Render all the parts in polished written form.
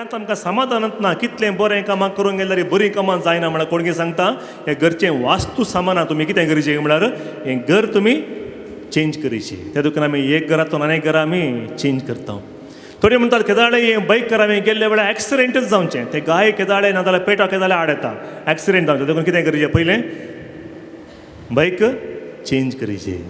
घरांत आमकां समाधानच ना. कितलें बरें कामां करूंक गेल्यार बरीं कामां जायना म्हळ्यार कोण कितें सांगता, हें घरचें वास्तू सामान तुमी कितें करचें म्हळ्यार हें घर तुमी चेंज करचें. त्या देखून आमी एक घरांतून आनी एक घरा आमी चेंज करता. थोडे म्हणटात केदाळे हें बायक करावें गेल्ले वेळार एक्सिडेंटच जावचें. ते गाय केदाळे ना जाल्यार पेटो केदाळे आड येता, एक्सिडेंट जावचें. देखून कितें करचें, पयलें बायक चेंज करचें.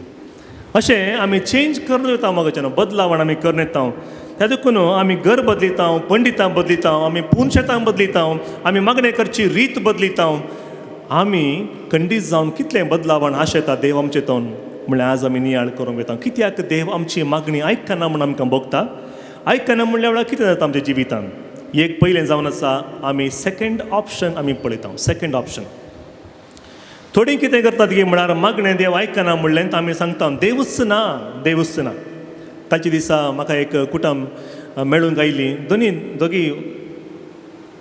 अशें आमी चेंज करून येता मगच्यान, बदलावण आमी करून येता. त्या देखून आमी घर बदलिता, पंडितां बदलिता, आमी पून शेतां बदलिता, आमी मागणें करची रीत बदलिता. आमी खंडीत जावन कितलें बदलावण आशेता देव आमचे तोंड म्हणल्यार आज आमी नियाळ करूंक वता. कित्याक देव आमची मागणी आयकना म्हूण आमकां भोगता. आयकना म्हणल्या वेळार कितें जाता आमच्या जिवितान. एक पयलें जावन आसा आमी सेकंड ऑप्शन आमी पळयता. सेकंड ऑप्शन थोडीं कितें करतात की म्हळ्यार मागणें देव आयकना म्हणलें आमी सांगता देवूच ना, देवूच ना. ताचे दिसा म्हाका एक कुटुंब मेळूंक आयलीं. दोगी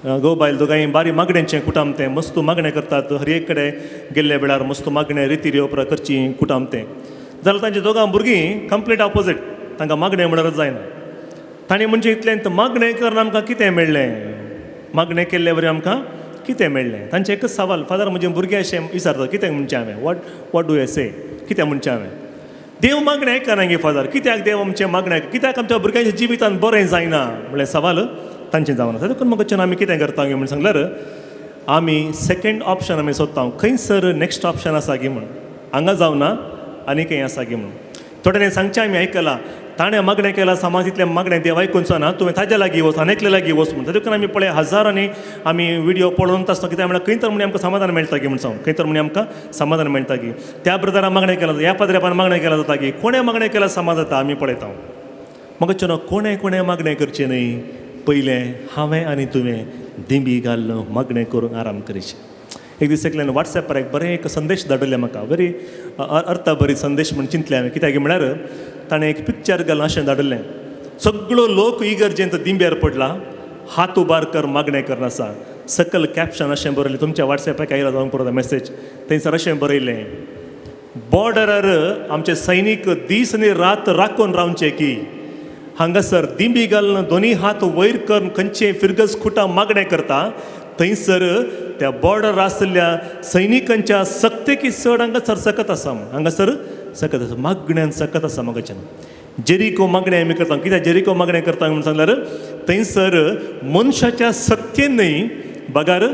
घोव बायल दोगांय बारी मागण्यांचें कुटुंब तें. मस्त मागणें करतात. हर एक कडेन गेल्ले वेळार मस्त मागणें रिती रिवपरा करची कुटुंब तें. जाल्यार तांचीं दोगां भुरगीं कंप्लीट ऑपोजीट. तांकां मागणें म्हणल्यारच जायना. ताणें म्हणजे इतलें मागणें करून आमकां कितें मेळ्ळें, मागणें केल्ले वरी आमकां कितें मेळ्ळें. तांचें एकच सवाल, फादर म्हजें भुरगें अशें विचारता कितें म्हणचें हांवें, वॉट डू आय से, कितें म्हणचें हांवें. देव मागणें आयकना गे फादर, कित्याक देव आमचें मागणें, कित्याक आमच्या भुरग्यांच्या जिवितान बरें जायना म्हणलें सवाल तांचें जावना. देखून म्हाका आमी कितें करता गे म्हण सांगल्यार आमी सेकंड ऑप्शन आमी सोदता. खंयसर नेक्स्ट ऑप्शन आसा गे म्हण, हांगा जावना आनी खंय आसा गे म्हण. थोड्यांनी सांगचें आमी आयकलां, ताणें मागणें केलां समाज इतलें मागणें देव आयकूनचो ना, तुवें ताज्या लागीं वच, आनेकल्या लागीं वच म्हण. देखून आमी पळय हजारांनी आमी व्हिडिओ पळोवन आसता. कित्याक म्हळ्यार खंय तर म्हणे आमकां समाधान मेळटा गे म्हण सांग, खंय तर म्हणे आमकां समाधान मेळटा गे. त्या ब्रदरान मागणें केलां, ह्या पाद्र्यापान मागणें केलां जाता गे, कोणें मागणें केलां समाज जाता आमी पळयता. म्हाका कोणें मागणें करचें न्हय, पयलें हांवें आनी तुवें दिंबी घालून मागणें करूंक आराम करचें. एक दीस एकल्यान वॉट्सॅपार एक बरें एक संदेश धाडले म्हाका, बरी अर्थबरी संदेश म्हण चिंतलें हांवें. कित्याक म्हळ्यार ताणें एक पिक्चर घालून अशें धाडलें, सगळो लोक इगर्जेंत दिंब्यार पडला, हात उबार कर मागणें करना आसा. सकल कॅप्शन अशें बरयलें, तुमच्या वॉट्सॅपाक आयला जावंक पडटा मेसेज. थंयसर अशें बरयलें, बॉर्डरार आमचे सैनीक दीस आनी रात राखून रावचे की हांगासर दिंबी घालून दोनी हात वयर करून खंयचे फिरगस खुटां मागणें करता, थंयसर त्या बॉर्डर आसलेल्या सैनिकांच्या सक्तेकी चड हांगासर सकत आसा. हांगासर सकत आसा, मागण्यांत सकत आसा. म्हाकाच्यान जेरिको मागणें आमी करता. कित्याक जेरिको मागणें करता म्हणून सांगल्यार थंयसर मनशाच्या सक्तेन न्हय, बगार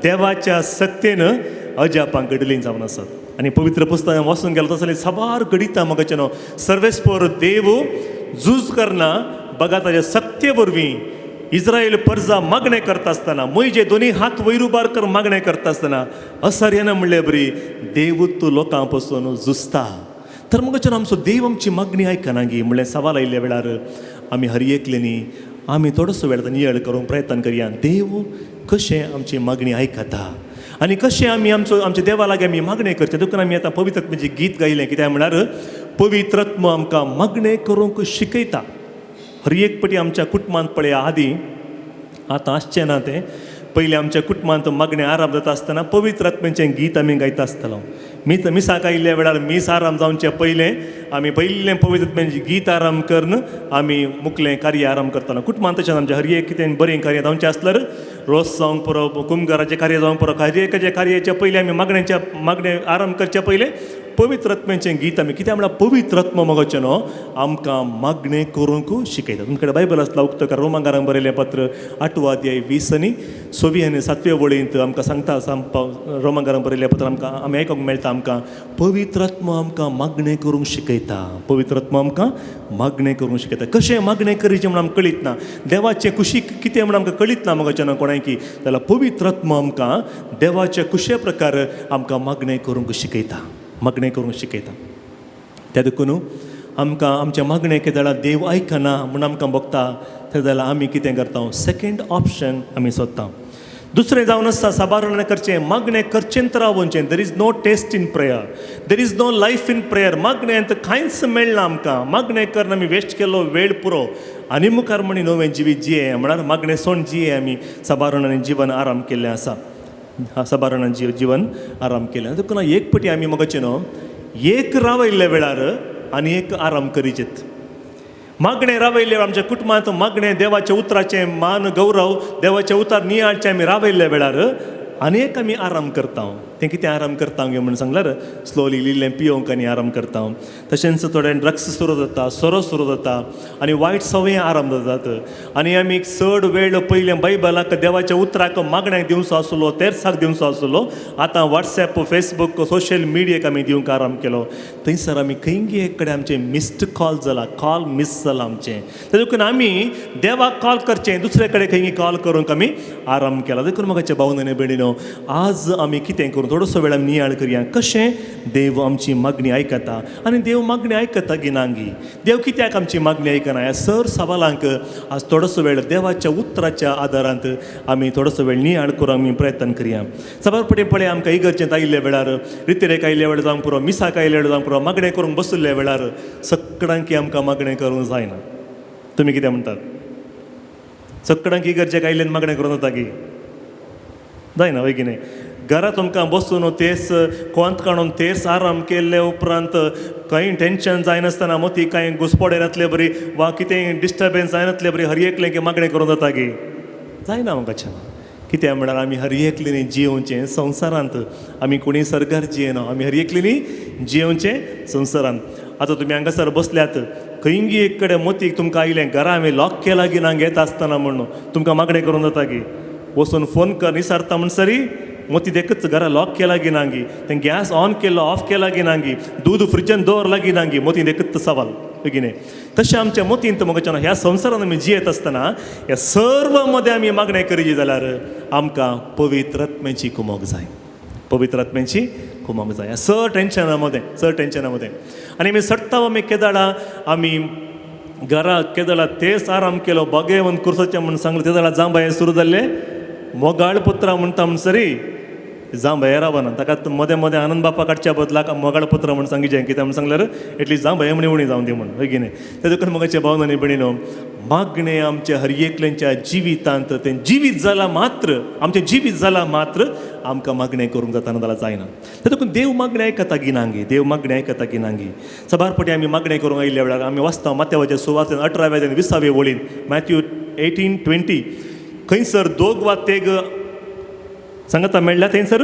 देवाच्या सक्तेन अजापां घडलीं जावन आसात. आनी पवित्र पुस्तकान वाचून गेलो तसलें सबार घडिता म्हाकाच्यान. सर्वेस्पोर देव झूज करना, बगा ताच्या सक्ते वरवीं इस्रायल पर्जा मागणें करता आसतना, मोइजे दोनी हात वयर उबार कर मागणें करता आसतना असर्यान म्हणलें बरी देवूच तूं लोकां पासून झुजता. तर म्हाकाच्यान आमचो देव आमची मागणी आयकना गे म्हणलें सवाल आयिल्ल्या वेळार आमी हर एकलेनी आमी थोडोसो वेळ नियळ करूंक प्रयत्न करया. देव कशें आमची मागणी आयकता आनी कशें आमी आमच्या देवा लागीं आमी मागणें करचें. देखून आमी आतां पवित्र आत्म्याचें गीत गायलें. कित्याक म्हळ्यार पवित्र आत्मा आमकां मागणें करूंक शिकयता. हर एक पाटी आमच्या कुटुंबांत पळया, आदीं आतां आसचें ना तें, पयलीं आमच्या कुटुंबांत मागणें आराम जाता आसतना पवित्र आत्म्याचें गीत आमी गायता आसतलो. मिसाक आयिल्ल्या वेळार मीस आराम जावचे पयलें आमी पयलें पवित्र आत्म्याचें गीत आराम करून आमी मुखलें कार्य आराम करतालो. कुटुंबांत तशें आमचें हर एक कितें बरें कार्य जावचें आसल्यार रोस जावंक पुरो, कुंभकाराचें कार्य जावंक पुरो, हर एकाच्या कार्याच्या पयलीं आमी मागणें आराम करचे पयलें पवित्र आत्म्याचें गीत आमी. कित्याक म्हळ्यार पवित्र आत्मा मोगाचें न्हू आमकां मागणें करूंक शिकयता. तुमचे कडेन बायबल आसला, उक्तकार रोमाकारांक बरयलें पत्र 8 अध्याय 20 आनी 6 आनी 7 वळींत आमकां सांगता. रोमाकारांक बरयलें पत्र आमकां आमी आयकूंक मेळटा. आमकां पवित्र आत्मा आमकां मागणें करूंक शिकयता. पवित्र आत्मा आमकां मागणें करूंक शिकयता. कशें मागणें करचें म्हण आमकां कळीत ना, देवाचें कुशीक कितें म्हण आमकां कळीत ना मोगाचें ना कोणाकी, जाल्यार पवित्र आत्मा आमकां देवाच्या कुशे प्रकार आमकां मागणें करूंक शिकयता, मागणें करूंक शिकयता. त्या देखून आमकां आमच्या मागणें कितें जाल्यार देव आयकना म्हूण आमकां भोगता, तें जाल्यार आमी कितें करता, सेकंड ऑप्शन आमी सोदता. दुसरें जावन आसता साबारण करचें, मागणें करचेंत रावचें. There is no taste in prayer, there is no life in prayer. मागणेंत कांयच मेळना आमकां. मागणें करून आमी वेस्ट केलो वेळ पुरो आनी मुखार म्हणी नवें जिवीत जिये म्हळ्यार मागणें सोण जिये आमी साबारण जीवन आराम केल्लें आसा. साबारण जीवन आराम केलें. देखून एक पटी आमी मोगाचें न्हू एक रावयल्ल्या वेळार आनी एक आराम करीचेत. मागणे रावयले आमच्या कुटुंबांत मागणे देवाच्या उतराचे मान गौरव देवाचे उतार नियाळचे आमी रावयल्ल्या वेळार अनेक आमी आराम करता तें कितें आराम करता गे म्हणून सांगल्यार स्लोली इल्लें पियोंक आनी आराम करता तशेंच थोडे ड्रग्स सुरू जाता सोरो सुरू जाता आनी वायट सवय आराम जातात आनी आमी चड वेळ पयलें बायबलाक देवाच्या उतराक मागण्यांक दिवचो आसलो तेर्साक दिवचो आसलो आतां वॉट्सॅप फेसबूक सोशल मिडियाक आमी दिवंक आराम केलो थंयसर आमी खंयी एक कडेन आमचें मिस्ड कॉल जाला कॉल मिस जालां आमचें देखून आमी देवाक कॉल करचें दुसरे कडेन खंयी कॉल करूंक आमी आराम केला देखून म्हाका भावनाने भयणीनो आज आमी कितें करूं थोडोसो वेळ आमी नियाळ करया कशें देव आमची मागणी आयकता आनी देव मागणी आयकता गिनांगी देव कित्याक आमची मागणी आयकना ह्या सर सवालांक आज थोडोसो वेळ देवाच्या उतराच्या आदारांत आमी थोडोसो वेळ नियाळ करूंक आमी प्रयत्न करया सबारपटी पळय आमकां इगर्जेंत आयिल्ल्या वेळार रितीरेक आयिल्ल्या वेळार जावंक पुरो मिसाक आयिल्ल्या वेळार जावंक पुरो मागणें करूंक बसुल्ल्या वेळार सगळ्यांकी आमकां मागणें करूंक जायना तुमी कितें म्हणटात सगळ्यांक इगर्जेक आयिल्ल्यान मागणें करूं जाता की जायना वय की न्ही घरा तुमकां बसून तेच कोंत काडून तेच आराम केल्ले उपरांत कांय टेन्शन जायनासतना मोती कांय घुसपडे नासले बरी वा कितें डिस्टर्बन्स जायनासले बरी हर एकलें की मागणें करूं जाता की जायना म्हाका कित्याक म्हळ्यार आमी हर एकलींनी जियोवचें संवसारांत आमी कोणी सरकार जियेना आमी हर एकलींनी जियोवचें संवसारांत आतां तुमी हांगासर बसल्यात खंयी एक कडेन मोतीक तुमकां आयलें घरा हांवें लॉक केला की ना घेता आसतना म्हणून तुमकां मागणें करूं जाता की वचून फोन कर विचारता म्हण सरी मोती देखच घरा लॉक केला की नांगी तें गॅस ऑन केलो ऑफ केला की नांगी दूध फ्रिजान दवरला की नांगी मोती देखच सवाल बेगिने तशें आमच्या मोतींत म्हाका ह्या संवसारांत आमी जियेत आसतना ह्या सर्व मदें आमी मागणें करीत जाल्यार आमकां पवित्र आत्म्याची कुमोग जाय पवित्र आत्म्याची कुमोग जाय ह्या चड टेन्शना मदें आनी आमी सट्टा आमी केदाळा आमी घरा केदाळा तेच आराम केलो बोगे ಒಂದು कुर्सोचें म्हणून सांगलें तेदाळा जांबाय सुरू जाल्ले मोगाळ पुत्रा म्हणटा म्हण सरी जावं भंय रावना ताका मदें मदें आनंद बापा काडच्या बदलाक मोगाळ पुत्र म्हण सांगिचें कित्याक म्हण सांगल्यार एटलीस्ट जावं भंय म्हणी उणी जावं दी म्हण हय की न्ही ते देखून मोगाचे भावनांनी भयणीनो मागणें आमच्या हर एकल्यांच्या जिवितांत तें जिवीत जालां मात्र आमचें जिवीत जालां मात्र आमकां मागणें करूंक जाता जाल्यार जायना ते देखून देव मागणें आयकता गिनांगी देव मागणें आयकता गिनांगी सबारपटी आमी मागणें करूंक आयिल्ल्या वेळार आमी वाचता माथ्यावाच्या सुवातेन 18व्या आनी 20व्या वळीन मॅथ्यू 18:20 खंयसर दोग वा तेग सांगता मेळ्ळ्या थंयसर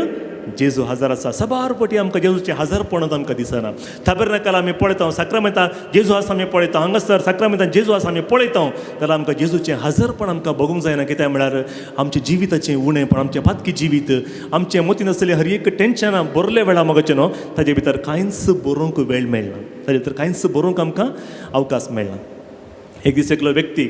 जेजू हजर आसा सबारपटी आमकां जेजूचें हजरपणच आमकां दिसना ताबेर्नाकल आमी पळयता साक्रामेंतां जेजू आसा आमी पळयता हांगासर साक्रामेंतां जेजू आसा आमी पळयता जाल्यार आमकां जेजूचें हजरपण आमकां बगूंक जायना कित्याक म्हळ्यार आमच्या जिविताचें उणेंपण आमचें पातकी जिवीत आमचें मतीन आसलेलीं हर एक टेन्शनां बरले वेळा मोगाचें न्हू ताजे भितर कांयच बरोवंक वेळ मेळना ताजे भितर कांयच बरोवंक आमकां अवकाश मेळना एक दीस एकलो व्यक्ती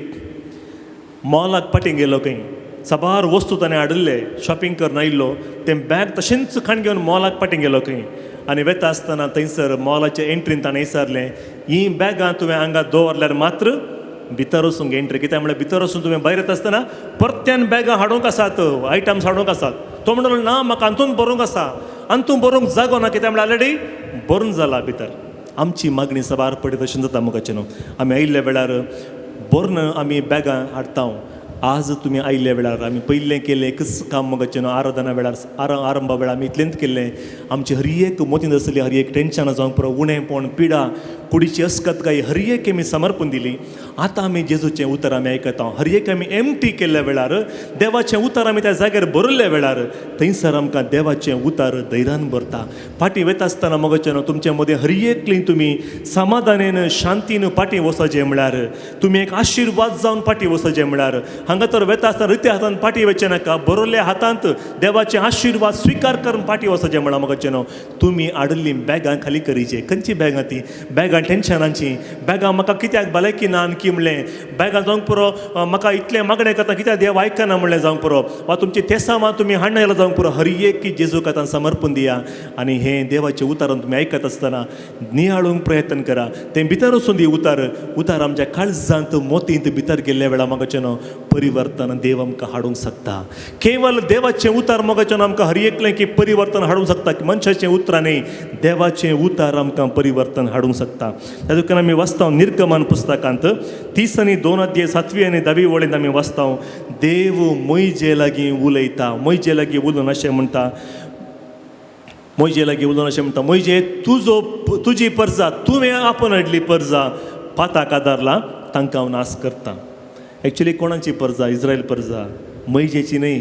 मॉलाक पाटी गेलो खंय सबार वस्तू ताणें हाडिल्ले शॉपिंग करून आयिल्लो तें बॅग तशेंच खाण घेवन मॉलाक पाटी गेलो खंय आनी वेता आसतना थंयसर मॉलाच्या एंट्रीन ताणें विचारलें ही बॅगां तुवें हांगा दवरल्यार मात्र भितर वचूंक एंट्री कित्याक म्हळ्यार भितर वचून तुवें भायर येता आसतना परत्यान बॅगां हाडूंक आसात आयटम्स हाडूंक आसात तो म्हणलो ना म्हाका हातून बरोवंक आसा हातून बरोवंक जागो ना कित्याक म्हळ्यार ऑलरेडी बरोवन जाला भितर आमची मागणी सबार पडी तशें जाता मुखाचें न्हू आमी आयिल्ल्या वेळार बरोवन आमी बॅगां हाडटा आज तुमी आयिल्ल्या वेळार आमी पयलें केलें एकच काम मोगाचें न्हू आराधना वेळार आरंभा वेळार आमी इतलेंच केल्लें आमची हर एक मतीन आसली हर एक टेन्शनां जावंक पुरो उणेंपण पिडा कुडीची अस्कतकाय हर एक आमी समर्पण दिली आतां आमी जेजूचें उतर आमी आयकता हर एक आमी एमटी केल्ल्या वेळार देवाचें उतर आमी त्या जाग्यार बरयल्ल्या वेळार थंयसर आमकां देवाचें उतर धैर्यान भरता फाटीं वयता आसतना मोगाचें न्हू तुमचे मदें हर एकलीं तुमी समाधानेन शांतीन फाटीं वचचें म्हळ्यार तुमी एक आशिर्वाद जावन फाटीं वचचें म्हळ्यार हांगा तर वेता आसतना रित्या हातान फाटीं वचचें नाका बरोल्ल्या हातांत देवाचें आशिर्वाद स्विकार करून फाटीं वचचें म्हळ्यार मोगाचें न्हू तुमी हाडिल्लीं बॅगां खाली करीचे खंयची बॅगां ती बॅगां टेन्शनांची बॅगां म्हाका कित्याक भलायकी ना आनकी म्हणलें बॅगां जावंक पुरो म्हाका इतलें मागणें करता कित्याक देव आयकना म्हणलें जावंक पुरो वा तुमची तेसांवां तुमी हाडना जाल्यार जावंक पुरो हर एक जेजूक आतां समर्पण दिया आनी हें देवाचें उतारान तुमी आयकत आसतना नियाळूंक प्रयत्न करा तें भितर वचून दी उतार आमच्या काळजांत मोतींत भितर गेल्ल्या वेळार मोगाचें न्हू परिवर्तन देव आमकां हाडूंक शकता केवल देवाचें उतार मोगाचें न्हू आमकां हर एकलें की परिवर्तन हाडूंक शकता मनशाचें उतरां न्ही देवाचें उतार आमकां परिवर्तन हाडूंक शकता तातूंत आमी वाचता निर्गमन पुस्तकांत 30 आनी 2 अध्याय 7वी आनी 10वी वळीन आमी वाचता देव मोइजे लागीं उलयता मोइजे लागीं उलोवन अशें म्हणटा मोइजे लागीं उलोवन अशें म्हणटा मोइजे तुजी परजा तुवें आपूण हाडली परजा पाताक आदारला तांकां हांव नास करता. एक्चुली कोणाची परजा? इस्रायल परजा, मोइजेची न्ही,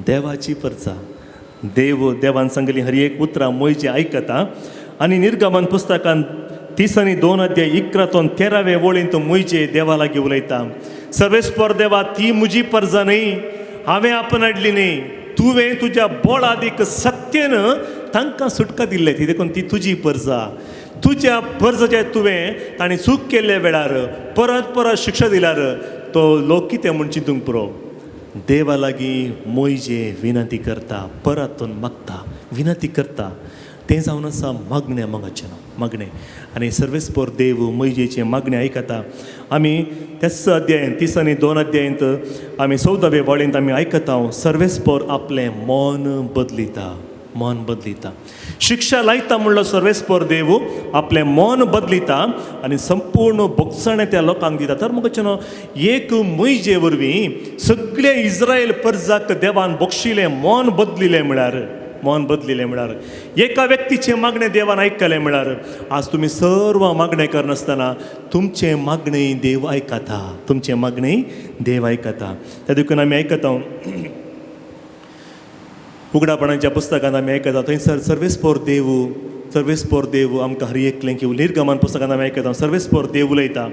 देवाची परजा. देवान सांगली हर एक उतरां मोइजे आयकता. आनी निर्गमन पुस्तकांत 32:11-13 वळींत मोइजे देवा लागीं उलयता. सर्वेस्पर देवा, ती म्हजी परजा न्ही, हांवें आपणाडली न्ही, तुवें तुज्या बोळादीक सत्यन तांकां सुटका दिल्ले. ती देखून ती तुजी परजा. तुज्या परजेचे तुवें ताणें चूक केल्ले वेळार परत परत शिक्षा दिल्यार तो लोक कितें म्हूण चिंतूंक पुरो. देवा लागीं मोइजे विनंती करता, परतून मागता, विनंती करता. तें जावन आसा मागणें मागचें ना, मागणें. आनी सर्वेस्पर देव मोइजेचें मागणें आयकता. आमी त्याच अध्यायांत 32 आमी 14 वळींत आमी आयकता, सर्वेस्पर आपलें मन बदलिता, मन बदलिता. शिक्षा लायता म्हणलो सर्वेस्पर देव आपलें मन बदलिता आनी संपूर्ण भोगसणें त्या लोकांक दिता. तर मगचें न्हू, एक मोइजे वरवीं सगळे इस्रायल परजाक देवान बक्षिलें, मन बदलिलें म्हळ्यार, मन बदलिलें म्हळ्यार, एका व्यक्तीचें मागणें देवान आयकलें म्हळ्यार आज तुमी सर्व मागणें करनासतना तुमचें मागणें देव आयकता, तुमचें मागणें देव आयकता. त्या देखून आमी आयकता उगडापणाच्या पुस्तकांत आमी आयकता थंयसर सर्वेस्पर देव आमकां हर एकलें की निर्गमन पुस्तकांत आमी आयकता सर्वेस्पर देव उलयता.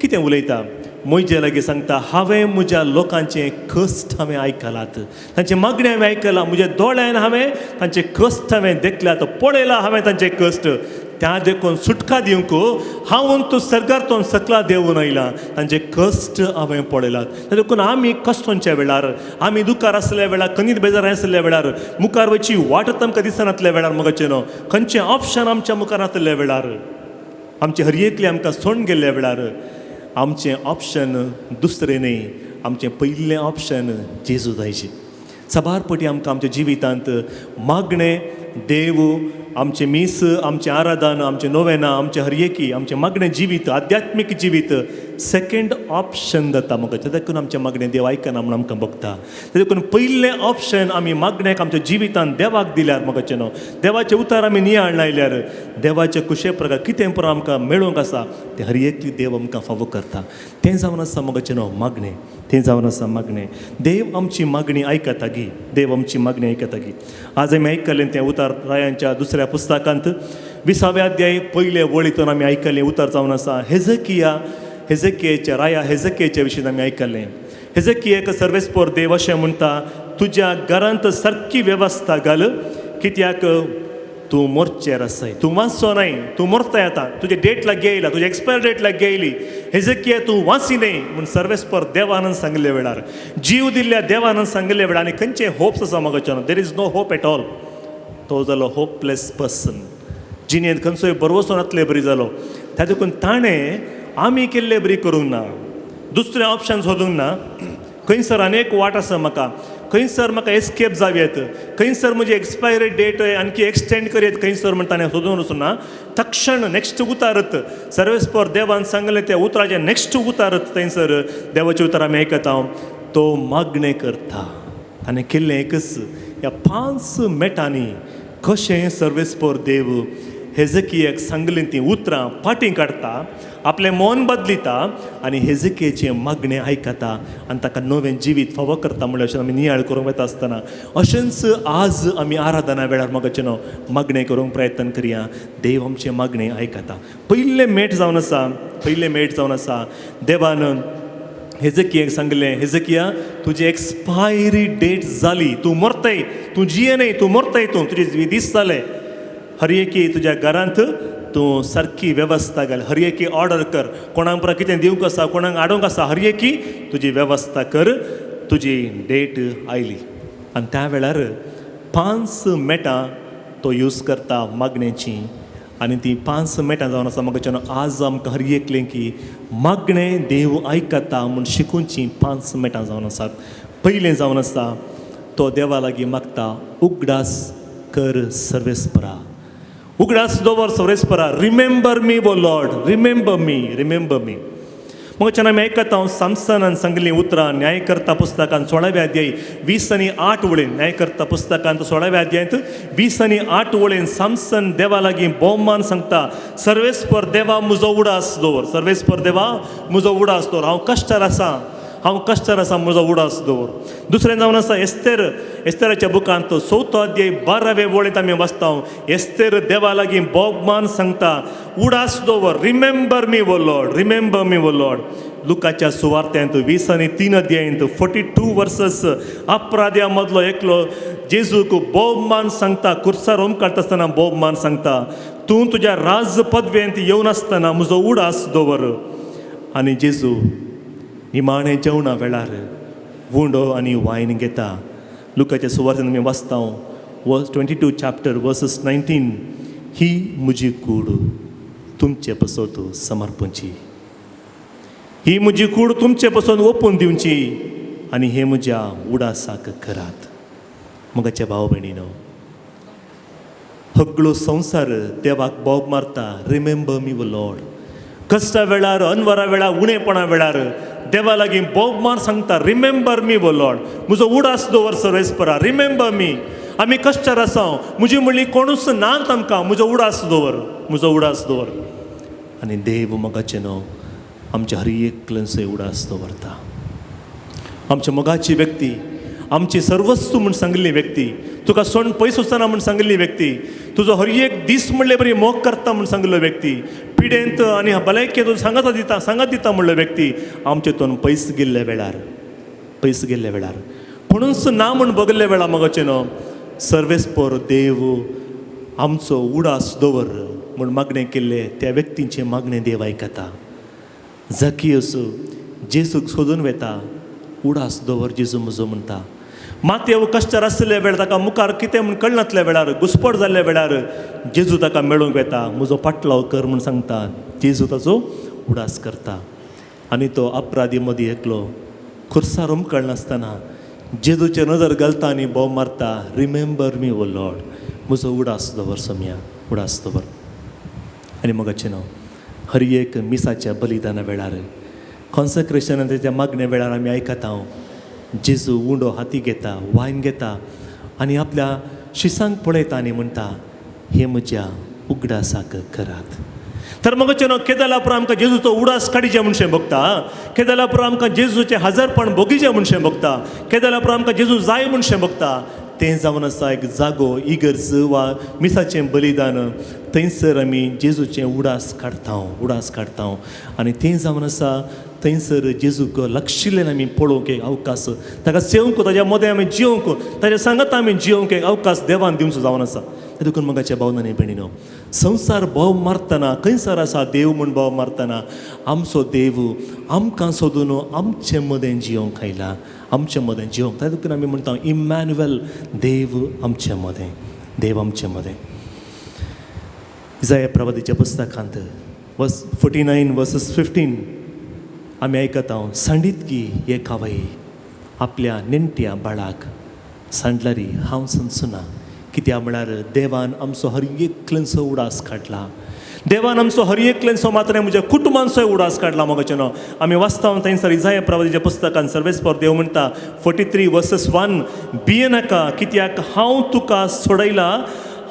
कितें उलयता? मोइजे लागीं सांगता, हांवें म्हज्या लोकांचे कश्ट हांवें आयकलात, तांचे मागणें हांवें आयकलां, म्हज्या दोळ्यान हांवें तांचे कश्ट हांवें देखल्यात, पळयलां हांवें तांचे कश्ट. त्या देखून सुटका दिवंक हांव तूं सर्गांतून सकला देंवन आयलां, तांचे कश्ट हांवें पळयलात. त्या देखून आमी कश्टांच्या वेळार, आमी दुखार आसल्या वेळार, कणीत बेजार आसल्या वेळार, मुखार वयची वाटत आमकां दिसनातल्या वेळार मगचें न्हू, खंयचें ऑप्शन आमच्या मुखार नातल्या वेळार, आमचे हर एकले आमकां सोडून गेल्ल्या वेळार आमचें ऑप्शन दुसरें न्ही, आमचें पयलें ऑप्शन जेजू जायचें. सबारपटी आमकां आमच्या जिवितांत मागणें देव, आमचें मीस, आमचें आराधन, आमचें नोवेनां, आमचें हर एकी, आमचें मागणें जिवीत, आध्यात्मीक जिवीत सेकंड ऑप्शन जाता. म्हाका त्या देखून आमचें मागणें देव आयकना म्हूण आमकां बगता. त्या देखून पयलें ऑप्शन आमी मागण्याक आमच्या जिवितांत देवाक दिल्यार मगचें न्हू, देवाचें उतर आमी नियाळ लायल्यार देवाचे कुशे प्रकार कितें पुरो आमकां मेळूंक आसा तें हर एकली देव आमकां फावो करता. तें जावन आसा मगचें न्हू मागणें, तें जावन आसा मागणें. देव आमची मागणी आयकता गी, देव आमची मागणी आयकता गी. आज आमी आयकलें तें उतर रायांच्या दुसऱ्या पुस्तकांत 20व्या अध्याय पयले वळीतून आमी आयकलें उतर जावन आसा हेजेकियाच्या राया हेजेकियाच्या विशीं आमी आयकलें. हेजेकियाक सर्वेस्पर देव अशें म्हणटा, तुज्या घरांत सारकी वेवस्था घाल, कित्याक तूं मोर्चेर आसाय, तूं वाचचो न्हय, तूं मोरता येता, तुजे डेट लागी येयला, तुजी एक्सपायर डेट लागी येयली, हेजेकिया तूं वाची न्हय म्हूण सर्वेस्पर देवानंद सांगले वेळार, जीव दिल्ल्या देवानंद सांगले वेळार. आनी खंयचे होप्स आसा मगच्यान? There is no hope at all. तो जालो होपलेस पर्सन, जिणेंत खंयचोय बरो वचून येतले बरी जालो. त्या देखून ताणें आमी केल्ले बरी करूंक ना, दुसरें ऑप्शन सोदूंक ना. खंयसर अनेक वाट आसा म्हाका, खंयसर म्हाका एस्केप जावयेत, खंयसर म्हजी एक्सपायरी डेट आणखी एक्सटेंड करीत खंयसर म्हण ताणें सोदून वचूं ना. तक्षण नेक्स्ट उतारत सर्वेस्पर देवान सांगलें त्या उतराचें नेक्स्ट उतारत थंयसर देवाचें उतर आमी आयकता, तो मागणें करता. ताणें केल्लें एकच, ह्या 5 मेटांनी कशें सर्वेस्पर देव हेजेकियाक सांगलीं तीं उतरां फाटीं काडटा, आपलें मन बदलिता आनी हेजेकियाचें मागणें आयकता आनी ताका नवें जिवीत फावो करता. म्हणल्यार अशें आमी नियाळ करूंक वता आसतना अशेंच आज आमी आराधना वेळार मगचें न्हू मागणें करूंक प्रयत्न करया. देव आमचें मागणें आयकता. पयलें मेट जावन आसा देवान हेजेकियाक सांगलें, हेजेकिया तुजी एक्सपायरी डेट जाली, तूं मरतय, तूं जियेनय, तूं मरतय, तुजे दीस जाले. हर एकी तुज्या घरांत तूं सारकी वेवस्था घाल, हर एकी ऑर्डर कर, कोणाक परत कितें दिवंक आसा, कोणाक आडोवंक आसा, हर एकी तुजी वेवस्था कर. तुजी डेट आयली आनी त्या वेळार 5 मेटां तो यूज करता मागणेची. आनी ती 5 मेटां जावन आसा मगच्यान आज आमकां हर एकलें की मागणें देव आयकता म्हूण शिकूंची 5 मेटां जावन आसात. पयलें जावन आसा तो देवा लागीं मागता, उगडास कर सर्वेस्परा, उगडास दवर सर्वेस्परा, रिमेंबर मी वो लॉर्ड, रिमेंबर मी. मग आमी आयकता हांव सामसनान सांगली उतरां न्यायकर्ता पुस्तकांत 16व्या अध्यायी 20 आनी 8 वळेन न्यायकर्ता पुस्तकांत 16व्या अध्यायांत 20 आनी 8 वळेन सामसन देवा लागीं भोवमान सांगता सर्वेस्पर देवा म्हजो उडास दवर, सर्वेस्पर देवा म्हजो उडास दवर, हांव कश्टार आसा, हांव कश्टार आसा, म्हजो उडास दवर. दुसरें जावन आसा एस्तेराच्या बुकांत 4थो अध्याय 12वे वळेंत आमी वाचता एस्तेर देवा लागीं भोवमान सांगता उडास दवर, रिमेंबर मी वो लॉर्ड, रिमेंबर मी वो लॉर्ड. लुकाच्या सुवार्त्यांत 20 आनी 3 अध्यायांत 42 वर्सस अपराध्या मदलो एकलो जेजूक भोवमान सांगता, कुर्सार रोम काडटा आसतना भोवमान सांगता तूं तुज्या राज पदवेंत येवन आसतना म्हजो उडास दवर. आनी जेजू निमाणें जेवणा वेळार वुंडो आनी वायन घेता. लुकाच्या सुवार्तेन आमी वाचता 22 चॅप्टर वर्सेस 19 ही म्हजी कूड तुमचे पसत समर्पणची, ही म्हजी कूड तुमचे पसत ओपून दिवची आनी हे म्हज्या उडासाक करात. मोगाच्या भाव भयणीनो, सगळो संवसार देवाक बोब मारता रिमेंबर मी वो लॉर्ड. कश्टा वेळार, अनवरा वेळार, उणेपणा वेळार देवा लागीं भोवमान सांगता रिमेंबर मी वो लॉर्ड, म्हजो उडास दवर सर्वेस्परा, रिमेंबर मी. आमी कश्टार आसा, म्हजी म्हणली कोणूच नात आमकां, म्हजो उडास दवर, म्हजो उडास दवर. आनी देव मोगाचे न्हू आमच्या हर एकल्याचो उडास दवरता. आमच्या मोगाची व्यक्ती, आमची सर्वस्व म्हूण सांगिल्ली व्यक्ती, तुका सोण पयस वचना म्हूण सांगिल्ली व्यक्ती, तुजो हर एक दीस म्हणले बरी मोग करता म्हूण सांगिल्लो व्यक्ती, पिडेंत आनी भलायकेंत सांगत दिता म्हणलो व्यक्ती आमचे तोन पयस गेल्ल्या वेळार कोणूच ना म्हूण बगल्ल्या वेळार मोगाचे न्हू सर्वेस्पर देव आमचो उडास दवर म्हूण मागणें केल्ले त्या व्यक्तींचे मागणें देव आयकता. झकियस जेजूक सोदून वेता, उडास दवर जेजू म्हजो म्हणटा. मातयेव कश्टार आसलेल्या वेळार ताका मुखार कितें म्हूण कळनातल्या वेळार, घुसपट जाल्ल्या वेळार जेजू ताका मेळूंक येता, म्हजो पाटलाव कर म्हूण सांगता. जेजू ताचो उडास करता. आनी तो अपराधी मदीं एकलो खुर्सार कळनासतना जेजूचे नजर घालता आनी बोव मारता रिमेंबर मी वो लॉर्ड, म्हजो उडास दवर सोम्या, उडास दवर. आनी मोगाचें न्हू हर एक मिसाच्या बलिदाना वेळार कॉन्सक्रेशनान तेच्या मागण्या वेळार आमी आयकता जेजू उंडो हाती घेता, वायन घेता आनी आपल्या शिसांक पळयता आनी म्हणटा हे म्हज्या उगडासाक करात. तर मोगाचें न्हू केदाला पुरो आमकां जेजूचो उडास काडीचे म्हणशें बगता, केदाला पुरो आमकां जेजूचें हजरपण भोगीचें म्हणशें बगता, केदाला पुरो आमकां जेजू जाय म्हणशें बगता. तें जावन आसा एक जागो इगर्ज वा मिसाचें बलिदान, थंयसर आमी जेजूचें उडास काडटा आनी तें जावन आसा थंयसर जेजूक लक्षिल्ल्यान आमी पळोवंक एक अवकाश, ताका सेवंक, ताच्या मदें आमी जिवंक, ताच्या सांगात आमी जिवंक एक अवकाश देवान दिवचो जावन आसा. देखून मोगाच्या भावनांनी भयणीनो, संवसार बोव मारतना खंयसर आसा देव म्हूण बोव मारतना आमचो देव आमकां सोदून आमचे मदें जिवंक आयला, आमचे मदें जिवंक. ताका लागून आमी म्हणटा इमॅन्युएल, देव आमचे मदें, देव आमचे मदें. इसाया प्रवादीच्या पुस्तकांत 49 वर्सेस 15 आमी आयकता सांडीत की हे कावई आपल्या नेणट्या बाळाक सांडलारी हांव समजुना. कित्याक म्हळ्यार देवान आमचो हर एकल्यांचो उडास काडला, देवान आमचो हर एकल्यांचो मात्र म्हज्या कुटुंबांचोय उडास काडला. मोगाचें न्हू आमी वाचता थंयसर इसाया प्रवादीच्या पुस्तकांत सर्वेस्पर देव म्हणटा 43 वर्सेस 1 भिये नाका कित्याक हांव तुका सोडयला,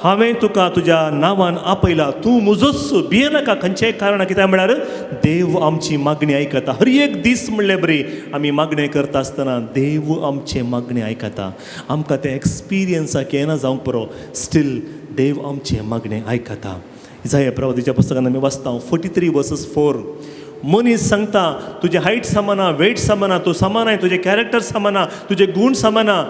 हांवें तुका तुज्या नांवान आपयला, तूं म्हजोच, भिये नाका. खंयचेय कारण कित्याक म्हळ्यार देव आमची मागणी आयकता. हर एक दीस म्हणले बरी आमी मागणें करता आसतना देव आमचे मागणी आयकता. आमकां तें एक्सपिरियन्साक येना जावंक पुरो, स्टील देव आमचे मागणें आयकता. इसाया प्रवादीच्या पुस्तकांत आमी वाचता 43 वर्सेस 4 मनीस सांगता तुजे हायट समाना, वेट समाना, तूं समानाय, तुजे कॅरेक्टर समाना, तुजे गूण समाना,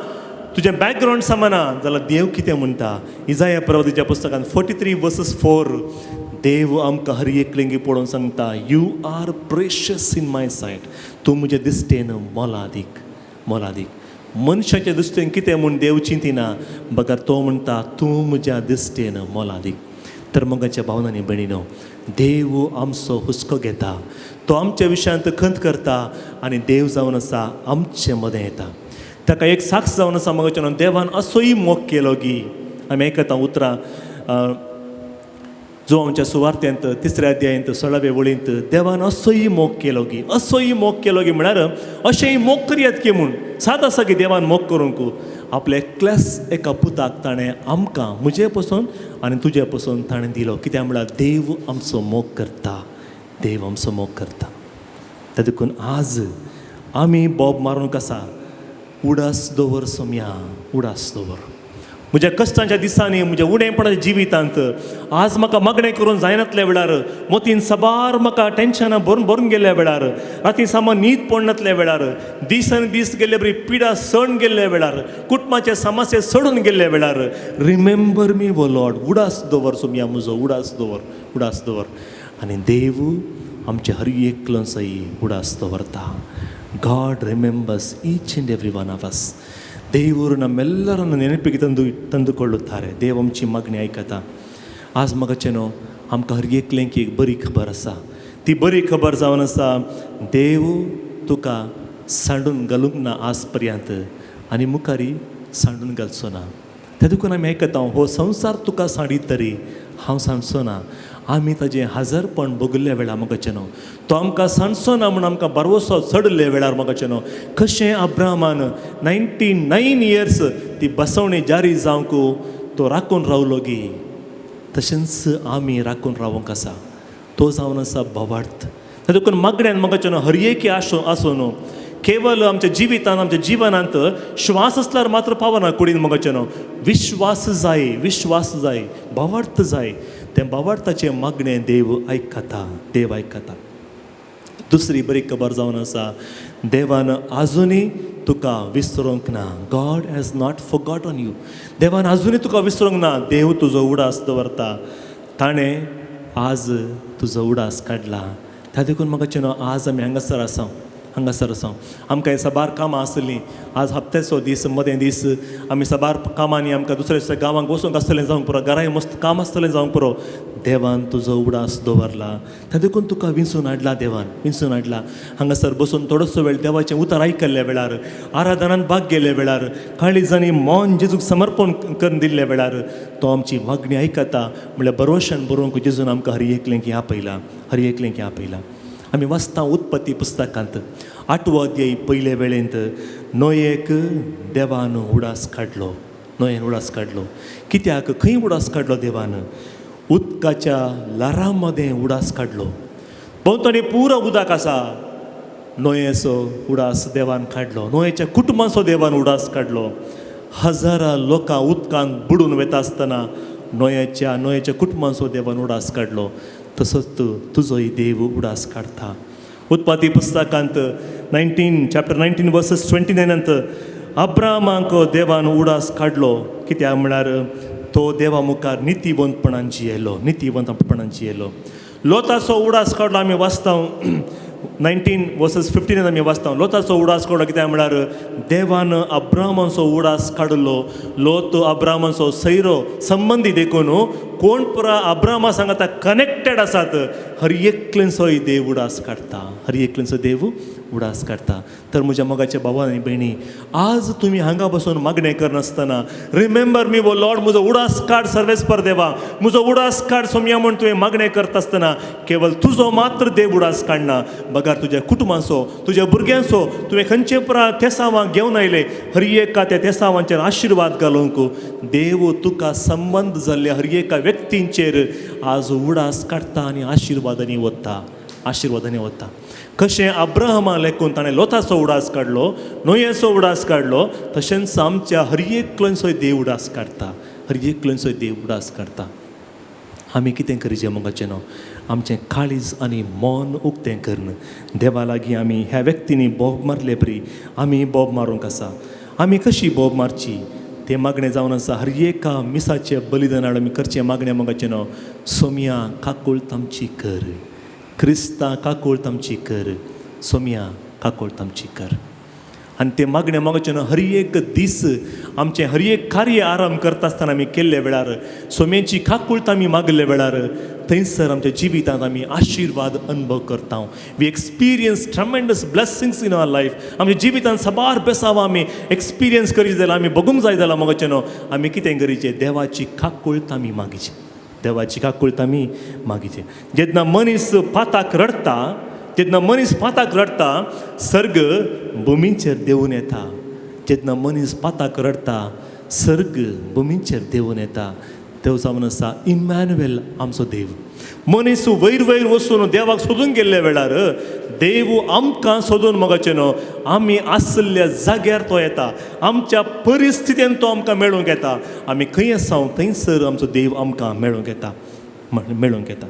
तुजें बॅकग्रावंड समाना, जाल्यार देव कितें म्हणटा. इसाया प्रवादीच्या पुस्तकांत 43 वर्सेस 4 देव आमकां हर एकलिंगी पळोवन सांगता you are precious in my sight, तूं म्हजे दिश्टेन मोलादीक. मनशाच्या दृश्टेन कितें म्हूण देव चिंतिना, बगर तो म्हणटा तूं म्हज्या दिश्टेन मोलादीक. तर मोगाच्या भावनांनी भयणीनो, देव आमचो हुस्को घेता, तो आमच्या विशयांत खंत करता आनी देव जावन आसा आमचे मदें येता. ताका एक साक्ष जावन आसा मोगाचें देवान असोय मोग केलो की आमी आयकता उतरां जो आमच्या सुवार्थ्यांत 3ऱ्या अध्यायांत 16व्या वळींत देवान असोय मोग केलो गी असोय मोग केलो गी म्हळ्यार अशेंय मोग करयात की म्हूण साद आसा की देवान मोग करूंक आपले एकल्याच एका पुताक ताणें आमकां म्हजे पसून आनी तुजे पसून ताणें दिलो कित्याक म्हळ्यार देव आमचो मोग करता देव आमचो मोग करता त्या देखून आज आमी बोब मारूंक आसा उडास दवर सोम्या उडास दवर म्हज्या कश्टांच्या दिसांनी म्हज्या उणेपणाच्या जिवितांत आज म्हाका मागणें करून जायनातल्या वेळार मोतीन सबार म्हाका टेन्शनां भरून गेल्ल्या वेळार राती सामान न्हीद पडनातल्या वेळार दीस आनी दीस गेल्ले बरी पिडा सण गेल्ल्या वेळार कुटुंबाचे समस्या सडून गेल्ल्या वेळार रिमेंबर मी वो लॉर्ड उडास दवर सोम्या म्हजो उडास दवर आनी देव आमचे हर एकलो सई उडास दवरता God remembers each and every one of us. ದೇವರು ನಮ್ಮೆಲ್ಲರನ್ನು ನೆನಪಿಗೆ ತಂದುಕೊಳ್ಳುತ್ತಾರೆ ದೇವ आमची मागणी आयकता आज मगाचेनो आमकां हर एकल्यांक एक बरी खबर आसा ती बरी खबर जावन आसा देव तुका सांडून घालूंक ना आज पर्यंत आनी मुखारी सांडून घालचो ना त्या देखून आमी आयकता हो संवसार तुका सांडीत तरी हांव सांडचो ना आमी ताजें हजरपण भोगल्ल्या वेळार मगाचेनो तो आमकां सांडचो ना म्हूण आमकां बरवसो चडले वेळार मगाचेनो कशें अब्राहमान 99 इयर्स ती बसवणी जारी जावंक तो राखून रावलो गी तशेंच आमी राखून रावंक आसा तो जावन आसा भवार्थ त्या देखून मागण्यांत मगाचेनो हर एक आसूं केवल आमच्या जिवितांत आमच्या जिवनांत श्वास असल्यार मात्र पावना कुडीन मगाचेनो विश्वास जाय भवार्थ जाय ते भवार्थाचे मागणें देव आयकता दुसरी बरी खबर जावन आसा देवान आजुनी तुका विसरूंक ना God has not forgotten you देवान आजुनी तुका विसरूंक ना देव तुजो उडास दवरता ताणें आज तुजो उडास काडला त्या देखून मगाचेनो आज आमी हांगासर आसा आमकां सबार कामां आसलीं आज हप्त्याचो दीस मदें दीस आमी सबार कामांनी आमकां दुसऱ्या गांवांक वचूंक आसतलें जावंक पुरो घराय मस्त काम आसतलें जावंक पुरो देवान तुजो उडास दवरला त्या देखून तुका विंचून हाडला हांगासर बसून थोडोसो वेळ देवाचें उतर आयकल्ल्या वेळार आराधनांत भाग गेल्ल्या वेळार काळीजांनी मौन जेजूक समर्पण करून दिल्ल्या वेळार तो आमची मागणी आयकता म्हणल्यार बरोवशान बरोवंक जेजून आमकां हर एकल्यांक आपयला आमी वाचता उत्पत्ती पुस्तकांत 8वो अध्याय पयले वेळेंत नोयेक देवान उडास काडलो कित्याक खंय उडास काडलो देवान उदकाच्या लारां मदें उडास काडलो भोंवतणी पुरो उदक आसा नोयेचो उडास देवान काडलो नोयेच्या कुटुंबाचो देवान उडास काडलो हजारां लोकां उदकांत बुडून वता आसतना नोयेच्या कुटुंबाचो देवान उडास काडलो तसोच तुजोय देव उडास काडटा उत्पत्ती पुस्तकांत 19 वर्सेस 29 अब्राहमाक देवान उडास काडलो कित्याक म्हळ्यार तो देवा मुखार नितीवंतपणान जियेलो लोताचो उडास काडलो आमी वाचता 19 वर्सेस 15 आमी वाचता लोताचो उडास काडलो कित्याक म्हळ्यार देवान अब्राहमाचो उडास काडलो लोत अब्राहमाचो सैरो संबंदी देखून कोण पुरा अब्राहमा सांगता कनेक्टेड आसात हर एकल्यांचोय देव उडास काडटा तर म्हज्या मोगाचे भावा आनी भयणी आज तुमी हांगा बसून मागणें करनासतना रिमेंबर मी वो लॉर्ड म्हजो उडास काड सर्वेस्पर देवा म्हजो उडास काड सोम्या म्हूण तुवें मागणें करता आसतना केवल तुजो मात्र देव उडास काडना बगार तुज्या कुटुंबाचो तुज्या भुरग्यांचो तुवें खंयचे पुरा तेसावां घेवन आयले हर एका त्या तेसावांचेर आशिर्वाद घालूंक देव तुका संबंद जाल्ल्या हर एका व्यक्तींचेर आज उडास काडटा आनी आशिर्वादांनी वता कशें अब्राहमा लेकून ताणें लोताचो उडास काडलो नोयेचो उडास काडलो तशेंच आमच्या हर एकल्यांचोय देव उडास काडटा आमी कितें करचें मोगाचें न्हू आमचें काळीज आनी मन उक्तें करन देवा लागीं आमी ह्या व्यक्तींनी बोब मारले बरी आमी बोब मारूंक आसा आमी कशी बोब मारची तें मागणें जावन आसा हर एका मिसाचें बलिदान हाडून आमी करचें मागणें मोगाचें न्हू सोम्या काकूळट आमची कर क्रिस्तां काकूळट आमची कर सोम्या काकूळट आमची कर आनी ते मागणें मोगाचें न्हू हर एक दीस आमचें हर एक कार्य आराम करता आसतना आमी केल्ले वेळार सोम्याची काकूळट आमी मागले वेळार थंयसर आमच्या जिवितांत आमी आशिर्वाद अनुभव करता we experience tremendous blessings in our life आमच्या जिवितांत सबार बेसांव आमी एक्सपिरियन्स करीत जाल्यार आमी बगूंक जाय जाल्यार मोगाचें न्हू आमी कितें करीचें देवाची काकूळट आमी मागीची देवाची काकुळत आमी मागीचे. जेन्ना मनीस पाताक रडटा, जेन्ना मनीस पाताक रडटा, सर्ग भुमीचेर देंवून येता. जेन्ना मनीस पाताक रडटा, सर्ग भुमीचेर देंवून येता. देव जावन आसा इमॅन्युएल आमचो देव. मनीस वयर वयर वचून देवाक सोदून गेल्ल्या वेळार देव आमकां सोदून मोगाचें न्हू, आमी आसल्या जाग्यार तो येता. आमच्या परिस्थितीन तो आमकां मेळूंक येता. आमी खंय आसा थंयसर आमचो देव आमकां मेळूंक येता.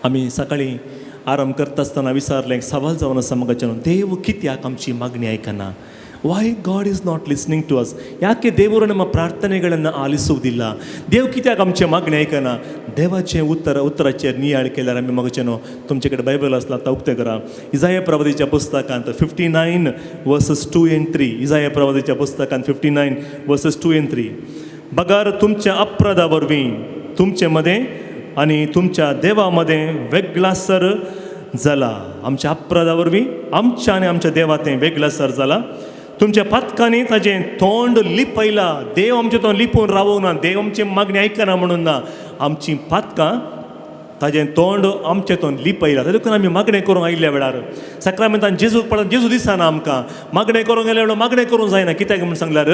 आमी सकाळीं आराम करता आसतना विचारलें, एक सवाल जावन आसा मोगाचें न्हू, देव कित्याक आमची मागणी आयकना? Why God is not listening to us? ಯಾಕೆ ದೇವರು ನಮ್ಮ ಪ್ರಾರ್ಥನೆಗಳನ್ನು ಆಲಿಸುವುದಿಲ್ಲ? ದೇವ್ ಕಿತ್ಯಾक आमचे मागणी ऐकना? देवाचे उत्तराचेर नियाळ केल्यार आमी मोगाचेनो तुमचे कडेन बायबल आसला आता उक्ते करा. इजाया प्रवादीच्या पुस्तकांत 59 वर्सेस 2 and 3. इजाया प्रवादीच्या पुस्तकांत 59 वर्सेस 2 and 3. बगार तुमच्या अपराधा वरवीं तुमचे मदें आनी तुमच्या देवा मदें वेगळासर जाला. आमच्या अपराधा वरवीं आमच्या आनी आमच्या देवातें वेगळासर जाला. तुमच्या पातकांनी ताजें तोंड लिपयलां. देव आमचें तोंड लिपोवन रावूंक ना. देव आमची मागणी आयकना म्हणून ना. आमची पातकां ताजें तोंड आमचें तोंड लिपयलां. तातूंत आमी मागणें करूंक आयिल्ल्या वेळार सक्रामेंतान जेजू पडटा, जेजू दिसना आमकां. मागणें करूंक गेल्या वेळार मागणें करूंक जायना. कित्याक म्हूण सांगल्यार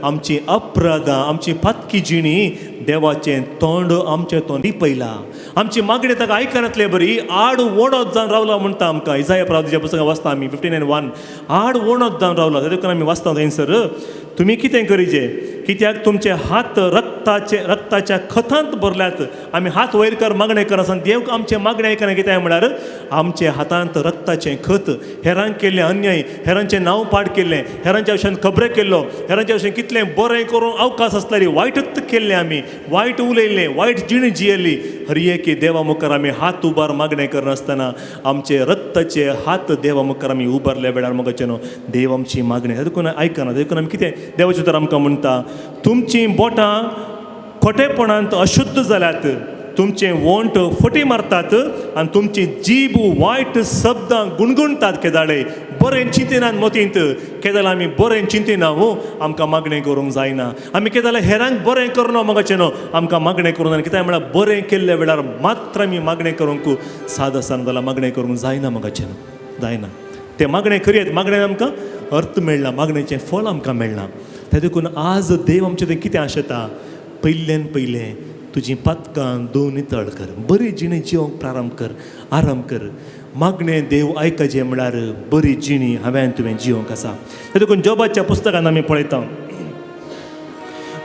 आमची अपराधां, आमची पातकी जिणी देवाचें तोंड आमचें तोंड लिपयलां. आमची मागणी ताका आयकनातले बरी आड वोणत जावन रावला म्हणटा आमकां. इजाया प्रवादीच्या पुस्तकांत वाचता आमी 59:1. आड वोणत जावन रावला. तातूंत आमी वाचता थंयसर तुमी कितें करीचे? कित्याक तुमचे हात रक्ताच्या खतांत भरल्यात. आमी हात वयर कर मागणें कर आसा. देव आमचे मागणें आयकना. कित्याक म्हळ्यार आमचे हातांत रक्ताचें खत, हेरांक केल्लें अन्याय, हेरांचें नांव पाड केल्लें, हेरांच्या विशयान खबरे केल्लो, हेरांच्या विशयान कितलें बरें करूंक अवकाश आसताली, वायटच केल्लें आमी, वायट उलयल्लें, वायट जिणी जियेली. हर एक देवा मुखार आमी हात उबार मागणें करनासतना आमचे रक्ताचे हात देवा मुखार आमी उबारल्या वेळार मोगाचें न्हू, देव आमची मागणी देखून आयकना. देखून आमी कितें देवाचें उतर आमकां म्हणटा, तुमचीं बोटां खोटेपणांत अशुद्ध जाल्यात, तुमचे वोंट फटी मारतात आनी तुमची जीब वायट शब्दां गुणगुणटात. केदाळे बरें चिंतिनात मोतींत. केदाळ आमी बरें चिंतिना आमकां मागणें करूंक जायना. आमी केदाळे हेरांक बरें करना मोगाचें न्हू, आमकां मागणें करूंक जायना. कित्याक म्हळ्यार बरें केल्ल्या वेळार मात्र आमी मागणें करूंक साद आसना. जाल्यार मागणें करूंक जायना मोगाचें न्हू, जायना. तें मागणें करीत, मागणें आमकां अर्थ मेळना, मागणेचें फळ आमकां मेळना. त्या देखून आज देव आमचें थंय कितें आशेता? पयल्यान पयलें तुजीं पातकां दोन नितळ कर, बरी जिणी जिवंक प्रारंभ कर, आराम कर. मागणें देव आयकचें म्हळ्यार बरी जिणी हांवें तुवें जिवंक आसा. त्या देखून जोबाच्या पुस्तकांत आमी पळयता,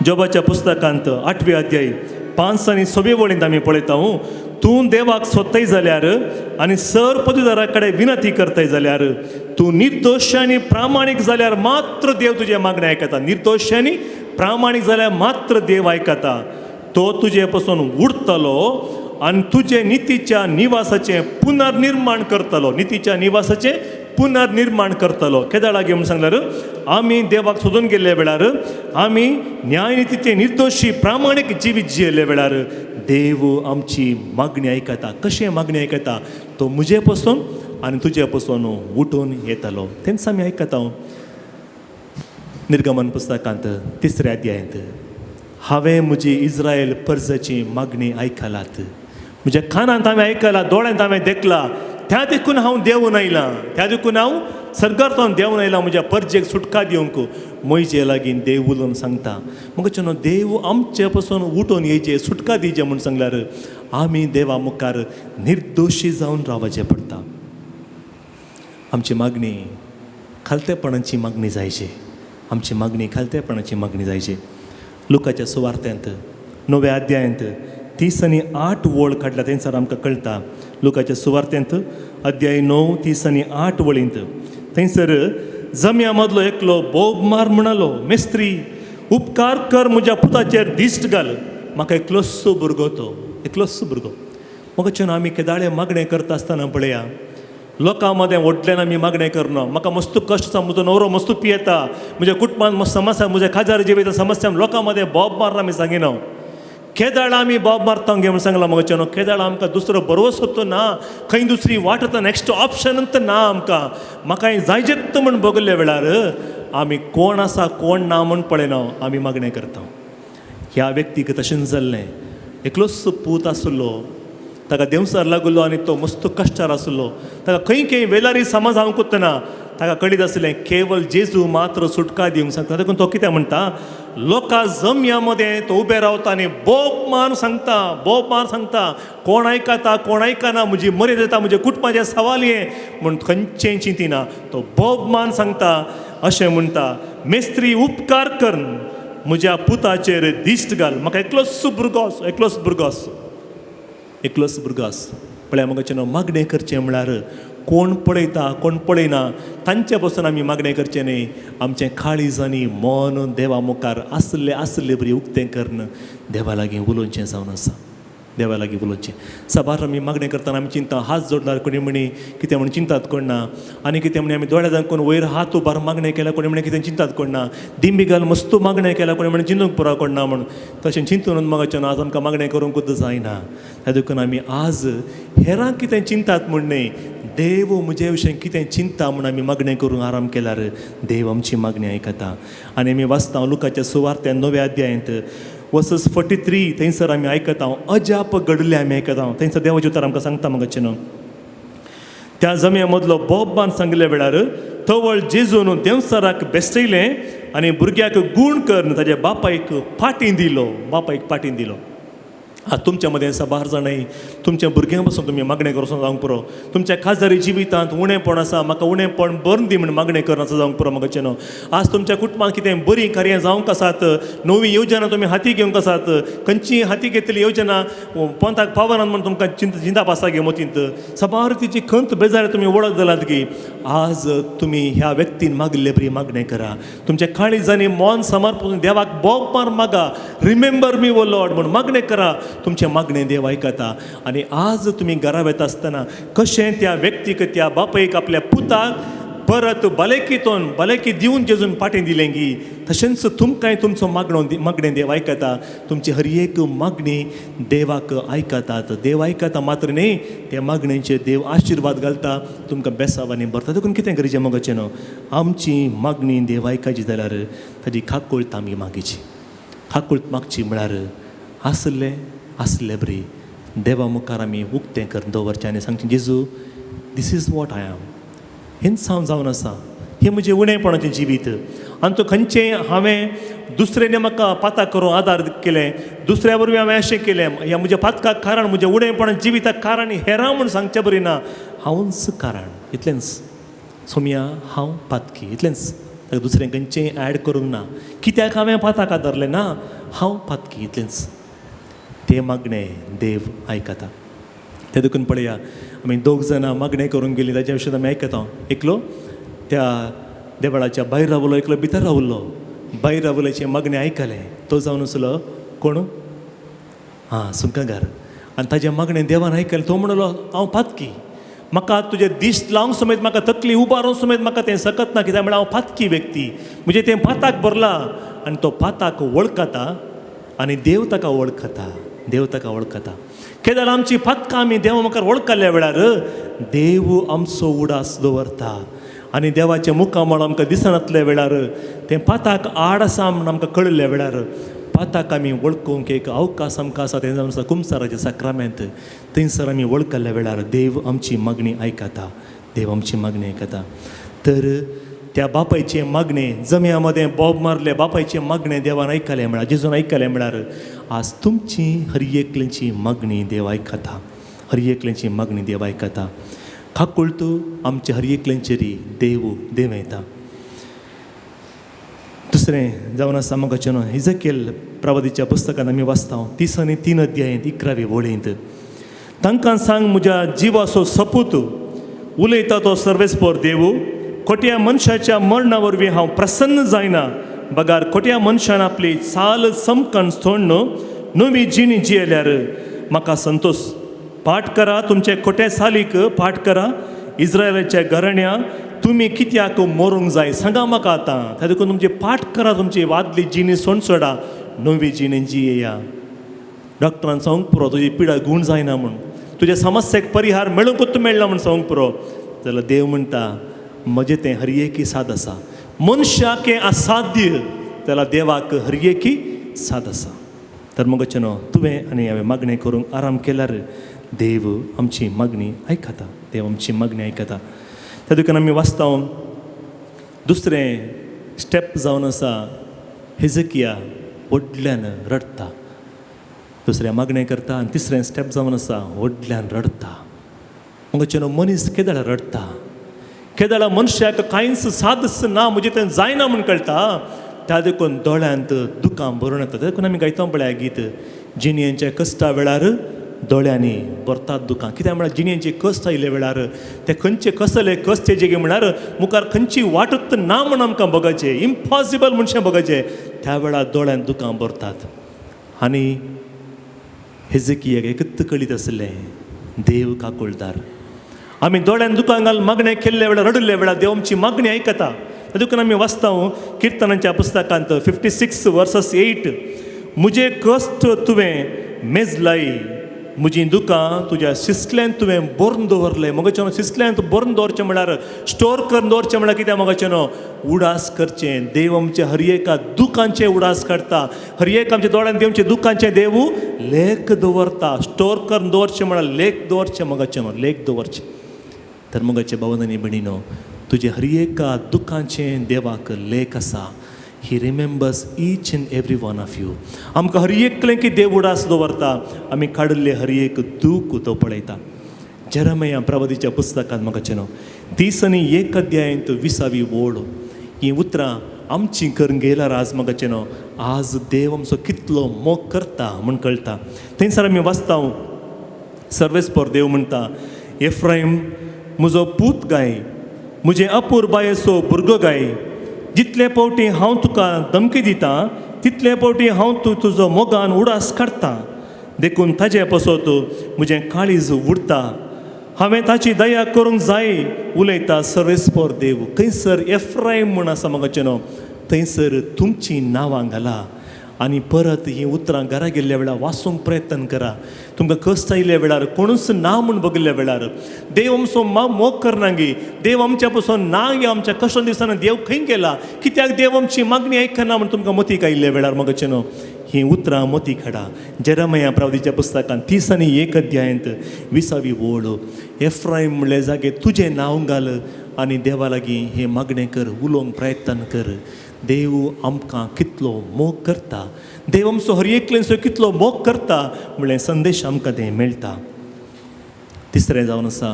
जोबाच्या पुस्तकांत 8वे अध्याय 5 आनी 6 वळींत आमी पळयता, तूं देवाक सोदताय जाल्यार आनी सर पदवीदारा कडेन विनंती करताय जाल्यार, तूं निर्दोश आनी प्रामाणीक जाल्यार मात्र देव तुजे मागणें आयकता. निर्दोश आनी प्रामाणीक जाल्यार मात्र देव आयकता. तो तुजे पासून उडतलो आनी तुजे नितीच्या निवासाचें पुनर्निर्माण करतलो. नितीच्या निवासाचें पुनर्निर्माण करतलो. केदाळ लागी म्हूण सांगल्यार आमी देवाक सोदून गेल्ल्या वेळार, आमी न्यायनितीचे निर्दोशी प्रामाणीक जिवीत जियेल्ल्या वेळार देव आमची मागणी आयकता. कशें मागणी आयकता? तो म्हजे पासून आनी तुजे पासून उठून येतलो. तेंच आमी आयकता. निर्गमन पुस्तकांत 3ऱ्या अध्यायांत, हांवें म्हजी इस्रायल परजाची मागणी आयकलात. म्हज्या कानांत हांवें आयकलां, दोळ्यांत हांवें देखलां. त्या देखून हांव देंवून आयलां. त्या देखून हांव सर्गार्थान देंवून आयलां म्हज्या परजेक सुटका दिवंक. मोइजे लागीं देव उलोवन सांगता. मगचे न्हू, देव आमचे पासून उठून येयचे, सुटका दिवचे म्हूण सांगल्यार आमी देवा मुखार निर्दोशी जावन रावचें पडटा. आमची मागणी खालतेपणाची मागणी जायची. आमची मागणी खालतेपणाची मागणी जायची. लुकाच्या सुवार्त्यांत 9व्या अध्यायांत 30 आनी 8 वळ काडला. थंयसर आमकां कळटा. लुकाच्या सुवार्त्यांत अध्याय 9 30 आनी 8 वळींत थंयसर जम्या मदलो एकलो बोब मार म्हणलो, मेस्त्री उपकार कर म्हज्या पुताचेर दिश्ट घाल. म्हाका एकलोसो भुरगो तो, एकलोसो भुरगो. म्हाका आमी केदाळे मागणें करता आसतना पळया, लोकां मदें व्हडल्यान आमी मागणें करना. म्हाका मस्त कश्ट आसा, म्हजो नवरो मस्त पियेता, म्हज्या कुटुंबांत मस्त समस्या, म्हज्या काजार जिवयता समस्या, लोकां मदें बोब मारना आमी सांगिना. केदाळ आमी बोब मारता गे म्हूण सांगला. म्हाका केदाळ आमकां दुसरो भरवसो ना, खंय दुसरी वाट आतां नॅक्स्ट ऑप्शनच ना आमकां. म्हाका जायजेत म्हूण बगल्ल्या वेळार आमी कोण आसा कोण ना म्हूण पळयना, आमी मागणें करता. ह्या व्यक्तीक तशेंच जाल्लें. एकलोच पूत आसलो, ताका देवसार लागलो आनी तो मस्त कश्टार आसलो, ताका खंय खंय वेलारी समाज हांव कोत्तना ताका कळीत आसलें केवळ जेजू मात्र सुटका दिवंक सांगता. देखून तो कितें म्हणटा, लोकां जमया मदें तो उबे रावता आनी बोब मार सांगता कोण आयकता कोण आयकना, म्हजी मरेद येता म्हजे कुटुंबाचें सवाल हें म्हूण खंयचें चिंतिना. तो बोब मान सांगता अशें म्हणटा, मेस्त्री उपकार कर म्हज्या पुताचेर दिश्ट घाल, म्हाका एकलोच भुरगो आस. पळय मगचें मागणें करचें म्हळ्यार कोण पळयता कोण पळयना तांचे पासून आमी मागणें करचें न्ही. आमचें काळीज आनी मन देवा मुखार आसले बरी उक्तें करन देवा लागीं उलोवचें जावन आसा. देवा लागीं उलोवचें. सबार आमी मागणें करतना आमी चिंता हात जोडल्यार कोणी म्हणी कितें म्हण चिंतात कोण ना, आनी कितें म्हणी आमी दोळ्या दाखोवन वयर हात उबार मागणें केल्यार कोणी म्हणे कितें चिंतात कोण ना, दिंबी घाल मस्तू मागणें केल्यार कोणी म्हणे चिंतूंक पुरो कोण ना म्हूण. तशें चिंतून मगाच्यान आज आमकां मागणें करूंकूच जायना. त्या देखून आमी आज हेरांक कितें चिंतात म्हूण न्ही, देव म्हजे विशयी कितें चिंता म्हूण आमी मागणें करूंक आराम केल्यार देव आमची मागणी आयकता. आनी आमी वाचता लुकाच्या सुवार्त्यान 9व्या अध्यायांत वर्सेस 43 थंयसर आमी आयकता अजाप घडले आमी आयकता. थंयसर देवाचें उतर आमकां सांगता मगचें न्हू. त्या जम्या मदलो बोबान सांगले वेळार थवळ जेजून देवसाराक बेसयलें आनी भुरग्याक गूण कर ताज्या बापायक पाटीं दिलो. आज तुमच्या मदें साबार जाणां तुमच्या भुरग्यां पासून तुमी मागणें करचो जावंक पुरो. तुमच्या खासदारी जिवितांत उणेंपण आसा, म्हाका उणेंपण भरून दी म्हूण मागणें करनाचो जावंक पुरो मगचें न्हू. आज तुमच्या कुटुंबांत कितें बरीं कार्यां जावंक आसात, नवी येवजना तुमी हाती घेवंक आसात, खंयचीय हाती घेतली येवजना पोंताक पावनात म्हूण तुमकां चिंता पासा गे मतींत साबार तिची खंत बेजार तुमी वळख जालात की आज तुमी ह्या व्यक्तीन मागिल्ले बरी मागणें करा. तुमच्या काळीजांनी मौन समर्पण देवाक बोब मार मागा, रिमेंबर मी ओ लॉर्ड म्हूण मागणें करा. तुमचें मागणें देव आयकता. आनी आज तुमी घरा वेता आसतना कशें त्या व्यक्तीक त्या बापायक आपल्या पुताक परत भलायकी दिवन जेजून पाटीं दिलें गी, तशेंच तुमकांय तुमचो मागणें देव आयकता. तुमची हर एक मागणी देवाक आयकतात. देव आयकता मात्र न्ही, त्या मागणेंचेर देव आशिर्वाद घालता, तुमकां बेसावांनी भरता. देखून कितें गरजेचें मगचें न्हू, आमची मागणी देव आयकाची जाल्यार ताजी खाकुळट आमी मागीची. खाकुळट मागची म्हळ्यार आसले बरी देवा मुखार आमी उक्तें करून दवरचें आनी सांगचें Jesus this is what I am. हेंच हांव जावन आसा, हें म्हजें उणेंपणाचें जिवीत. आनी तो खंयचें हांवें दुसऱ्यान म्हाका पाताक करून आदार केलें, दुसऱ्या वरवीं हांवें अशें केलें, ह्या म्हज्या पातकाक कारण म्हज्या उणेंपणाच्या जिविताक कारण हेरां म्हूण सांगचें बरी ना, हांवूच कारण. इतलेंच सोम्या, हांव पातकी, इतलेंच. ताका दुसरें खंयचेंय ऍड करूंक ना. कित्याक हांवें पाताक आदारलें ना, हांव पातकी, इतलेंच. ते मागणें देव आयकता. ते देखून पळया आमी दोग जाणां मागणें करूंक गेलीं, ताच्या विशयी आमी आयकता. एकलो त्या देवळाच्या भायर रावलो, एकलो भितर रावलो. भायर रावल्याची मागणें आयकलें, तो जावन आसलो कोण, सुंकागार. आनी ताच्या मागणें देवान आयकलें. तो म्हणलो हांव पातकी, म्हाका तुजे दिश्ट लावंक समेत, म्हाका तकली उबारूंक समेत म्हाका तें सकत ना, कित्याक म्हळ्यार हांव पातकी व्यक्ती. म्हणजे तें पाताक भरला आनी तो पाताक वळखता आनी देव ताका वळखता. कितें जाल्यार आमची पातकां आमी देवा मुखार वळखल्या वेळार देव आमचो उडास दवरता. आनी देवाच्या मुखामळ आमकां दिसनातल्या वेळार तें पाताक आड आसा म्हूण आमकां कळिल्ल्या वेळार पाताक आमी वळखूंक एक अवकाश आमकां आसा. तें जावन आसा कुमसाराचें साक्रामेंत. थंयसर आमी वळखल्या वेळार देव आमची मागणी आयकता. तर त्या बापायचे मागणें जम्या मदें बोब मारले बापायचे मागणें देवान आयकलें म्हळ्यार, जेजून आयकलें म्हळ्यार आज तुमची हर एकल्यांची मागणी देव आयकता. खाकुळट आमच्या हर एकल्यांचेरी देव येता. दुसरें जावन आसा मगचें न्हू, इजकेल प्रवादीच्या पुस्तकांत आमी वाचता 30 आनी 3 अध्यायांत 11वे वळेंत. तांकां सांग म्हज्या जिवाचो सपूत उलयता तो सर्वेस्पर देव, खोट्या मनशाच्या मरणा वरवीं हांव प्रसन्न जायना. बगार खोट्या मनशान आपली चाल समकण सोडून नवी जिणी जियेल्यार म्हाका संतोश. पाठ करा तुमचे खोटे सालीक, पाठ करा इस्रायलाच्या घराण्या, तुमी कित्याक मरूंक जाय सांगा म्हाका आतां. त्या देखून तुमचे पाठ करा, तुमची वादली जिणी सोडा, नवी जिणी जियेया. डॉक्टरान सांगूंक पुरो तुजी पिडा गूण जायना म्हूण, तुज्या समस्येक परिहार मेळूंकूच मेळना म्हूण सांगूंक पुरो. जाल्यार देव म्हणटा म्हजें तें हर एकी साद आसा. मनशाक हें असाध्य, त्याला देवाक हर एकी साद आसा. तर मगचे न्हू तुवें आनी हांवें मागणें करूंक आराम केल्यार देव आमची मागणी आयकता. देव आमची मागणी आयकता. त्या देखून आमी वाचता दुसरें स्टेप जावन आसा हिजकिया व्हडल्यान रडता. दुसऱ्या मागणें करता आनी तिसरें स्टेप जावन आसा व्हडल्यान रडता. मगचे न्हू मनीस केदाळ रडता. केदाळ मनशाक कांयच सादच ना, म्हणजे तें जायना म्हूण कळटा. त्या देखून दोळ्यांत दुकां भरून येता. त्या देखून आमी गायता पळय गीत, जिणयेच्या कश्टा वेळार दोळ्यांनी भरतात दुकां. कित्याक म्हळ्यार जिणयेचे कश्ट आयले वेळार ते खंयचे कसले कश्ट जेगे म्हळ्यार मुखार खंयची वाटत ना म्हूण आमकां बघाचें, इम्पॉसिबल म्हणशें बघाचें, त्या वेळार दोळ्यांत दुकां भरतात. आनी हिजकियाक एकच कळीत आसलें, देव काकुळदार. आमी दोळ्यान दुकां घालून मागणें केल्ले वेळार रडले वेळार देव आमची मागणी आयकता. देखून आमी वाचता किर्तनांच्या पुस्तकांत 56:8, मुजे कश्ट तुवें मेजलाई, म्हजीं दुकां तुज्या शिसल्यान तुवें बरोवन दवरलें. मगचे न्हू शिसल्यांत बरोवन दवरचें म्हळ्यार स्टोर करून दवरचें म्हळ्यार कित्याक मगचे न्हू उडास करचें. देव आमचे हर एका दुकांचें उडास काडटा. हर एक आमच्या दोळ्यान देवचे दुकांचें देव लेख दवरता. स्टोर करून दवरचें म्हळ्यार लेख दवरचें. मगचे न्हू लेख दवरचें. तर मगचे भावन आनी भयणीनो, तुजे हर एका दुकांचें देवाक लेख आसा. He remembers each end every one of you. आमकां हर एकलें की देव उडास दवरता. आमी काडिल्लें हर एक दूख तो पळयता. जेरमया प्रवादीच्या पुस्तकांत मगचे न्हू 30:1 20वी ओळ ही उतरां आमची करून गेल्यार आज मगचे न्हू आज देव आमचो कितलो मोग करता म्हूण कळटा. थंयसर आमी वाचता सर्वेस्पर देव म्हणटा, एफ्राईम म्हजो पूत गाय, म्हजे अपूर बायेचो भुरगो गाय, जितले पावटी हांव तुका धमकी दिता तितले पावटी हांव तुजो मोगान उडास काडटा. देखून ताजे पासत म्हजें काळीज उडटा. हांवें ताची दया करूंक जाय उलयता सर्वेस्पर देव. खंयसर एफ्राईम म्हूण आसा मगचे न्हू थंयसर तुमची नांवां घाला. आनी परत ही उतरां घरा गेल्ल्या वेळार वाचूंक प्रयत्न करा. तुमकां कश्ट आयल्या वेळार कोणूच ना म्हूण बघिल्ल्या वेळार देव आमचो मोग करना गे. देव आमच्या पासून ना गे. आमच्या कश्ट दिसताना देव खंय गेला, कित्याक देव आमची मागणी आयकना म्हूण तुमकां मतीक आयिल्ल्या वेळार मगचे न्हू ही उतरां मतीक हाडा. जेरमया प्रवादीच्या पुस्तकांत 30:1 20वी ओळ, एफ्राईम म्हणले जागे तुजें नांव घाल आनी देवा लागीं हे मागणें कर, उलोवंक प्रयत्न कर. देव आमकां कितलो मोग करता. देव आमचो हर एकलेंचो कितलो मोग करता म्हणलें संदेश आमकां तें मेळटा. तिसरें जावन आसा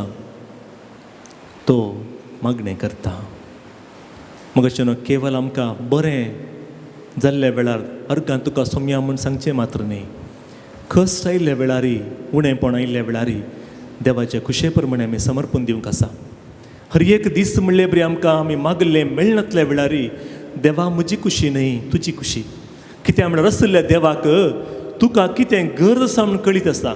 तो मागणें करता. मगचे न्हू केवल आमकां बरें जाल्ल्या वेळार अर्गां तुका सोम्या म्हूण सांगचें मात्र न्ही. कश्ट आयिल्ल्या वेळारी उणेंपण आयिल्ल्या वेळारी देवाच्या खुशे प्रमाणे आमी समर्पण दिवंक आसा. हर एक दीस म्हणले बरी आमकां आमी मागलें मेळनातल्या वेळारी देवा म्हजी खुशी न्ही तुजी खुशी. कित्याक म्हळ्यार आसल्या देवाक तुका कितें गरज आसा म्हूण कळीत आसा.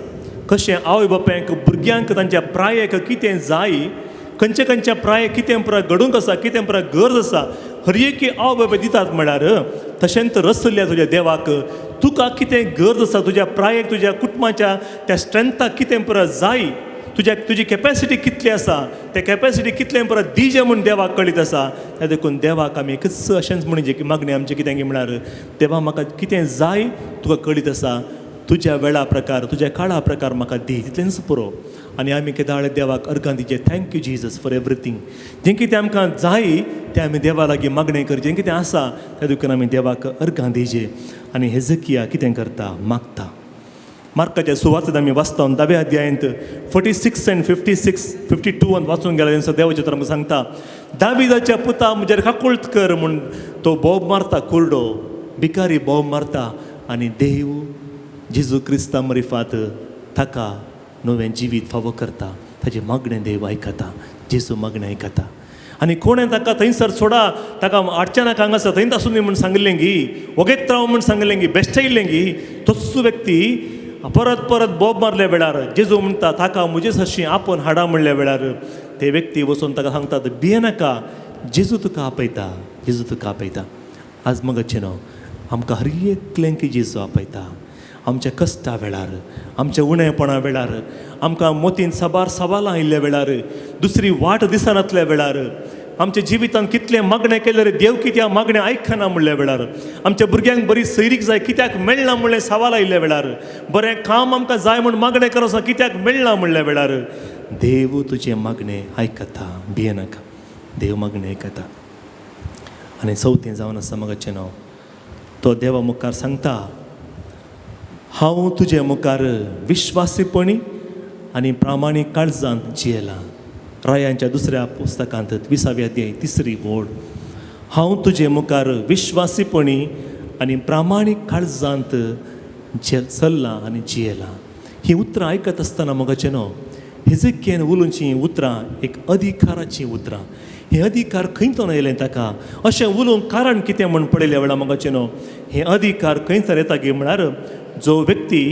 कशें आवय बापायक भुरग्यांक तांच्या प्रायेक कितें जाय, खंयच्या खंयच्या प्रायेक कितें पुरा घडूंक आसा, कितें पुरा गरज आसा, हर एक आवय बापाय दितात म्हळ्यार तशेंच रसल्या तुज्या देवाक तुका कितें गरज आसा, तुज्या प्रायेक तुज्या कुटुंबाच्या त्या स्ट्रेंथाक कितें पुरा जाय, तुजी कॅपॅसिटी कितली आसा, त्या कॅपॅसिटी कितलें परत दिजे म्हूण देवाक कळीत आसा. त्या देखून देवाक आमी एकच अशेंच म्हणजे की मागणी आमचें कितें म्हळ्यार देवा म्हाका कितें जाय तुका कळीत आसा, तुज्या वेळा प्रकार तुज्या काळा प्रकार म्हाका दी, तितलेंच पुरो. आनी आमी केदाळे देवाक अर्गां दिचे. Thank you Jesus for everything. जें कितें आमकां जाय तें आमी देवा लागीं मागणें करचें. जें कितें आसा त्या देखून आमी देवाक अर्गां दिजे. आनी हिजकिया कितें करता, मागता. मार्काच्या सुवातेंत आमी वाचता 10व्या अध्यायांत 46 and 52 वाचून गेला. तेंचो देवाचें तर आमकां सांगता, दाविदाच्या पुता म्हजेर काकुळट कर म्हूण तो बोब मारता, कुरडो भिकारी बोब मारता. आनी देव जेजू क्रिस्ता मरिफात ताका नवें जिवीत फावो करता. ताजें मागणें देव आयकता. जेजू मागणें आयकता. आनी कोणें ताका थंयसर सोडा, ताका हाडच्या नाका हांगासर थंयच आसूं न्ही म्हूण सांगलें गी, वगेत राव म्हूण सांगलें गी, बेश्टायिल्लें गी. तोच व्यक्ती परत परत बोब मारल्या वेळार जेजू म्हणटा ताका म्हजे सरशी आपोवन हाडा म्हणल्या वेळार ते व्यक्ती वचून ताका सांगतात, भिये नाका, जेजू तुका आपयता, जेजू तुका आपयता. आज मगचे न्हू आमकां हर एकलें की जेजू आपयता. आमच्या कश्टा वेळार, आमच्या उणेपणा वेळार, आमकां मोतीन साबार सवालां आयिल्ल्या वेळार, दुसरी वाट दिसनातल्या वेळार आमच्या जिवितांत कितलें मागणें केलें रे देव कित्याक मागणें आयकना म्हणल्या वेळार, आमच्या भुरग्यांक बरी सैरीक जाय कित्याक मेळना म्हणलें सवाल आयिल्ल्या वेळार, बरें काम आमकां जाय म्हूण मागणें करसा कित्याक मेळना म्हणल्या वेळार देव तुजें मागणें आयकता, भियेनाका, देव मागणें आयकता. आनी चवथें जावन आसा मगाचें नांव, तो देवा मुखार सांगता, हांव तुजे मुखार विश्वासीपणी आनी प्रामाणीक काळजांत जियेलां. रायांच्या दुसऱ्या पुस्तकांत 20व्या अध्याय 3री ओळ, हांव तुजे मुखार विश्वासीपणी आनी प्रामाणीक काळजांत चल्लां आनी जियेलां. ही उतरां आयकत आसतना मगाचें न्हू, हेजेकियेन उलोवचीं उतरां एक अधिकाराचीं उतरां. हे अधिकार खंयतून येयलें ताका, अशें उलोवंक कारण कितें म्हूण पळयल्या वेळार मगाचें न्हू, हे अधिकार खंयसर येता गे म्हळ्यार जो व्यक्ती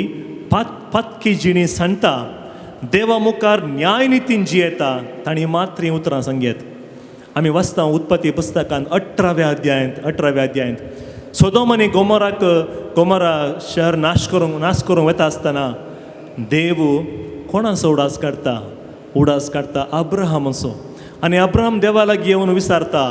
पातकी जिणी सांडटा, देवा मुखार न्याय नितीन जियेता, तांणी मात्र हीं उतरां सांगयात. आमी वाचता उत्पत्ती पुस्तकांत 18व्या अध्यायांत सोदोम आनी गोमोरा शहर नाश करूंक वता आसतना देव कोणाचो उडास काडटा अब्राहमाचो. आनी अब्राहम देवा लागीं येवन विचारता,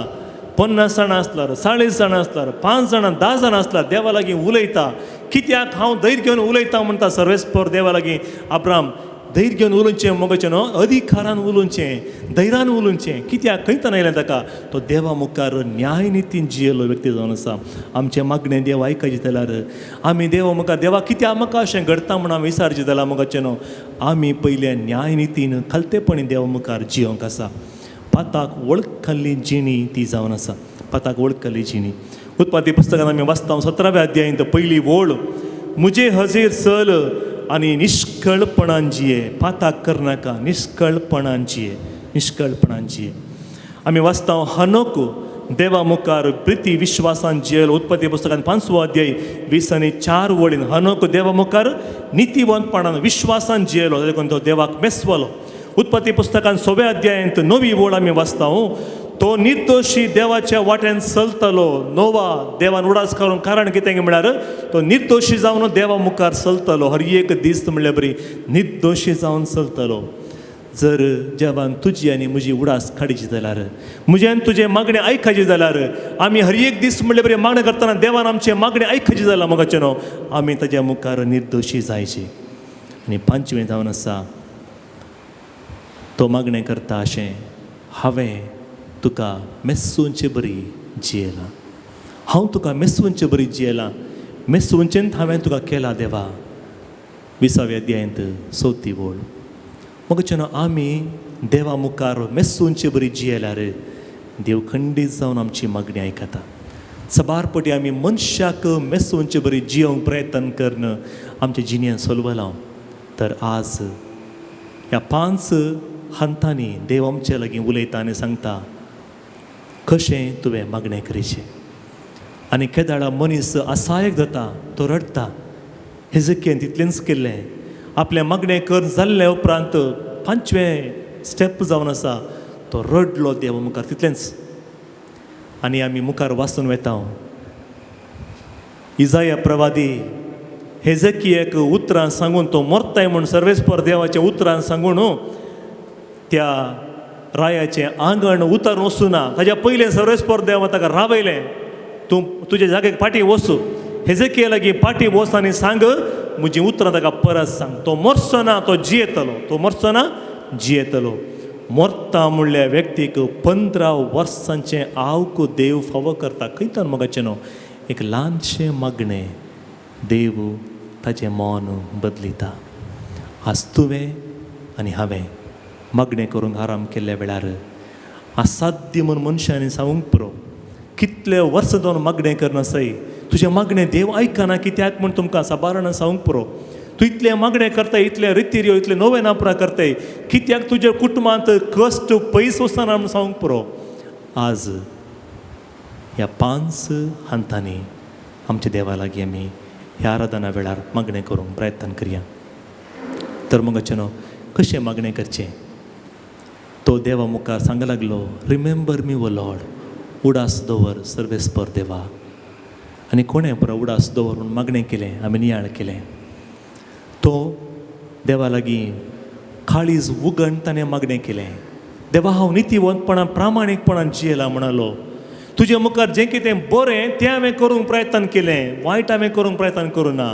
50 जाणां आसल्यार, 40 जाणां आसल्यार, 5 जाणां, 10 जाणां आसल्यार देवा लागीं उलयता, कित्याक हांव धैर्य घेवन उलयता म्हणटा सर्वेस्पर देवा लागीं. अब्राहम धैर्य घेवन उलोवचें मगचें न्हू, अधिकारान उलोवचें, धैर्यान उलोवचें, कित्याक खंयतन येयलें ताका, तो देवा मुखार न्याय नितीन जियेलो व्यक्ती जावन आसा. आमचें मागणें देव आयकचें जाल्यार आमी देवा मुखार, देवा कित्याक म्हाका अशें घडटा म्हूण आमी विचारचें जाल्यार मगचें न्हू, आमी पयले न्याय नितीन खालतेपणी देवा मुखार जियोंक आसा. पाताक वळखली जिणी ती जावन आसा, पाताक वळखली जिणी. उत्पत्ती पुस्तकांत आमी वाचता 17व्या अध्यायांत पयली ओळ, मुजे हजेर चल आनी निश्कळपणान जिये, पाताक करनाका, निश्कळपणान जिये. आमी वाचता हनोक देवा मुखार प्रिती विश्वासान जियेलो. उत्पत्ती पुस्तकांत 5वो अध्याय 20 आनी 4 वळीन हनोक देवा मुखार नितीवंतपणान विश्वासान जियेलो, ताजे करून तो देवाक मेसवलो. उत्पत्ती पुस्तकांत 6व्या अध्यायांत 9वी ओळ आमी वाचता, तो निर्दोशी देवाच्या वाट्यान चलतलो. नोवा देवान उडास करूंक कारण कितें म्हळ्यार तो निर्दोशी जावन देवा मुखार चलतलो. हर एक दीस म्हणल्यार बरी निर्दोशी जावन चलतलो. जर देवान तुजी आनी म्हजी उडास काडची जाल्यार, म्हजें आनी तुजें मागणें आयकचें जाल्यार, आमी हर एक दीस म्हणल्यार बरी मागणें करतना देवान आमचें मागणें आयकचें जाल्यार मगाचें न्हू, आमी ताज्या मुखार निर्दोशी जायची. आनी 5वें जावन आसा, तो मागणें करता अशें, हांवें तुका मेस्सूंचे बरी जियेलां, हांव तुका मेस्सूंचे बरी जियेलां, मेस्सूंचेंत हांवें तुका केलां देवा. 20व्या अध्यायांत 4थी ओळ. मगचें न्हू, आमी देवा मुखार मेस्सूंचे बरी जियेल्यार देव खंडीत जावन आमची मागणी आयकता. सबारपटी आमी मनशाक मेस्सूंचे बरी जियोंक प्रयत्न करन आमच्या जिणेंत सोलवलां, तर आज ह्या 5 हांतांनी देव आमचे लागीं उलयता आनी सांगता, कशें तुवें मागणें करचें. आनी केदाळा मनीस असायक जाता, तो रडटा. हेजेकियेन तितलेंच केल्लें, आपलें मागणें कर जाल्ले उपरांत 5वें स्टेप जावन आसा, तो रडलो देवा मुखार, तितलेंच. आनी आमी मुखार वाचून वेता, इजाया प्रवादी हेजेकियेक उतरां सांगून तो मरताय म्हूण सर्वेस्पर देवाच्या उतरां सांगून त्या रायाचें आंगण उतर वचूना. ताज्या पयलें सर्वेस्पर देवा ताका रावयलें, तूं तुजे जागेक फाटीं वचू, हेजेकिये लागीं फाटीं वच आनी सांग म्हजीं उतरां ताका परत सांग. तो मरचो ना, तो जियेतलो. मरता म्हणल्या व्यक्तीक 15 वर्सांचें आवक देव फावो करता. खंयतन मगाचें न्हू, एक ल्हानशें मागणें देव ताचें मन बदलिता. आज तुवें आनी हांवें मागणें करूंक आराम केल्ल्या वेळार असाध्य म्हूण मनशांनी सांगूंक पुरो. कितले वर्स जावन मागणें करनासय, तुजें मागणें देव आयकना, कित्याक म्हूण तुमकां साबारान सांगूंक पुरो. तूं इतलें मागणें करताय, इतले रितीरियो, इतले नवे नापरां करताय, कित्याक तुज्या कुटुंबांत कश्ट पयस वचना म्हूण सांगूंक पुरो. आज ह्या 5 हांतांनी आमच्या देवा लागीं आमी ह्या आराधना वेळार मागणें करूंक प्रयत्न करया. तर मगचें न्हू, कशें मागणें करचें. तो देवा मुखार सांग लागलो, रिमेंबर मी ओ लॉर्ड, उडास दवर सर्वेस्पर देवा. आनी कोणें पुरो उडास दवर म्हूण मागणें केलें, आमी नियाळ केलें. तो देवा लागीं काळीज उगंड ताणें मागणें केलें, देवा हांव नितीवंतपणान प्रामाणीकपणान जियेला म्हणलो. तुजे मुखार जें कितें बरें तें हांवें करूंक प्रयत्न केलें, वायट हांवें करूंक प्रयत्न करूं ना.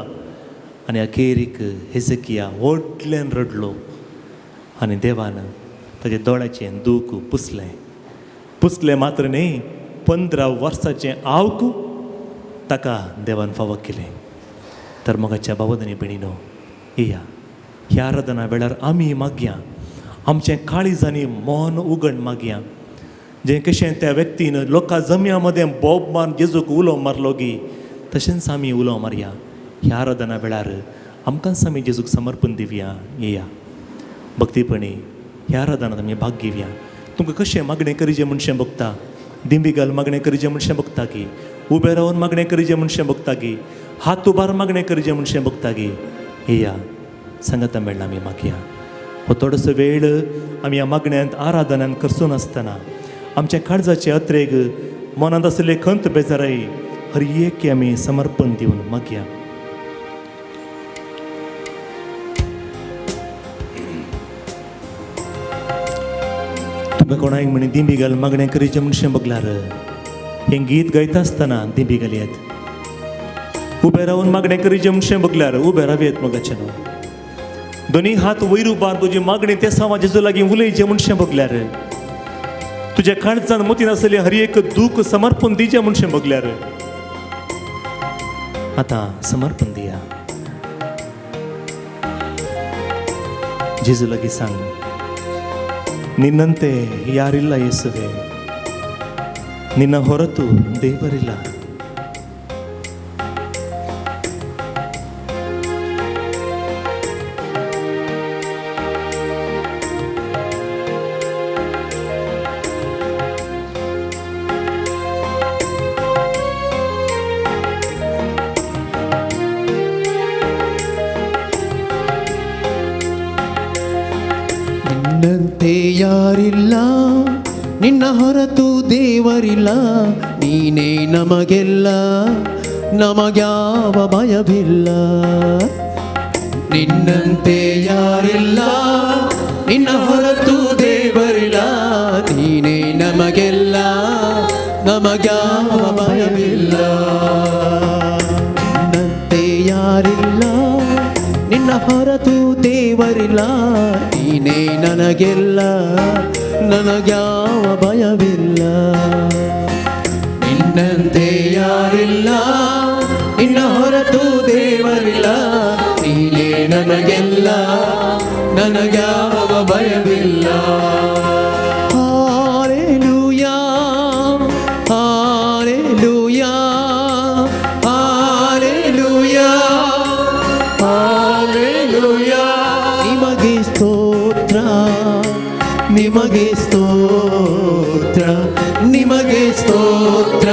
आनी अखेरीक हिजकिया व्हडल्यान रडलो आनी देवान ताच्या दोळ्याचें दूख पुसलें मात्र न्ही, 15 वर्साचें आवक ताका देवान फावो केलें. तर मोगाच्या भावांनी आनी भयणीनो, येया ह्या आराधना वेळार आमी मागया, आमचें काळीज आनी मन उगड मागया. जें कशें त्या व्यक्तीन लोकां जम्या मदें बोब मारून जेजूक उलो मारलो गी, तशेंच आमी उलो मारया. ह्या आराधना वेळार आमकांच आमी जेजूक समर्पण दिवया. येया भक्तीपणी ह्या आराधनांत आमी भाग घेवया. तुमकां कशें मागणें करीचें म्हणशें बगता, दिंबी घाल मागणें करीचें म्हणशें बगता गी, उबें रावन मागणें करीचें म्हणशें बगता गी, हात उबार मागणें करीचें म्हणशें बगता गी. येया सांगाता मेळना आमी मागया. हो थोडोसो वेळ आमी ह्या मागण्यांत आराधनांत करसून आसतना आमच्या काळजाचे अत्रेक मनांत आसले खंत बेजाराई हर एक आमी समर्पण दिवन मागया. तुमकां कोणाक म्हणी दिंबी घाल मागणें करीचें म्हणशें बगल्यार हें गीत गायता आसतना दिंबी घालयात. उबें रावन मागणें करीचें म्हणशें बगल्यार उबें रावयात मोगाचें न्हू. दोनी हात वयर उबार तुजी मागणी ते सावा जेजू लागीं उलयचें म्हणशें बगल्यार, तुज्या काळजान मतीन आसलें हर एक दूख समर्पण दिचें म्हणशें बगल्यार आतां समर्पण दिया. जेजू लागीं सांग, ನಿನ್ನಂತೆ ಯಾರಿಲ್ಲ ಯೇಸುವೆ, ನಿನ್ನ ಹೊರತು ದೇವರಿಲ್ಲ. ನಿನ್ನಂತೆ ಯಾರಿಲ್ಲ, ನಿನ್ನ ಹೊರತು ದೇವರಿಲ್ಲ, ನೀನೇ ನಮಗೆಲ್ಲ, ನಮಗ್ಯಾವ ಭಯವಿಲ್ಲ. ನಿನ್ನಂತೆ ಯಾರಿಲ್ಲ, ನಿನ್ನ ಹೊರತು ದೇವರಿಲ್ಲ, ನೀನೇ ನಮಗೆಲ್ಲ, ನಮಗ್ಯಾವ ಭಯವಿಲ್ಲ. ನಿನ್ನಂತೆ ಯಾರಿಲ್ಲ, ನಿನ್ನ ಹೊರತು ದೇವರಿಲ್ಲ, ನೀನೇ ನನಗೆಲ್ಲ, ನನಗ್ಯಾವ ಭಯವಿಲ್ಲ. ನಿನ್ನಂತೆ ಯಾರಿಲ್ಲ, ನಿನ್ನ ಹೊರತು ದೇವರಿಲ್ಲ, ನೀನೇ ನನಗೆಲ್ಲ, ನನಗ್ಯಾವ ಭಯವಿಲ್ಲ. Hallelujah, hallelujah, hallelujah, hallelujah. ನಿಮಗೆ ಸ್ತೋತ್ರ, ನಿಮಗೆ ಸ್ತೋತ್ರ, ನಿಮಗೆ ಸ್ತೋತ್ರ,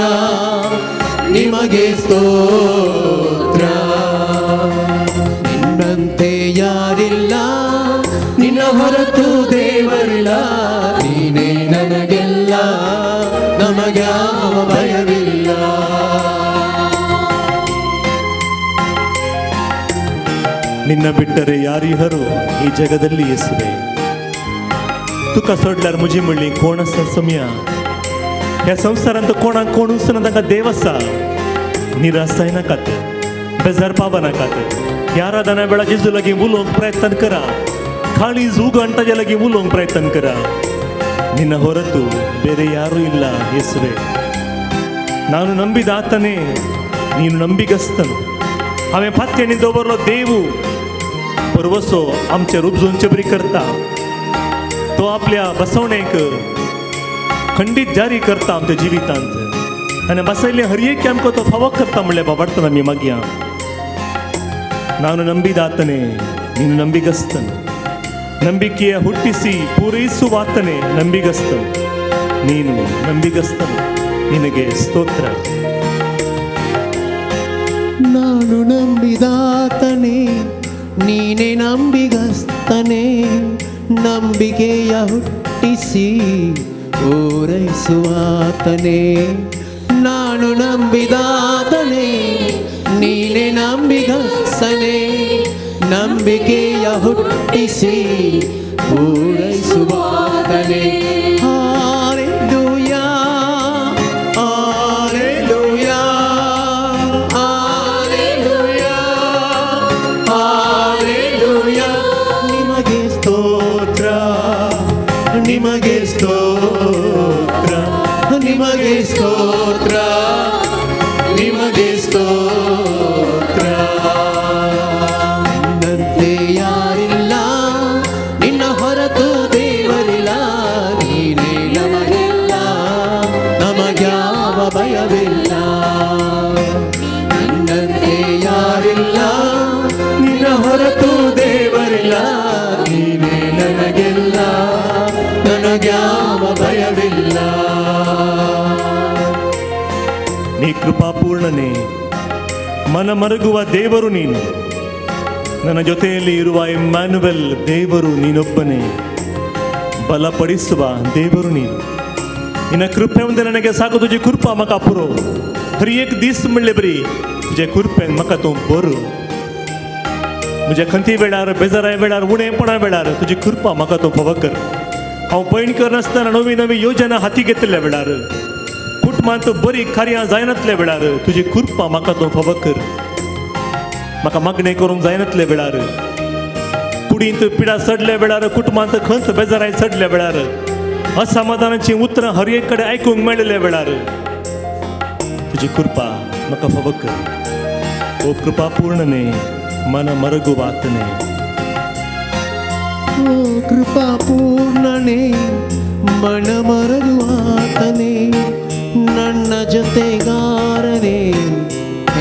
ನಿಮಗೆ ಸ್ತೋತ್ರ. ನಿನ್ನಂತೆ ಯಾರಿಲ್ಲ, ನಿನ್ನ ಹೊರತು ದೇವರಿಲ್ಲ, ನೀನೇ ನನಗೆಲ್ಲ, ನಮಗ್ಯಾವ ಭಯವಿಲ್ಲ. ನಿನ್ನ ಬಿಟ್ಟರೆ ಯಾರಿಹರು ಈ ಜಗದಲ್ಲಿ ಯೇಸುವೆ. तुका सोडल्यार म्हजी म्हणली कोण आसा सोम्या. ह्या संवसारांत कोणाक कोण उसना ताका देव आसा. निराश जायनाकात, बेजार पावनाकात. ह्या आराधना वेळा जेजू लागीं उलोवंक प्रयत्न करा. काळीज उगण ताजे लागीं उलोवंक प्रयत्न करा. ನಿನ್ನ ಹೊರತು ಬೇರೆ ಯಾರೂ ಇಲ್ಲ ಯೇಸುವೆ. ನಾನು ನಂಬಿದ ಆತನೇ, ನೀನು ನಂಬಿಗಸ್ತನು. हांवें फात्यांनी दवरलो देव परवसो आमचे उपजूनचे बरी करता. तो आपल्या बसवणेक खंडीत जारी करता आमच्या जिवितांत. आनी बसयले हर एक आमकां तो फावो करता म्हणलें बाबार्थना आमी मागया. ನಾನು ನಂಬಿದ ಆತನೇ, ನೀನು ನಂಬಿಗಸ್ತನು. ನಂಬಿಕೆಯ ಹುಟ್ಟಿಸಿ ಪೂರೈಸುವ ಆತನೇ ನಂಬಿಗಸ್ತನು. ನೀನು ನಂಬಿಗಸ್ತನು, ನಿನಗೆ ಸ್ತೋತ್ರ. ನಾನು ನಂಬಿದಾತನೇ, ನೀನೇ ನಂಬಿಗಸ್ತನೇ. ನಂಬಿಕೆಯ ಹುಟ್ಟಿಸಿ ಪೂರೈಸುವಾತನೇ. ನಾನು ನಂಬಿದಾತನೇ, ನೀನೇ ನಂಬಿಗಸ್ತನೇ. ನಂಬಿಕೆಯ ಹುಟ್ಟಿಸಿ ಪೂರೈಸುವಾತನೇ. Hallelujah, hallelujah, hallelujah, hallelujah. ನಿಮಗೆ ಸ್ತೋತ್ರ, ನಿಮಗೆ ಸ್ತೋತ್ರ, ನಿಮಗೆ ಸ್ತೋತ್ರ, ನಿಮಗೆ ಸ್ತೋತ್ರ. ನಿನ್ನಂತೆ ಯಾರಿಲ್ಲ, ನಿನ್ನ ಹೊರತು ದೇವರಿಲ್ಲ. ನೀನೇ ನಮಗೆಲ್ಲ, ನಮಗ್ಯಾವ ಭಯವಿಲ್ಲ. ನಿನ್ನಂತೆ ಯಾರಿಲ್ಲ, ನಿನ್ನ ಹೊರತು ದೇವರಿಲ್ಲ. ನೀನೇ ನನಗೆಲ್ಲ, ನನಗ್ಯಾವ ಭಯವಿಲ್ಲ. ನೀ ಕೃಪಾಪೂರ್ಣನೇ, ಮನ ಮರುಗುವ ದೇವರು ನೀನು. ನನ್ನ ಜೊತೆಯಲ್ಲಿ ಇರುವ ಇಮ್ಯಾನುವೆಲ್ ದೇವರು ನೀನೊಬ್ಬನೇ. ಬಲಪಡಿಸುವ ದೇವರು ನೀನು. ನಿನ್ನ ಕೃಪೆ ಒಂದೇ ನನಗೆ ಸಾಕು. तुझी कृपा मका पुरो. हर एक दिस म्हणले बरी तुझे कृपेन म्हाका तूं बरो. म्हज्या खंती वेळार, बेजाराय वेळार, उणेपणा वेळार तुझी कृपा म्हाका तूं फावो कर. हांव पैण करनासतना नवी नवी योजना हाती घेतल्या वेळार, कुटुंबांत बरी कार्यां जायनातल्या वेळार तुझी कृपा म्हाका तूं फावो कर. म्हाका मागणें करूंक जायनातल्या वेळार, कुडींत पिडा चडल्या वेळार, कुटुंबांत खंत बेजाराय चडल्या वेळार, असमाधानाची उतरां हर एक कडेन आयकूंक मेळिल्ल्या वेळार तुझी कृपा म्हाका फावो कर. ओ कृपा पूर्णने, मन मरगुवातने. ಓ ಕೃಪಾಪೂರ್ಣನೇ, ಮನ ಮರಗುವಾತನೇ, ನನ್ನ ಜೊತೆಗಾರನೇ,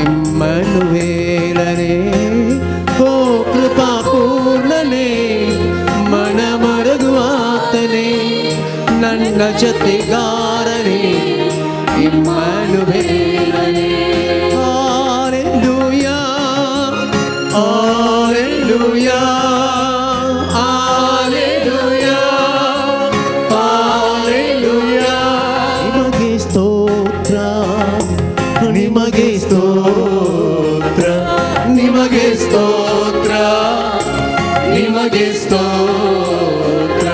ಇಮ್ಮನುವೇಲನೇ. ಓ ಕೃಪಾಪೂರ್ಣನೇ, ಮನ ಮರಗುವಾತನೇ, ನನ್ನ ಜೊತೆಗಾರನೇ, ಇಮ್ಮನುವೇಲನೇ. Hallelujah, hallelujah, hallelujah, hallelujah. ನಿಮಗೆ ಸ್ತೋತ್ರ, ನಿಮಗೆ ಸ್ತೋತ್ರ, ನಿಮಗೆ ಸ್ತೋತ್ರ, ನಿಮಗೆ ಸ್ತೋತ್ರ.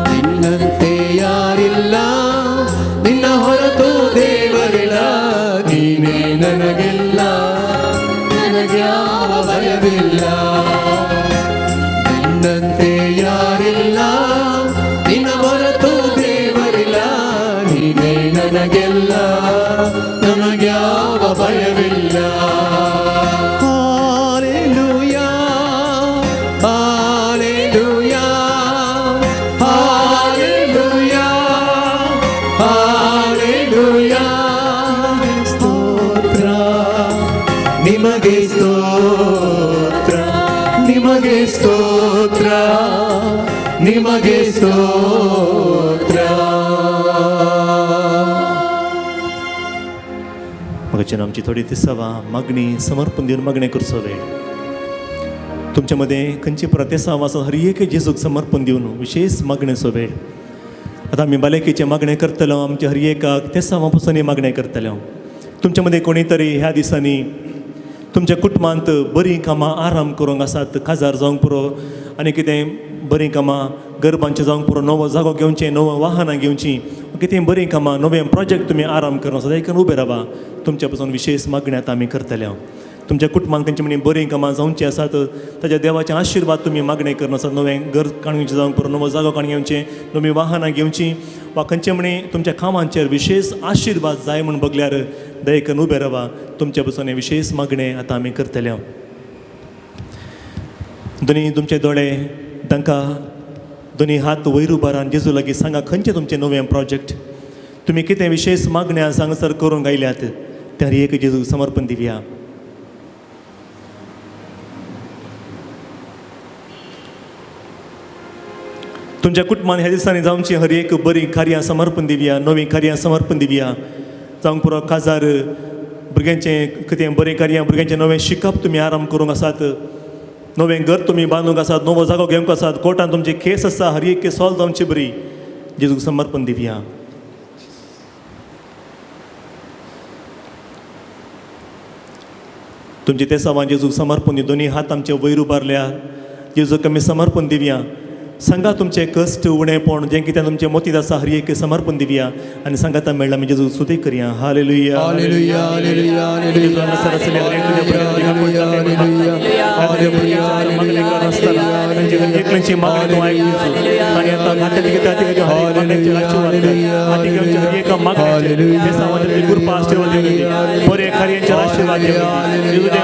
ನಿನ್ನಂತೆ ಯಾರಿಲ್ಲ, ನಿನ್ನ ಹೊರತು ದೇವರಿಲ್ಲ. ನೀನೇ ನನಗೆಲ್ಲ, ನನಗ್ಯಾವ ಭಯವಿಲ್ಲ. ನಿನ್ನಂತೆ ಯಾರಿಲ್ಲ, ನಿನ್ನ ಹೊರತು ದೇವರಿಲ್ಲ. ನೀನೇ ನನಗೆಲ್ಲ, ನನಗ್ಯಾವ ಭಯವಿಲ್ಲ. Hallelujah, hallelujah, hallelujah, hallelujah. ಸ್ತೋತ್ರ, ನಿಮಗೆ ಸ್ತೋತ್ರ, ನಿಮಗೆ ಸ್ತೋತ್ರ, ನಿಮಗೆ ಸ್ತೋತ್ರ. मगाच्यान आमची थोडी दिसावा मागणी समर्पण दिवन मागणें करचो वेळ. तुमच्या खंयची प्रतिसाव आसा हर एक जेजूक समर्पण दिवन विशेष मागणेचो वेळ. आतां आमी बालेकीचें मागणें करतलो. आमच्या हर एकाक तेसावा पासून मागणें करतलो. तुमच्या मदें कोणी तरी ह्या दिसांनी तुमच्या कुटुंबांत बरीं कामां आराम करूंक आसात, काजार जावंक पुरो, आनी कितें बरीं कामां गरबांचें जावंक पुरो, नवो जागो घेवचें, नवो वाहनां घेवचीं, कितें बरीं कामां, नवे प्रोजेक्ट तुमी आराम करूंक आसात, देखून उबे रावा. तुमच्या पासून विशेष मागणी आतां आमी करतले. तुमच्या कुटुंबांत खंयची म्हणीं बरीं कामां जावचीं आसात, ताच्या देवाचें आशिर्वाद तुमी मागणें करूंक आसात. नवें घर काडूंचें जावंक पुरो, नवो जागो काडून घेवचें, नवीं वाहनां घेवचीं, वा खंयचे म्हणीं तुमच्या कामांचेर विशेष आशिर्वाद जाय म्हूण बगल्यार दया करून उबे रावा. तुमच्या पासून हें विशेष मागणें आतां आमी करतले. दोनी तुमचे दोळे तांकां दोनी हात वयर उबारान जेजू लागीं सांगा खंयचें तुमचें नवें प्रोजेक्ट, तुमी कितें विशेष मागण्या हांगासर करूंक आयल्यात त्या हर एक जेजूक समर्पण दिवया. तुमच्या कुटुंबान ह्या दिसांनी जावची हर एक बरीं कार्यां समर्पण दिवया, नवीं कार्यां समर्पण दिवया. जावंक पुरो काजार, भुरग्यांचें कितें बरें कार्यां, भुरग्यांचें नवें शिकप तुमी आराम करूंक आसात, नवें घर तुमी बांदूंक आसात, नवो जागो घेवंक आसात, कोर्टान तुमची केस आसा, हर एक केस सॉल्व जावची बरी, जेजूक समर्पण दिवया. तुमचे ते सामान जेजूक समर्पण दिवं. दोन्ही हात आमचे वयर उबारल्या. जेजूक आमी समर्पण दिवया. सांगा तुमचे कश्ट उणेपण जें कितें तुमचे मोतीत आसा हर एक समर्पण दिवया आनी सांगाता मेळ्ळा आमी जेजूक स्तुती करया. हालेलुया हालेलुया हालेलुया हालेलुया बरे कार्यांचे आशीर्वाद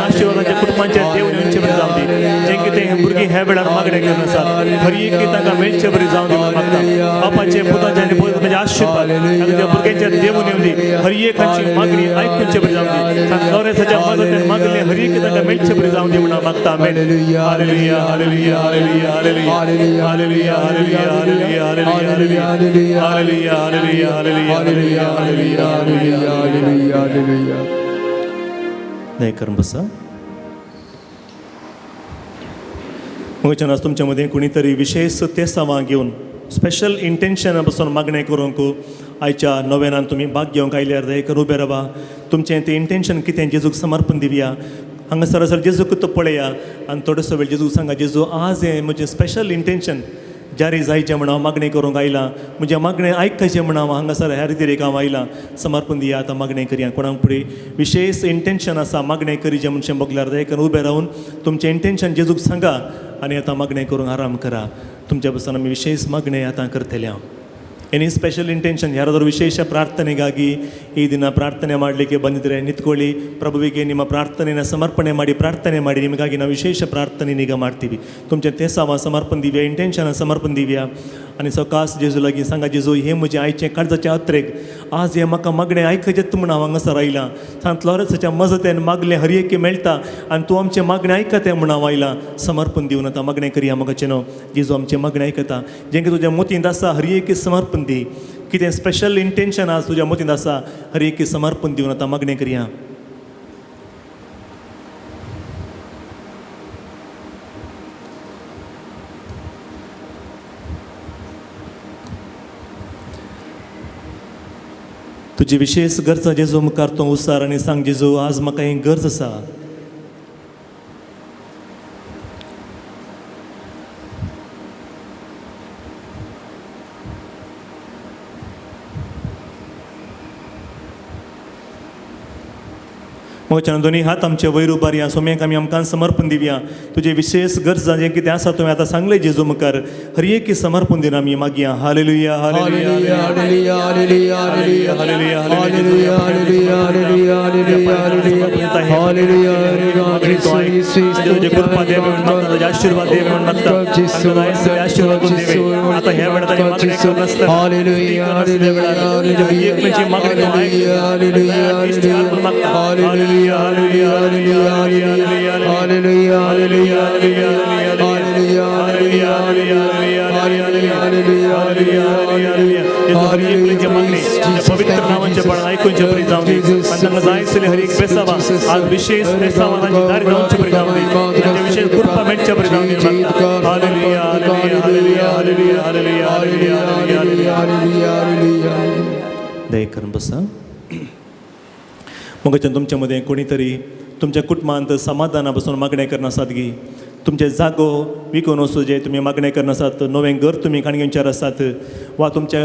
आशीर्वादाच्या कुटुंबांच्या देवचे बरे जावं दी. जें कितें भुरगीं ह्या वेळार मागणे करून आसात हर एक तांकां मेळचे बरी जावं दी म्हणून मागता. बापाचे पुताचे आनी म्हणजे आशीर्वाद तांच्या भुरग्यांच्या देवून येवं दी. हर एकाची मागणी आयकुनचे बरी जावं दी. गौरेसाच्या मजतीन मागले हर एक तांकां मेळचे बरी जावं दी म्हणून मागता. Amen. Hallelujah hallelujah hallelujah hallelujah hallelujah hallelujah hallelujah hallelujah hallelujah hallelujah hallelujah hallelujah hallelujah. नाही करून बसा. मग आज तुमच्या मध्ये कोणीतरी विशेष तेसावां घेवन स्पेशल इंटेन्शन पासून मागणें करूंक आयच्या नव्यानान तुमी भाग घेवंक आयल्यार दयेकर उबे रावा. तुमचें तें इंटेन्शन कितें जेजूक समर्पण दिवया. हांगासर जेजूक तो पळया आनी थोडोसो वेळ जेजूक सांगा जेजू आज हें म्हजें स्पेशल इंटेन्शन जारी जायचें म्हणून हांव मागणें करूंक आयलां. म्हजें मागणें आयकचें म्हणून हांव हांगासर ह्या रितीन हांव आयलां. समर्पण दिया आतां मागणें करया. कोणाक फुडें विशेष इंटेन्शन आसा मागणें करी जें म्हणचें बगल्यार दयेकर उबे रावन तुमचें इंटेन्शन जेजूक सांगा आनी आतां मागणें करूंक आराम करा. तुमच्या पासून आमी विशेष मागणें आतां करतले. हांव ಎನಿ ಸ್ಪೆಷಲ್ ಇಂಟೆನ್ಷನ್ ಯಾರಾದರೂ ವಿಶೇಷ ಪ್ರಾರ್ಥನೆಗಾಗಿ ಈ ದಿನ ಪ್ರಾರ್ಥನೆ ಮಾಡಲಿಕ್ಕೆ ಬಂದಿದ್ದರೆ ನಿಂತ್ಕೊಳ್ಳಿ. ಪ್ರಭುವಿಗೆ ನಿಮ್ಮ ಪ್ರಾರ್ಥನೆಯನ್ನು ಸಮರ್ಪಣೆ ಮಾಡಿ ಪ್ರಾರ್ಥನೆ ಮಾಡಿ. ನಿಮಗಾಗಿ ನಾವು ವಿಶೇಷ ಪ್ರಾರ್ಥನೆನೀಗ ಮಾಡ್ತೀವಿ. तुमचे तेसावां समर्पण दिवया इंटेन्शनां समर्पण दिवया आनी सकास जेजू लागीं सांगा जेजू हें म्हजें आयचें काळजाचें अत्रेक आज हें म्हाका मागणें आयकचें म्हणून हांव हांगासर आयलां. सांत लॉरेन्साच्या मजतेन मागलें हर एक मेळटा आनी तूं आमचें मागणें आयकता म्हणून हांव आयलां. समर्पण दिवन आतां मागणें करया मोगाचें न्हू. जेजू आमचें मागणें आयकता. जें कितें तुज्या मोतींत आसा हर एक समर्पण दी. कितें स्पेशल इंटेन्शन आज तुज्या मोतींत आसा हर एक समर्पण दिवन आतां मागणें करया. तुजी विशेष गरज जेजू मुखार तूं उसार आनी सांग जेजू आज म्हाका ही गरज आसा. मोगाच्यान दोनी हात आमचे वयर उबारया. सोम्याक आमी आमकां समर्पण दिवया. तुजे विशेष गरजा जें कितें आसा तुवें आतां सांगलें जेजू मुखार हर एक समर्पण दिवन आमी मागया. Hallelujah hallelujah hallelujah hallelujah hallelujah hallelujah hallelujah hallelujah hallelujah hallelujah तुझे कृपा देव म्हणून मागता. तुझे आशीर्वाद देव म्हणून मागता. आशीर्वाद करून देवे आतां ह्या वेळार ताणी मागणें करून आसता. हालेलुया हालेलुया हालेलुया तुजी मागणी तूं आयक. Hallelujah hallelujah hallelujah Hallelujah, hallelujah, hallelujah, hallelujah, hallelujah, hallelujah, hallelujah, hallelujah, hallelujah. हर एक मागणी पवित्र नावांचे पण ऐकूनचे बरी जावं दी. आनी तांकां जाय आसले हर एक बेसावा आज विशेष बेसावा तांची दारी जावंचे बरी जावं दी. तांचे विशेष कृपा मेळचे बरी जावं दी. Hallelujah hallelujah hallelujah hallelujah hallelujah hallelujah hallelujah hallelujah. दया करून बसा. मोगाच्यान तुमच्या मध्ये कोणीतरी तुमच्या कुटुंबांत समाधाना पासून मागणें करनासात गी. तुमचे जागो विकून वचूं जे तुमी मागणें करनासात. नवें घर तुमी काणगेंच्यार आसात वा तुमच्या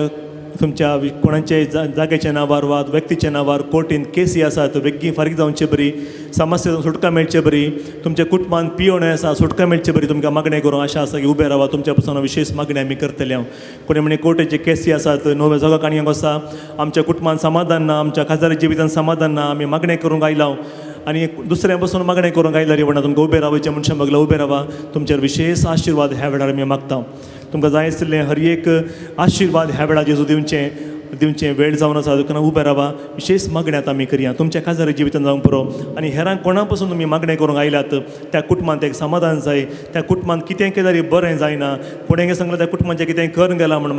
कोणाचे जाग्याच्या नांवार वा व्यक्तीच्या नांवार कोर्टीन केसी आसात बेगीन फारीक जावचे बरी. समस्या सुटका मेळचे बरी. तुमच्या कुटुंबांत पियोवणें आसा सुटका मेळचे बरी. तुमकां मागणें करूं आशा आसा की उबे रावा. तुमच्या पासून विशेष मागणी आमी करतले. हांव कोणी म्हणे कोर्टाचे केसी आसात नवे जागो काणगेंक आसा आमच्या कुटुंबांत समाधान ना आमच्या खाजगी जिवितांत समाधान ना आमी मागणें करूंक आयला आनी दुसऱ्या पासून मागणें करूंक आयला रे म्हणा तुमकां उबे रावचे मनशां बगला उबे रावा. तुमचेर विशेष आशिर्वाद ह्या वेळार आमी मागता. तुमकां जाय आसलें हर एक आशिर्वाद ह्या वेळार जेजू दिवचें वेळ जावन आसा. दुकान उबे रावा. विशेष मागणी आतां आमी करया. तुमच्या खाजगी जिवितांत जावंक पुरो आनी हेरांक कोणा पासून तुमी मागणें करूंक आयल्यात त्या कुटुंबांत एक समाधान जाय. त्या कुटुंबांत कितें केल्यार बरें जायना. कोणें सांगलें त्या कुटुंबाचें कितें करून गेलां म्हण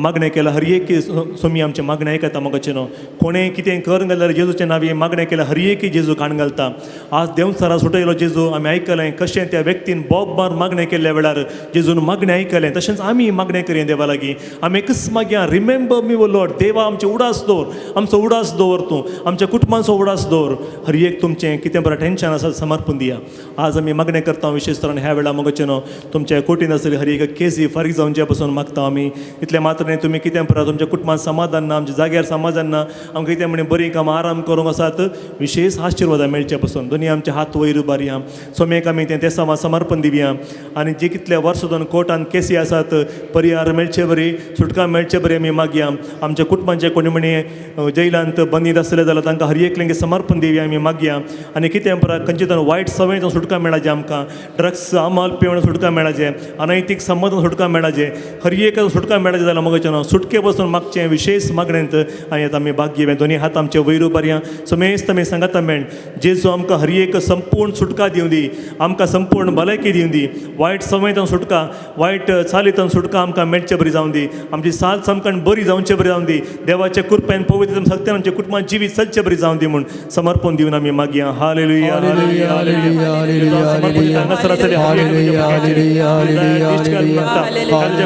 मागणें केलां. हर एक सोमी आमचें मागणें आयकता मोगाचें न्हू. कोणें कितें करून गेल्यार जेजूच्या नांवी मागणें केल्यार हर एक जेजू काण घालता. आज देंवचारा सुटयलो जेजू आमी आयकलें कशें त्या व्यक्तीन बोब मागणें केल्ल्या वेळार जेजून मागणें आयकलें. तशेंच आमी मागणें करया देवा लागीं. आमी एकच मागया रिमेंबर मी लॉर्ड देवा आमचे उडास दवर आमचो उडास दवर तूं आमच्या कुटुंबाचो उडास दवर हर एक तुमचें कितें बरें टेन्शन आसा समर्पण दिया आज आमी मागणें करता विशेश तरेन ह्या वेळा मगोचे न्हू तुमच्या कोटीन आसली हर एक केसी फारीक जावचे पासून मागता आमी इतले मात्र न्ही तुमी कितें पळय तुमच्या कुटुंबात समाधान ना आमच्या जाग्यार समाधान ना आमकां कितें म्हणे बरी कामां आराम करूंक आसात विशेष आशिर्वाद मेळचे पासून दोनी आमचे हात वयर उबारया सोमेक आमी तें समा समर्पण दिवया आनी जे कितले वर्स दोन कोर्टान केसी आसात परिहार मेळचे बरी सुटका मेळचे बरी आमी मागया आमच्या कुटुंबाचे कोणी म्हणे जैलांत बंदीत आसले जाल्यार तांकां हर एकलेंगे समर्पण दिवया आमी मागया आनी कितें पळय खंयचे तरी वायट संवेदान सुटका मेळाजे आमकां ड्रग्स आमाल पिवण सुटका मेळाजे अनैतीक संबंदान सुटका मेळाजे हर एक सुटका मेळाजे जाल्यार मगोचे न्हू सुटके पासून मागचें विशेष मागणेंत आनी आतां आमी भाग घेवया दोनी हात आमचे वयर उबारया समेस्त आमी सांगाता मेळ जेजू आमकां हर एक संपूर्ण सुटका दिवं दी आमकां संपूर्ण भलायकी दिवं दी वायट संवेदान सुटका वायट चालीतन सुटका आमकां मेळचे बरी जावं दी आमची साल समकण बरी जावचे बरी जावं दी देवाच्या कृपेन पवित्र सत्यान आमच्या कुटुंबात जिवीत चलचे बरी जावं दी म्हूण समर्पण दिवन आमी मागया हालेलुया हालेलुया हालेलुया हांगासर आसले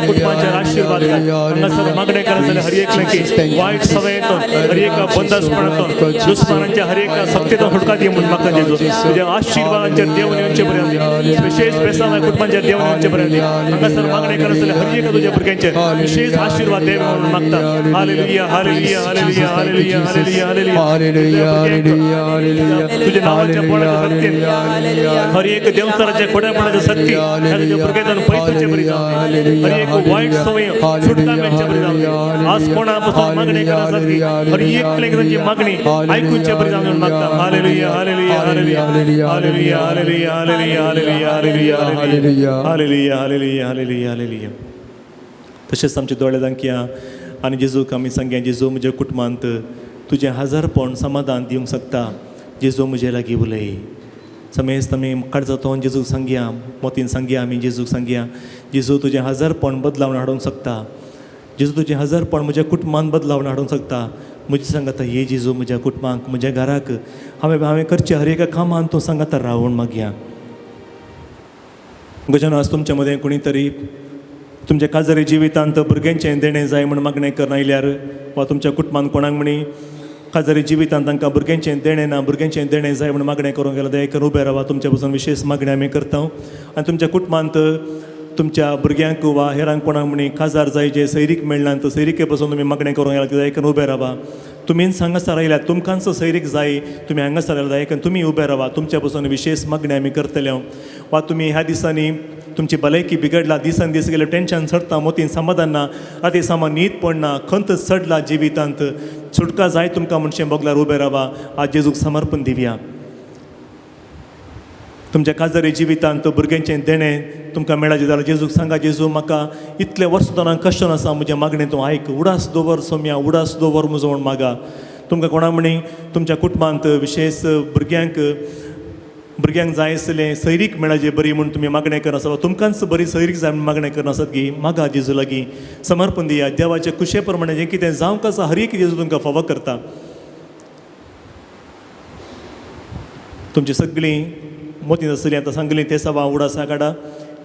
कुटुंबाचेर आशिर्वाद हांगासर मागणें करा जाल्यार हर एक वायट संवेदान हर एक बंदस्पणातून दुश्मनांच्या हर एक सत्तेतून सुटका दी म्हूण म्हाका जेजू तुज्या आशिर्वादांचेर देवून येवचे बरें विशेष बेसांव कुटुंबाचेर देवून येवचे बरें हांगासर मागणें करा जाल्यार हर एक तुज्या भुरग्यांचेर विशेष आशिर्वाद देव म्हणून मागता hallelujah hallelujah hallelujah hallelujah hallelujah hallelujah तुज्या नावाच्या बोडाचें सत्य हर एक देवचाराच्या खोड्यापणाचें सत्य ह्या तुज्या भुरग्यांतून पयसुचें बरी जावं हर एक वायट संवय सुटका मेळचे बरी जावं आज कोणा पासून मागणी करा सारकी हर एक तांची मागणी आयकुचे बरी जावं म्हणून मागता hallelujah hallelujah hallelujah hallelujah hallelujah hallelujah hallelujah hallelujah hallelujah hallelujah hallelujah hallelujah तशेंच आमचे दोळे दांकया आनी जेजूक आमी सांगया जेजू म्हज्या कुटुंबांत तुजें हजारपण समाधान दिवंक शकता जेजू म्हजे लागीं उलय समेस्त आमी काडचा तोंड जेजूक सांगया मोतीन सांगया आमी जेजूक सांगया जेजू तुजें हजारपण बदलावन हाडूंक शकता जेजू तुजें हजारपण म्हज्या कुटुंबांत बदलावन हाडूंक शकता म्हजी सांगाता हे जेजू म्हज्या कुटुंबाक म्हज्या घराक हांवें करचें हर एका कामान तूं सांगाता रावून मागया गजान आज तुमच्या मदें कोणी तरी तुमच्या काजारी जिवितांत भुरग्यांचें देणें जाय म्हूण मागणें करना आयल्यार वा तुमच्या कुटुंबांत कोणाक म्हणी काजारी जिवितांत तांकां भुरग्यांचें देणें ना भुरग्यांचें देणें जाय म्हूण मागणें करूंक गेलो दयेकन उबे रावा तुमच्या पासून विशेष मागणी आमी करता आनी तुमच्या कुटुंबांत तुमच्या भुरग्यांक वा हेरांक कोणाक म्हणी काजार जाय जे सैरीक मेळना तो सैरिके पासून तुमी मागणें करूंक गेला दयेकन उबे रावा तुमी हांगासर आयल्यात तुमकांच सैरीक जाय तुमी हांगासर आयल्यात दयेकन तुमी उबे रावा तुमच्या पासून विशेष मागणी आमी करतले वा तुमी ह्या दिसांनी तुमची भलायकी बिगडला दिसान दीस गेले टेन्शन चडटा मोतीन समाधान ना राती सामान न्हीद पडना खंत चडला जिवितांत सुटका जाय तुमकां म्हणचें बोगल्यार उबे रावा आज जेजूक समर्पण दिवया तुमच्या काजारी जिवितांत भुरग्यांचें देणें तुमकां मेळाचें जाल्यार जेजूक सांगा जेजू म्हाका इतले वर्स दोनां कश्ट आसा म्हज्या मागणें तूं आयक उडास दवर सोम्या उडास दवर म्हजो म्हूण मागा तुमकां कोणा म्हणी तुमच्या कुटुंबांत विशेष भुरग्यांक जाय आसलें सैरीक मेळाचें बरी म्हूण तुमी मागणें करनासत वा तुमकांच बरी सैरीक जाय म्हूण मागणें करनासत की मागा जेजू लागीं समर्पण दिया देवाच्या कुशे प्रमाणे जें कितें जावंक आसा हर एक जेजू तुमकां फावो करता तुमची सगळीं मोतीन आसलीं आतां सांगलीं ते सवा उडासा काडा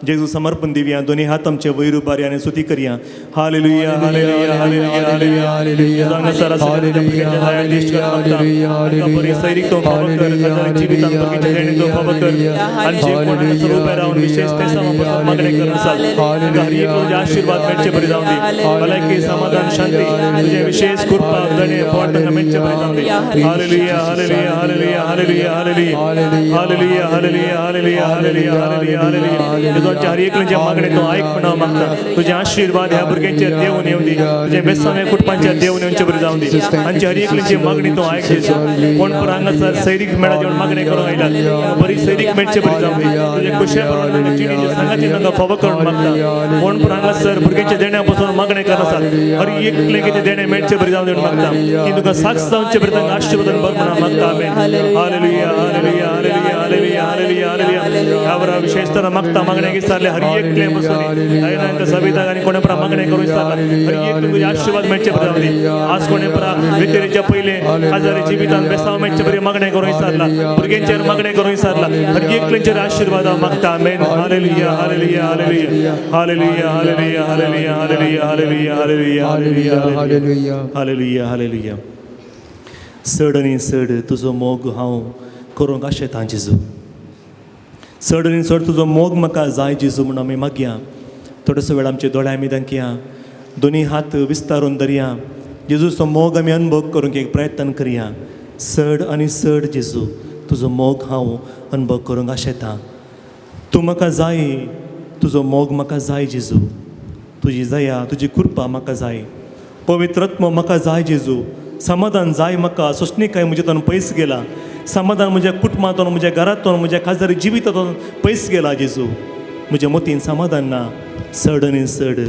जेजू समर्पण दिवया दोनी हात आमचे वयर उबारया आनी स्तुती करया hallelujah hallelujah hallelujah hallelujah hallelujah हांगासर बरी सैरीक तूं फावो कर काजारी जिवितांत भुरग्यांचें देणें तूं फावो कर आनी जे कोण हांगासर उबे रावन विशेष ते सवा पासून मागणें करनासात तांकां हर एक तुजे आशिर्वाद मेळचे बरी जावं दी भलायकी समाधान शांती तुजें विशेष कृपा देणें पोट तांकां मेळचें बरी जावं दी hallelujah hallelujah hallelujah hallelujah hallelujah hallelujah hallelujah hallelujah hallelujah hallelujah hallelujah हर एक मागणें तूं आयक म्हणून मागता तुजे आशिर्वाद ह्या भुरग्यांचेर देवून येवं दी तुजे बेसांवे कुटुंबांचेर देवून येवचें बरी जावं दी आनी हर एकची मागणी तूं आयक जेजू कोण पण हांगासर सैरीक मेळाचें म्हूण मागणें करूंक आयल्यात बरी सैरीक मेळचें बरी जावं दी तुजे कुशे प्रमाणे जिणेचे सांगाची तांकां फावो करून मागता कोण पण हांगासर भुरग्यांच्या देण्या पासून मागणें करनासात हर एकलें देणें मेळचें बरी जावं दी म्हूण मागता की तुका साक्ष जावचें बरी तांकां आशिर्वाद बर म्हणून मागता amen hallelujah hallelujah hallelujah hallelujah hallelujah hallelujah ಅವರ ವಿಶೇಷತರ ಮಕ್ತ ಮಗನಿಗೆ ಇಸ್ತಾರಲೆ ಹರ್ ಏಕ್ ಕ್ಲೇಮ್ ಬಸೋನಿ ಐನಾಂಕ ಸವಿತಾಗಾನಿ कोणे परा मागणे करू इस्तारला हर एक तुझे आशीर्वाद मेचे बरावरी आज कोणे परा वितेरीच्या पहिले हजारी जीवितान बेसाव मेचे बरी मागणे करू इस्तारला भुरग्यांचेर मागणे करू इस्तारला हर एक क्लेंचेर आशीर्वाद मागता amen hallelujah hallelujah hallelujah hallelujah hallelujah hallelujah hallelujah hallelujah hallelujah hallelujah hallelujah hallelujah चड आनी चड तुजो मोग हांव करूंक आशेतां जेजू चड आनी चड तुजो मोग म्हाका जाय जेजू म्हूण आमी मागया थोडोसो वेळ आमचे दोळे आमी धांकया दोनी हात विस्तारून धरया जेजूचो मोग आमी अनुभव करूंक एक प्रयत्न करया चड आनी चड जेजू तुजो मोग हांव अनुभव करूंक आशेतां तूं म्हाका जाय तुजो मोग म्हाका जाय जेजू तुजी दया तुजी कृपा म्हाका जाय पवित्रत्व म्हाका जाय जेजू समाधान जाय म्हाका सोंसणीकाय म्हजेतून पयस गेला समाधान म्हज्या कुटुंबांतून म्हज्या घरांतून म्हज्या खासदारी जिवितांतून पयस गेला जेजू म्हज्या मतीन समाधान ना चड आनी चड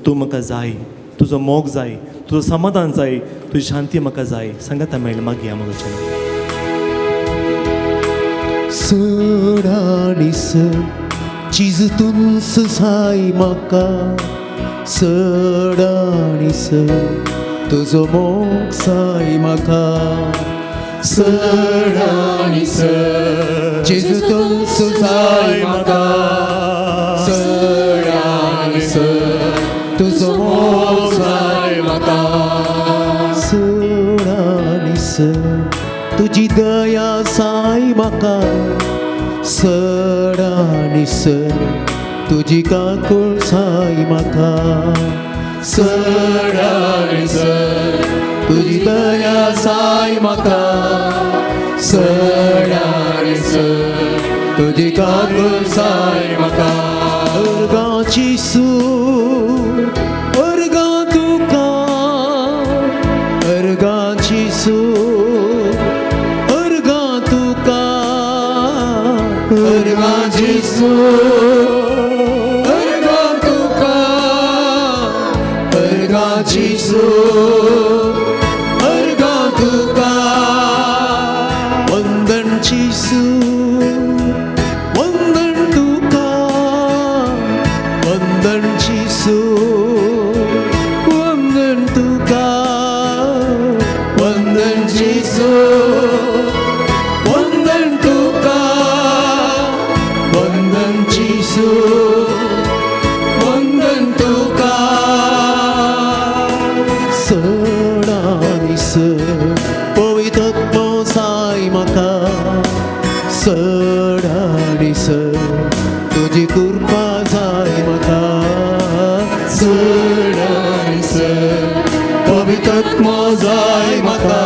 तूं म्हाका जाय तुजो मोग जाय तुजो समाधान जाय तुजी शांती म्हाका जाय सांगात मेळ मागया म्हजो चड आनी चड चिजतून जाय म्हाका चड आनी चड तुजो मोग जाय म्हाका चड आनी चड चिजतून जाय म्हाका चड आनी चड तुजो मोग जाय म्हाका चड आनी चड तुजी दया जाय म्हाका चड आनी चड तुजी काकूळ जाय म्हाका चड आनी चड तुजी दया जाय म्हाका चड आनी चड तुजी काकूळ जाय म्हाका अर्गाची सूर अर्गा तुका अर्गाची सूर अर्गा तुका अर्गाची सूर अर्गा तुका अर्गाची सूर अर्गा तुका वंदनची सूर वंदन तुका वंदनची सूर वंदन तुका वंदनची सूर वंदन तुका वंदनची सूर वंदन तुका चड आनी चड पवित्रत्व जाय म्हाका चड आनी चड तुजी कृपा जाय म्हाका चड आनी चड पवित्रत्व जाय म्हाका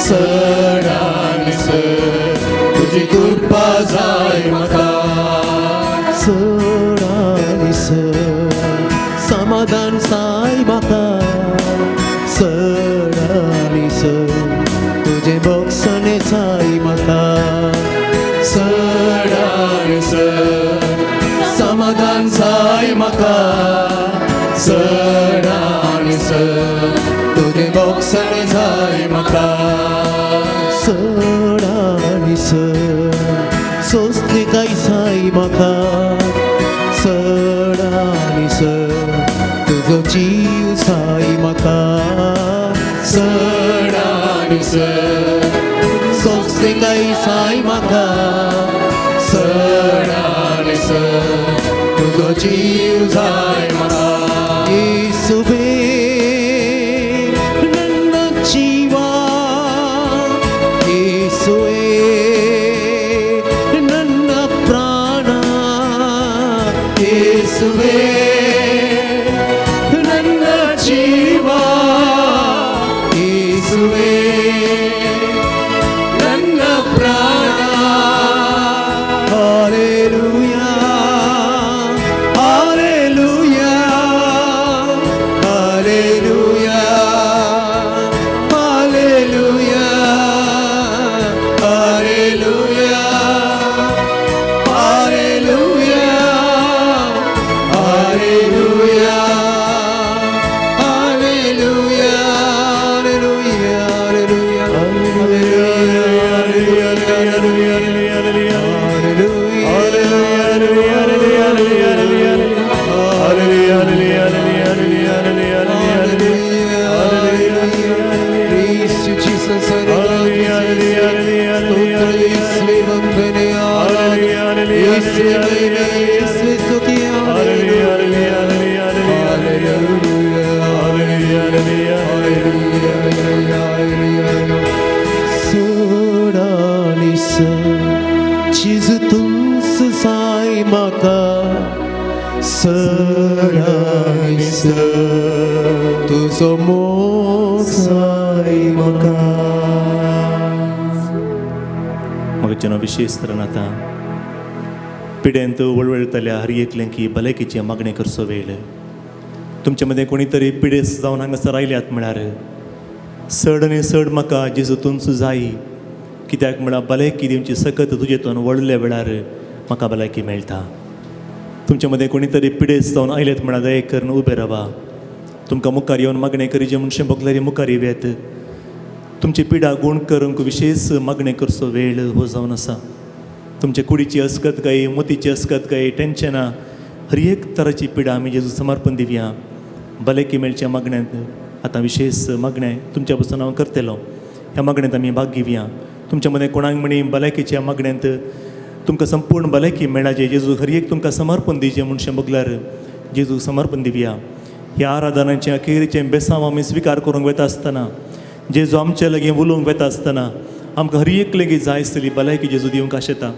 चड आनी चड तुजी कृपा जाय म्हाका चड आनी चड समाधान जाय म्हाका चड आनी चड तुजे बक्षणे जाय म्हाका चड आनी चड समाधान जाय म्हाका चड आनी चड तुजे बक्षणे जाय म्हाका चड आनी चड सोंसणीकाय जाय म्हाका चड आनी चड तुजो जीव जाय म्हाका चड आनी चड सोंसणीकाय जाय म्हाका चड आनी चड तुजो जीव जाय म्हाका येसुवे ನನ್ನ ಜೀವ ಯೇಸುವೇ ನನ್ನ ಪ್ರಾಣ ಯೇಸುವೇ ನನ್ನ ಜೀವ ಯೇಸುವೇ ನನ್ನ ಪ್ರಾಣ hallelujah hallelujah Praise you, Jesus. യേശുവേ വന്ദനേ. യേശുവേ നന്ദി. യേശുവേ സ്തുതി. सोडानिस चीज तुमचं साई माका सोडानिस तुझो मोग साई माका. मग जन विशेष तरण आता पिड्यांत वळवळतल्या हर एकल्यांकी भलायकीची मागणी करचो वेळ. तुमच्यामध्ये कोणीतरी पिडेस जावन हांगासर आयल्यात म्हळ्यार चड आनी चड म्हाका जेजू तुमचो जाय, कित्याक म्हळ्यार भलायकी दिवची सकत तुजेतून वळल्या वेळार म्हाका भलायकी मेळटा. तुमच्या मदें कोणीतरी पिडेस जावन आयल्यात म्हळ्यार दया करून उबे रावा. तुमकां मुखार येवन मागणें करीचें म्हणचें बगल्यारी मुखार येयात. तुमची पिडा गूण करूंक विशेष मागणें करचो वेळ हो जावन आसा. तुमचे कुडीची अस्कतकाय, मोतीची अस्कतकाय, टेन्शनां, हर एक तराची पिडा आमी जेजू समर्पण दिवया. भलायकी मेळच्या मागण्यांत आतां विशेष मागणें तुमच्या पासून हांव करतलो. ह्या मागण्यांत आमी भाग घेवया. तुमच्या मदें कोणाक म्हणी भलायकीच्या मागण्यांत तुमकां संपूर्ण भलायकी मेळाचे, जेजू हर एक तुमकां समर्पण दिवचें म्हणचें बगल्यार जेजू समर्पण दिवया. ह्या आराधनाचें अखेरेचें बेसांव आमी स्विकार करूंक वता आसतना, जेजू आमचे लागीं उलोवंक वता आसतना आमकां हर एक लेगीत जाय आसतली भलायकी जेजू दिवंक आशेता.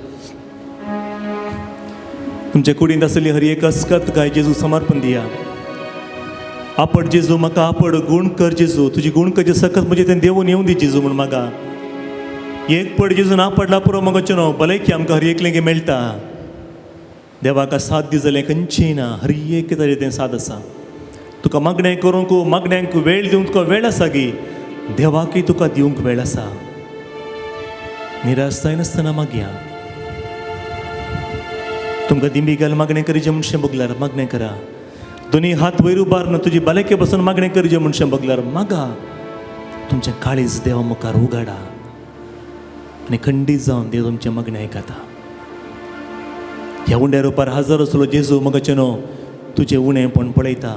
तुमच्या कुडींत आसली हर एक अस्कत काय जेजू समर्पण दिया. आपड जेजू म्हाका आपड गूण कर जेजू, तुजी गूण कजे सकत म्हणजे तें देवून येवं दी जेजू म्हण म्हाका. एक पड जेजून आपडला पुरो मगोचें न्हू, भलायकी आमकां हर एक लेगीत मेळटा. देवाक साथ दी जाल्यार खंयचीय ना, हर एक तरेन तें साथ आसा. तुका मागणें करूंक, मागण्यांक वेळ दिवंक तुका वेळ आसा गी, देवाकय तुका दिवंक वेळ आसा. निराश जायनासतना मागया. तुमकां दिंबीगाल मागणें करीचें म्हणचें बगल्यार मागणें करा. दोनी हात वयर उबारन तुजी भलायके पासून मागणें करचें म्हणचें बगल्यार मागा. तुमचें काळीज देवा मुखार उगाडा आनी खंडीत जावन देव तुमचें मागणें आयकता. ह्या उंड्या रुपार हजर आसलो जेजू मगाचें न्हू, तुजें उणेंपण पळयता,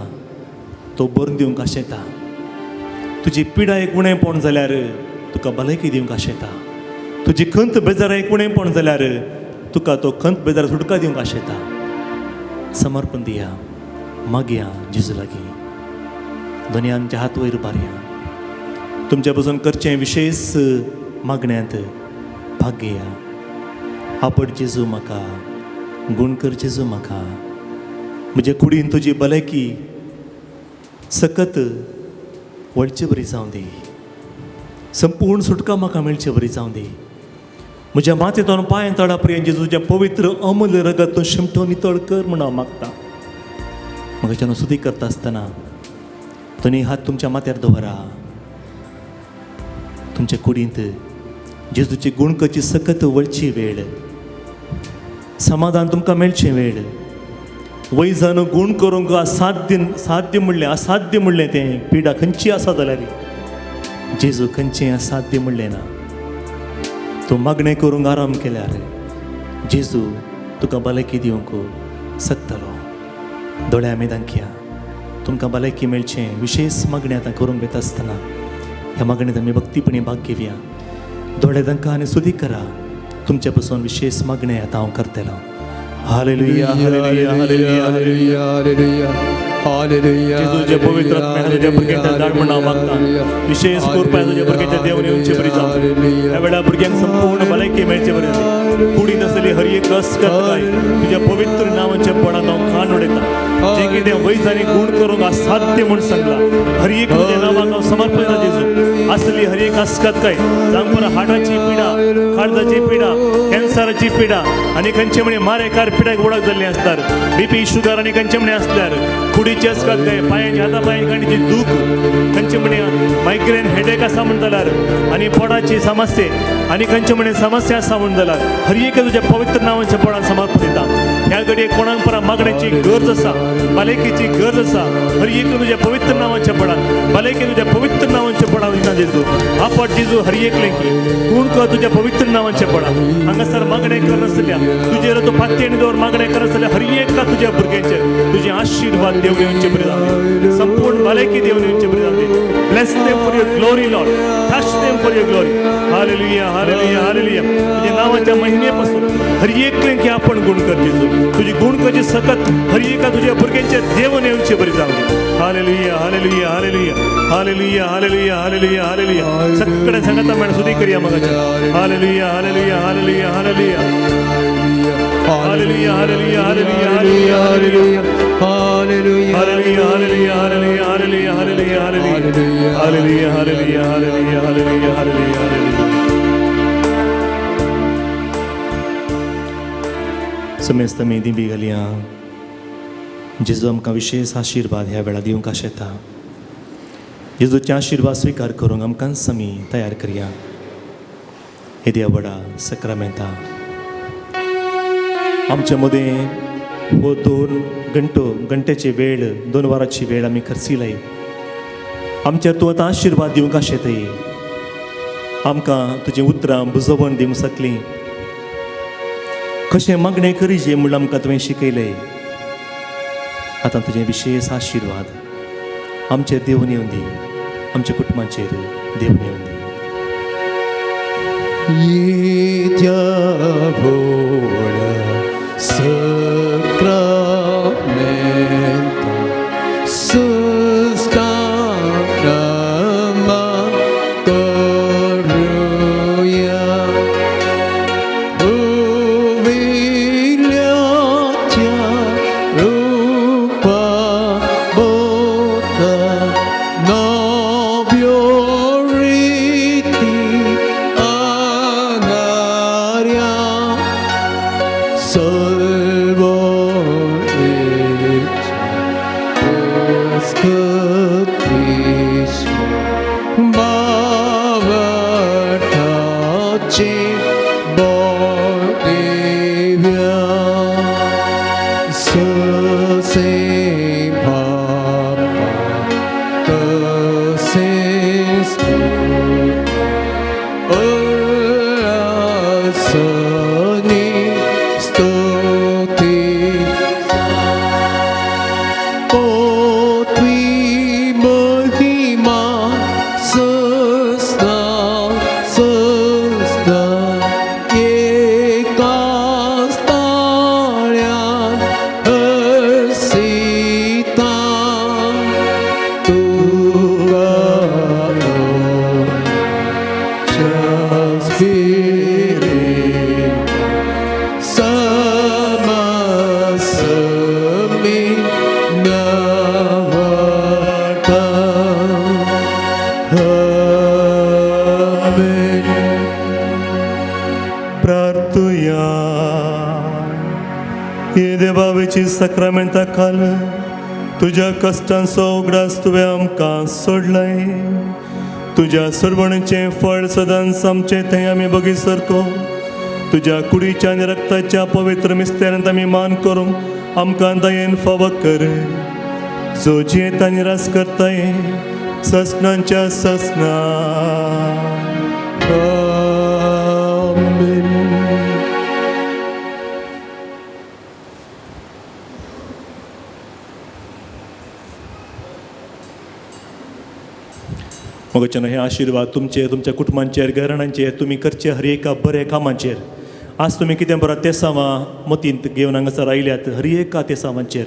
तो बरोवन दिवंक आशेता. तुजी पिडा एक उणेंपण जाल्यार तुका भलायकी दिवंक आशेता. तुजी खंत बेजार एक उणेंपण जाल्यार तुका तो खंत बेजार सुटका दिवंक आशेता. समर्पण दिया, मागया जेजू लागीं. दोनी आमच्या हात वयर उबारया. तुमच्या पासून करचें विशेष मागण्यांत भाग घेया. आपड जेजू म्हाका, गूण कर जेजू म्हाका. म्हजे कुडीन तुजी भलायकी सकत वळची बरी जावं दी. संपूर्ण सुटका म्हाका मेळची बरी जावं दी. म्हज्या माथेंतून पांय तळा पर्यंत जेजूच्या पवित्र अमूल्य रगत शिमटो नितळ कर म्हूण हांव मागतां. म्हाका स्तुती करता आसतना दोनी हात तुमच्या माथ्यार दवरा. तुमच्या कुडींत जेजूची गुणकची सकत वळची वेळ, समाधान तुमकां मेळचें वेळ. वय जावन गूण करूंक साध्य म्हणलें, असाध्य म्हणलें तें पिडा खंयची आसा जाल्यार जेजू खंयचें असाध्य म्हणलें ना. तूं मागणें करूंक आराम केल्यार जेजू तुका भलायकी दिवंक शकतलो. दोळे आमी धांकया. तुमकां भलायकी मेळचें विशेष मागणी आतां करूंक वता आसतना ह्या मागणेंत आमी भक्तीपणी भाग घेवया. दोळे धांका आनी स्तुती करा. तुमच्या पासून विशेष मागणें आतां हांव करतलो. Hallelujah, hallelujah, hallelujah, hallelujah, hallelujah, hallelujah. जेजूचे पवित्र आत्म्यान तुज्या भुरग्यांच्या धाड म्हूण हांव मागतां. विशेष कृपा तुज्या भुरग्यांच्या देवन येवची बरी जावं. ह्या वेळार भुरग्यांक संपूर्ण भलायकी मेळची बरी जावं. कुडींत आसली हर एक अस्कताय तुज्या पवित्र नांवाच्या पडांत हांव खाण उडयतां. जें कितें वयस आनी गूण करूंक असाध्य म्हूण सांगलां, हर एक तुज्या नांवाक हांव समर्पयता जेजू. असली हर एक अस्कताय जावं बरं हार्टाची पिडा, काळजाची पिडा, कॅन्सराची पिडा आनी खंयचे म्हणे मारेकार पिड्याक ओळख जाल्ली आसल्यार, बीपी शुगर आनी खंयचे म्हणे आसल्यार, कुडीची अस्कताय, पांयाची हाता पांयां गांठीची दूख, खंयचे म्हणे मायग्रेन हेडेक आसा म्हण जाल्यार आनी पोटाची समस्या आनी खंयचे म्हणे समस्या आसा म्हण जाल्यार हर एक तुज्या पवित्र नांवाच्या पडांत समर्पण दिता. ह्या घडये कोणाक परा मागण्याची गरज आसा भलायकेची गरज आसा हर एक तुझ्या पवित्र नावाच्या पडान भलायके तुझ्या पवित्र नावाच्या पडान दिना जेजू आपट जेजू हर एकले की कोण कर तुझ्या पवित्र नावाच्या पडा हांगासर मागणे करनासल्या तुजेर तो फात्तेनी दवर मागणे करनासल्या हर एका तुझ्या भुरग्यांचे तुझे आशीर्वाद देवन येवचे बरे जावंदी संपूर्ण भलायकी देवन येवचे बरे जावंदी bless them for your glory Lord touch them for your glory hallelujah hallelujah hallelujah तुझ्या नावाच्या महिमेपासून हर एकले की आपण गुण कर जेजू तुझी गुण करची सकत हर एका तुझ्या भुरग्यांचे देवन येवचे बरे जावंदी hallelujah hallelujah hallelujah hallelujah hallelujah hallelujah hallelujah सगळ्या संगता मेळ सुधी करूया मगाच्या hallelujah hallelujah hallelujah hallelujah hallelujah hallelujah hallelujah hallelujah hallelujah Hallelujah. Hallelujah hallelujah hallelujah hallelujah hallelujah hallelujah hallelujah hallelujah hallelujah hallelujah hallelujah समेस्त मेदी बी घालया जेजू आमकां विशेष आशीर्वाद ह्या वेळा दिवंक आशेता जेजूचे आशीर्वाद स्वीकार करूंक आमकां समी तयार करया हे देव बडा सक्रामेंता आमच्या मदें हो 2 घंटेची वेळ 2 वरांची वेळ आमी खर्चिलाई आमच्या तूं आतां आशीर्वाद दिवंक आशेतय आमकां तुजें उतरां बुजवण दिवंक शकली कशें मागणें करीजे म्हूण आमकां तुवें शिकयलें आतां तुजें विशेष आशीर्वाद आमचेर देवन येवन दी आमच्या कुटुंबाचेर देवन येवन दी Yedavola Sacramento Sustanama Toruya Uvilyatia Rupa Bota Nobioriti Anaria Salvonit Escapismo Bavataci Bolivia Sase Papa Tasis Sani Stuti O Tui Mahima Susna Susna Ekastarian Ersita Tugano Spirit Sama Sami Navata Amen प्रार्थुया हे देवाची सक्रामेंता काल तुझ्या कष्टांचो उगडास तुवें आमकां सोडलाय तुझ्या सरवणीचें फळ सदांच आमचें थंय आमी बगी सरको तुझ्या कुडीच्या आनी रक्ताच्या पवित्र मिस्तेरांत आमी मान करूंक आमकां दयेन फाव कर जो जियेता आनी रास करताय ससनांच्या ससना Amen मगच्यान हे आशीर्वाद तुमचेर तुमच्या कुटुंबांचेर घराण्यांचेर तुमी करचे हर एका बऱ्या कामांचेर आज तुमी कितें बरो तेसावां मतींत घेवन हांगासर आयल्यात हर एका तेसावांचेर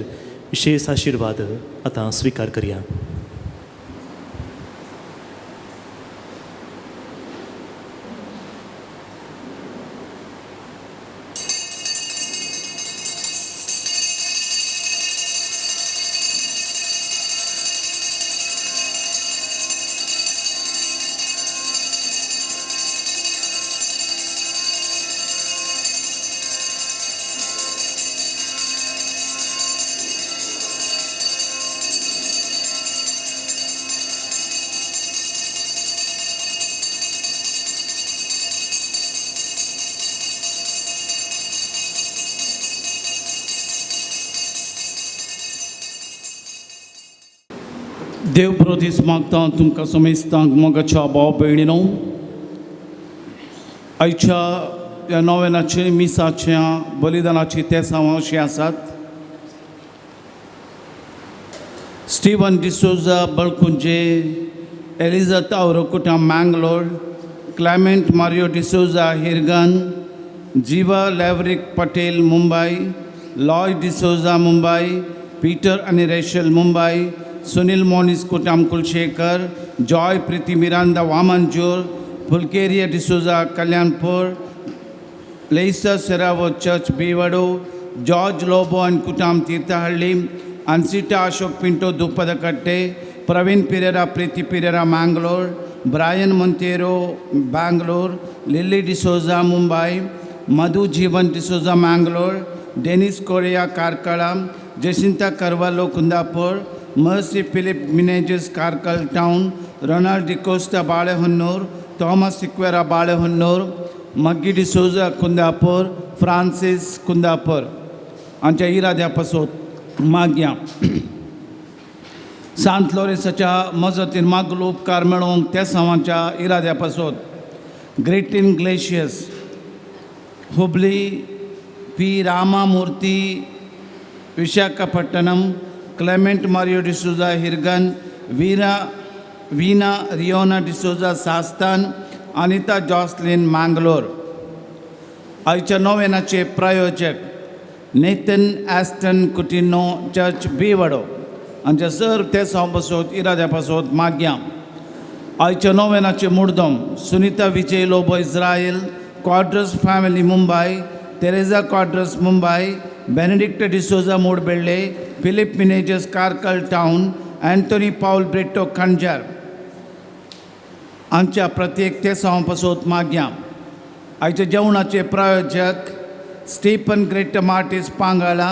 विशेष आशीर्वाद आतां स्विकार करया देव प्रोदीस मागता तुमकां समेस्तांक मोगाच्या भाव भयणीनो आयच्या ह्या नोवेनाचे मिसाच्या बलिदानाची तेसांव अशीं आसात. स्टीवन डिसोजा बळकुंजे, एलिझा औरकुटा मँगलोर, क्लेमेंट मारियो डिसोजा हिरगन, जीवा लॅवरिक पटेल मुंबई, लॉय डिसोजा मुंबई, पीटर आणि रेशल मुंबई, सुनील मोनिस कुटाम Kulshekar, Joy Preeti Miranda Vamanjoor, Pulcheria D'Souza Kalyanpur, Leisa Serrao church बीवडो, जॉर्ज लोबो आणि कुटाम तीर्थहಳ್ಳಿ, अनसिटा Ashok Pinto Duppadkatte, Praveen Pereira Preeti Pereira Mangalore, Brian Monteiro Bangalore, Lily D'Souza Mumbai, Madhu Jeevan D'Souza Mangalore, Dennis Correa Karkala, Jacinta Carvalho Kundapur, mercy Philip Menezes Karkal town, Ronald D'Costa Balehonnur, Thomas Sequeira Balehonnur, Maggie D'Souza Kundapur, Francis Kundapur आमच्या इराद्या पासत माग्या सांत लोरेसाच्या मजतीन मागलो उपकार मेळोवंक त्या सावांच्या इराद्या पासत ग्रेटीन ग्लेशियस Hubli P Ramamurthy Visakhapatnam, Clement Mario D'Souza Hirgan, Veena Riona D'Souza Sasthan, Anita Jocelyn Mangalore. आयच्या नोवेनाचे प्रायोजक नेथन ॲस्टन कुटिनो चर्च बीवडो हांचे सर्व ते पासत इराद्या पासत माग्या. आयच्या नोवेनाचे मुर्दम Sunita Vijay Lobo Israel, Quadros family Mumbai, Teresa Quadros Mumbai, Benedict D'Souza Moodbelle, Philip Menezes Karkal town, Antony Paul Brito Kanajar आमच्या प्रत्येक ते पासत माग्या. आयच्या जेवणाचे प्रायोजक Stephen great Martin's Pangala,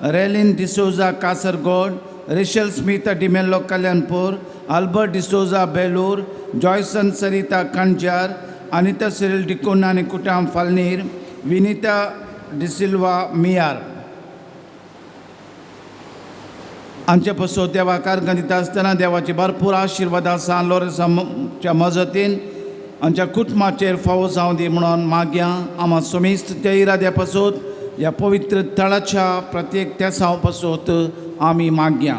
Relin D'Souza Kasaragod, Rishal Smith D'Mello Kalyanpur, Albert D'Souza Belur, Joyson Sarita Kanajar, Anita Cyril D'Cunha आणि कुटाम फलनीर, विनीता डिसिल्वा मियार आमच्या पासत देवाक अर्घ दिता आसतना देवाची भरपूर आशिर्वाद सांत लोरेसाच्या मजतीन आमच्या कुटुंबाचेर फावो जावं दी म्हणून माग्या. आम्हा समेस्त त्या इराद्या पासत ह्या पवित्र तळाच्या प्रत्येक तेसांव पासत आमी माग्या.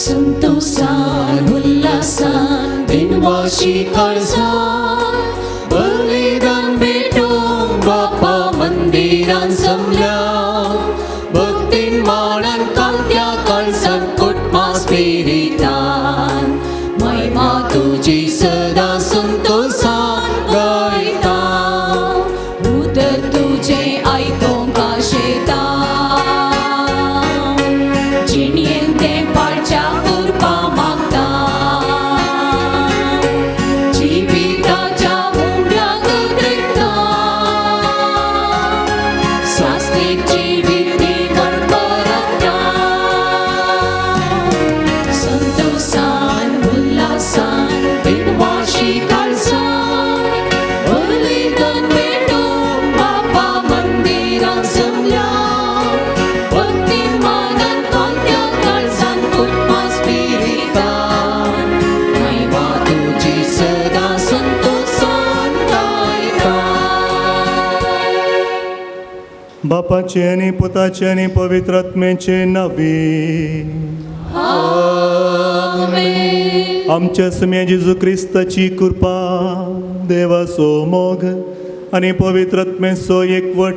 संतोषान उल्हासान बिनवाशी काळजान बलिदान भेटूंक बापा मंदिरान जमल्या. भक्तीन मानान कांत्या काळजान कुटुंबा स्पिरितान महिमा तुजी सदा संतोषान गायता. उदर तुजे आयकोंक आशेता जिणेन तें पाळच्या करपा मागता. जिविताच्या मुंड्याक धरता स्वास्तीक जिवीत निवड परता. संतोषान उल्हासान बिनवाशी काळजान बलिदान भेटूंक बापा मंदिरान जमल्या. भक्तीन मानान कांत्या काळजान कुटुंबा स्पिरितान महिमा तुजी सदा संतोषान गायता. बापाचे आणि पुताचे आणि पवित्र आत्म्याचे नावे. आमेन. आमच्या सम्या जेजू क्रिस्ताची कृपा, देवाचो मोग आणि पवित्र आत्म्याचो एकवट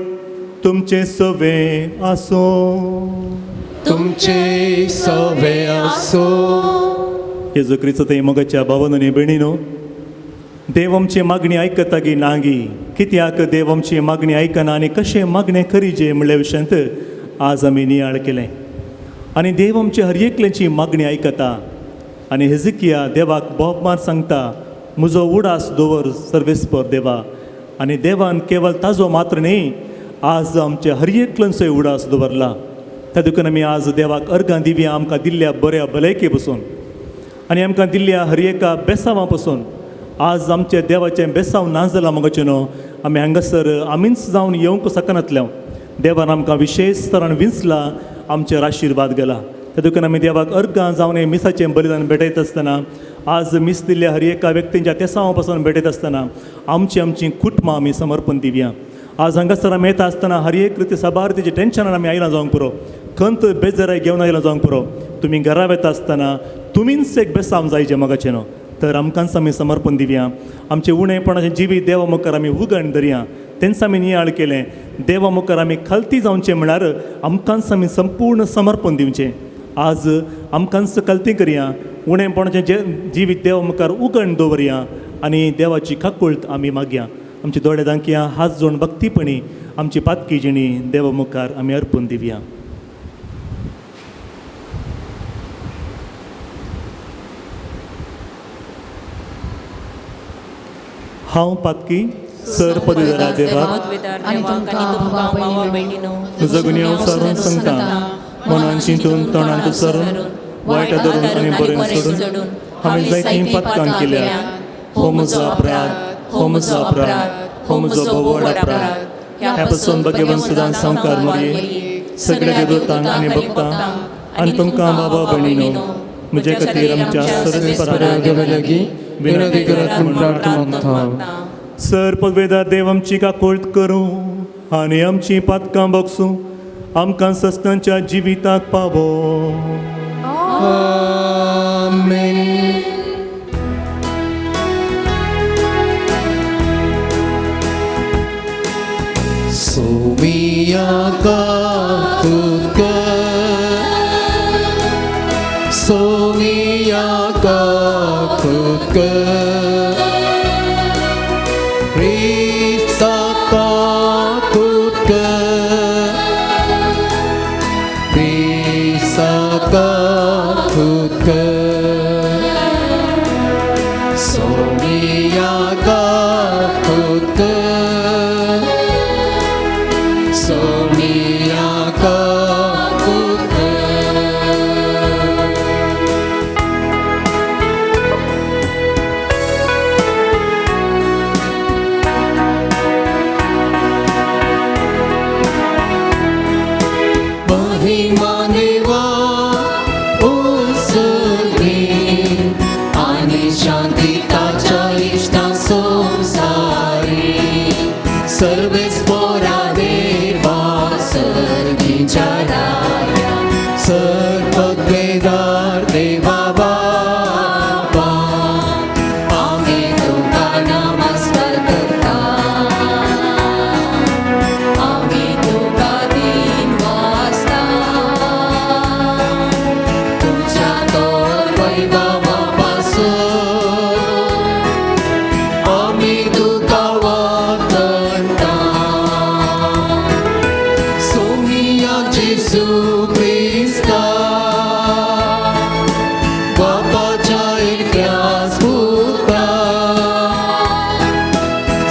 तुमचे सवे आसो. तुमचे सवे असो. जेजू क्रिस्त ते मोगाच्या भावन आणि भयणीनो, देव आमची मागणी आयकता की नागी, कित्याक देव आमची मागणी आयकना आणि कशें मागणें करीजे म्हणल्या विशयांत आज आमी नियाळ केलें. आनी देव आमची हर एकल्याची मागणी आयकता. आनी हेजिकिया देवाक बोबमार सांगता, म्हजो उडास दवर सर्वेस्पर देवा. आनी देवान केवळ ताजो मात्र न्ही, आज आमच्या हर एकल्यांचोय उडास दवरला. तातूंत आमी आज देवाक अर्गां दिवया आमकां दिल्ल्या बऱ्या भलायके पसून आनी आमकां दिल्ल्या हर एका बेसांवा पसून. आज आमच्या देवाचें बेसांव ना जालां मोगाचें न्हू, आमी हांगासर आमीच जावन येवंक सकनातल्या. देवान आमकां विशेष तरान विंचला, आमचेर आशिर्वाद गेला. तातूंत आमी देवाक अर्गां जावन हे मिसाचें बलिदान भेटयत आसतना, आज मीस दिल्ल्या हर एका व्यक्तींच्या तेसांव पासून भेटयत आसतना आमची कुटुंबां आमी समर्पण दिवया. आज हांगासर आमी येता आसतना हर एक रीती सबारतीच्या टेन्शनान आमी आयलां जावंक पुरो, खंत बेजाराय घेवन आयलां जावंक पुरो. तुमी घरा वेता आसतना तुमीच एक बेसांव जायचें मोगाचें न्हू, तर आमकांच आमी समर्पण दिवया. आमचें उणेपणाचें जिवीत देवा मुखार आमी उगंड धरया. तेंच आमी नियाळ केलें. देवा मुखार आमी खालती जावचें म्हळ्यार आमकांच आमी संपूर्ण समर्पण दिवचें. आज आमकांच खालती करया, उणेपणाचें जिवीत देवा मुखार उगंड दवरया आनी देवाची काकुळट आमी मागया. आमचे दोळे धांकया, हात जोडून भक्तीपणी आमची पातकी जिणी देवा मुखार आमी अर्पण दिवया. हांव पातकी सर पदवीधरा देवाक आनी तुमकां भावा भयणीनो तुजो गुन्यांव सारून सांगता, मनान चिंतून तोंडांत सरून वायट धरून आनी बरें सोडून हांवें जायतीं पातकां केल्या. हो म्हजो अपराध, हो म्हजो अपराध, हो म्हजो व्हड अपराध. ह्या पासून भगवान सदां संवकार मरये सगळ्या देवतांक आनी भक्तांक आनी तुमकां बाबा भयणीनो म्हजे खातीर आमच्या सरस्वराक लागीं विनंती करत म्हूण प्रार्थना मागता. सर पदवेदार देव आमची काकुळट करूं आनी आमची पातकां बगसूं आमकां सस्तांच्या जिविताक पावो. आमेन. सोमिया कातुक सोमिया कातुक Krista kakutka Krista kakutka Somiya kakutka Somiya kakutka महिमानेवा उसळी आणि शांतिताच्या इष्टा संसारी सर्वेच पोरा देवा सर्गीच्या राया सर्वद्वेदार देवा बाबा आम्ही तुका नमस्कार करता. आम्ही तुका दिन वाजता तुझ्या तोर वैभवापासून आम्ही तुका वंदना. सोमिया जेसू ख्रिस्ता बापाच्या एकट्याच पुत्रा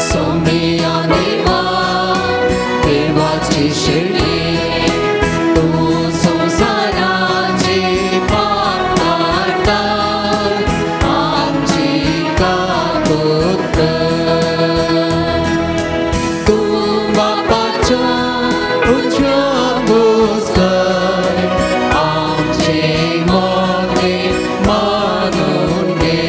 सोमिया देवा देवाची शेळी तू संसाराचे पाप काढता आमची काकुळट तू बापाच्या उजव्या भुजबळ आमचे मोगे मानून घे.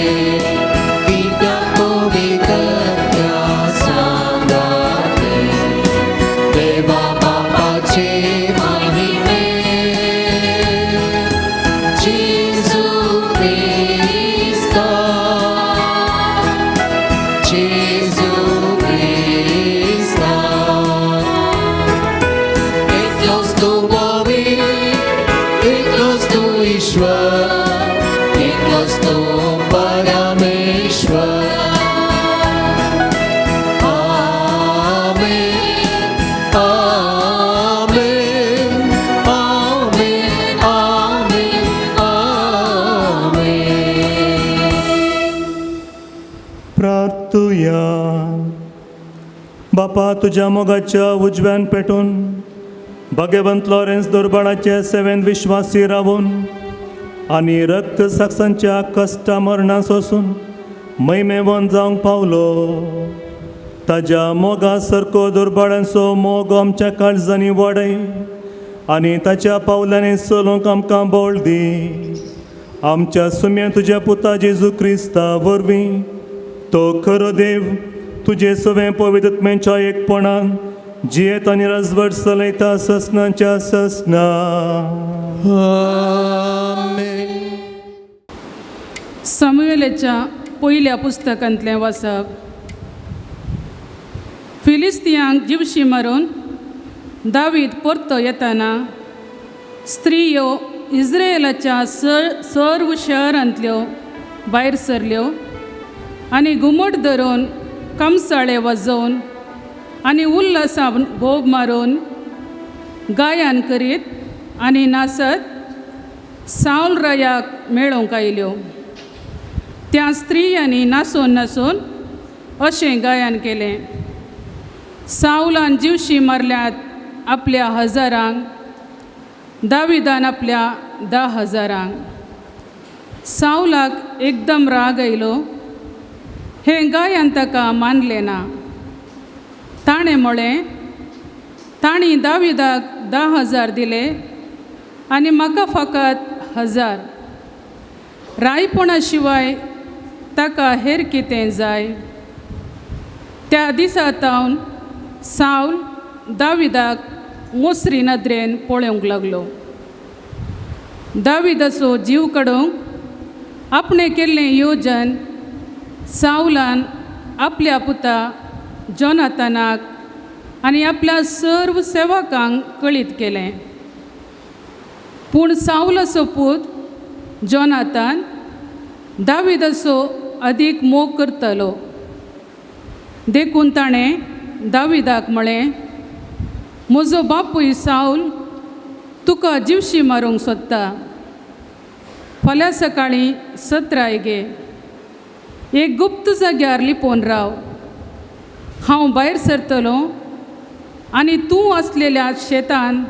कित्याक पवित्रत्या सांगाते देवा बापाचे महिमे जेजू ख्रिस्ता जेजू ख्रिस्ता एकलोच तू पवित्र एकलोच तू ईश्वर एकलोच तू परमेश्वर. आमेन आमेन आमेन आमेन आमेन. प्रार्थुया. बापा तुझ्या मोगाच्या उजव्यान पेटून भगवंत लॉरेन्स दुर्बळाचे सेवेन विश्वासी रावून आनी रक्त साक्षांच्या कश्टा मरणा सोसून मैमेवन जावंक पावलो. ताज्या मोगा सारको दुर्बळांचो मोग आमच्या काळजांनी वाडय आनी ताच्या पावलांनी चलोवंक आमकां बळ दी. आमच्या सुम्या तुज्या पुता जेजू क्रिस्ता वरवीं तो खरो देव तुजे सवें पवित्रत्मेच्या एकपणान जियेत आनी राजवट चलयता ससनांच्या ससना. आमेन. सामुएलाच्या पयल्या पुस्तकांतलें वाचप. फिलिस्तियांक जिवशी मारून दावीद परतो येताना स्त्रियो इस्रायेलाच्या सर्व शहरांतल्यो भायर सरल्यो आनी घुमट धरून कमसाळे वाजोवन आनी उल्हासान भोग मारून गायन करीत आनी नाचत साऊल रायाक मेळोवंक आयल्यो. त्या स्त्रियांनी नाचोन नाचोन अशें गायन केलें. साऊलान जिवशी मारल्यात आपल्या हजारांक, दाविदान आपल्या 10,000. साऊलाक एकदम राग आयलो. हें गायन ताका मानलें ना. ताणें म्हळें, तांणी दाविदाक 10,000 दिले आनी म्हाका फकत 1,000. रायपणा शिवाय ताका हेर कितें जाय. त्या दिसातावन साऊल दाविदाक मोसरी नदरेन पळोवंक लागलो. दाविदाचो जीव काडूंक आपणें केल्लें येवजन साऊलान आपल्या पुता जोनातानाक आनी आपल्या सर्व सेवकांक कळीत केलें. पूण साऊलाचो पूत जोनातान दाविदाचो अदीक मोग करतलो. देखून ताणें दाविदाक म्हळें, म्हजो बापूय साऊल तुका जिवशी मारूंक सोदता. फाल्यां सकाळीं 17 गे एक गुप्त जाग्यार लिपोवन राव. हांव भायर सरतलों आनी तूं आसलेल्या शेतान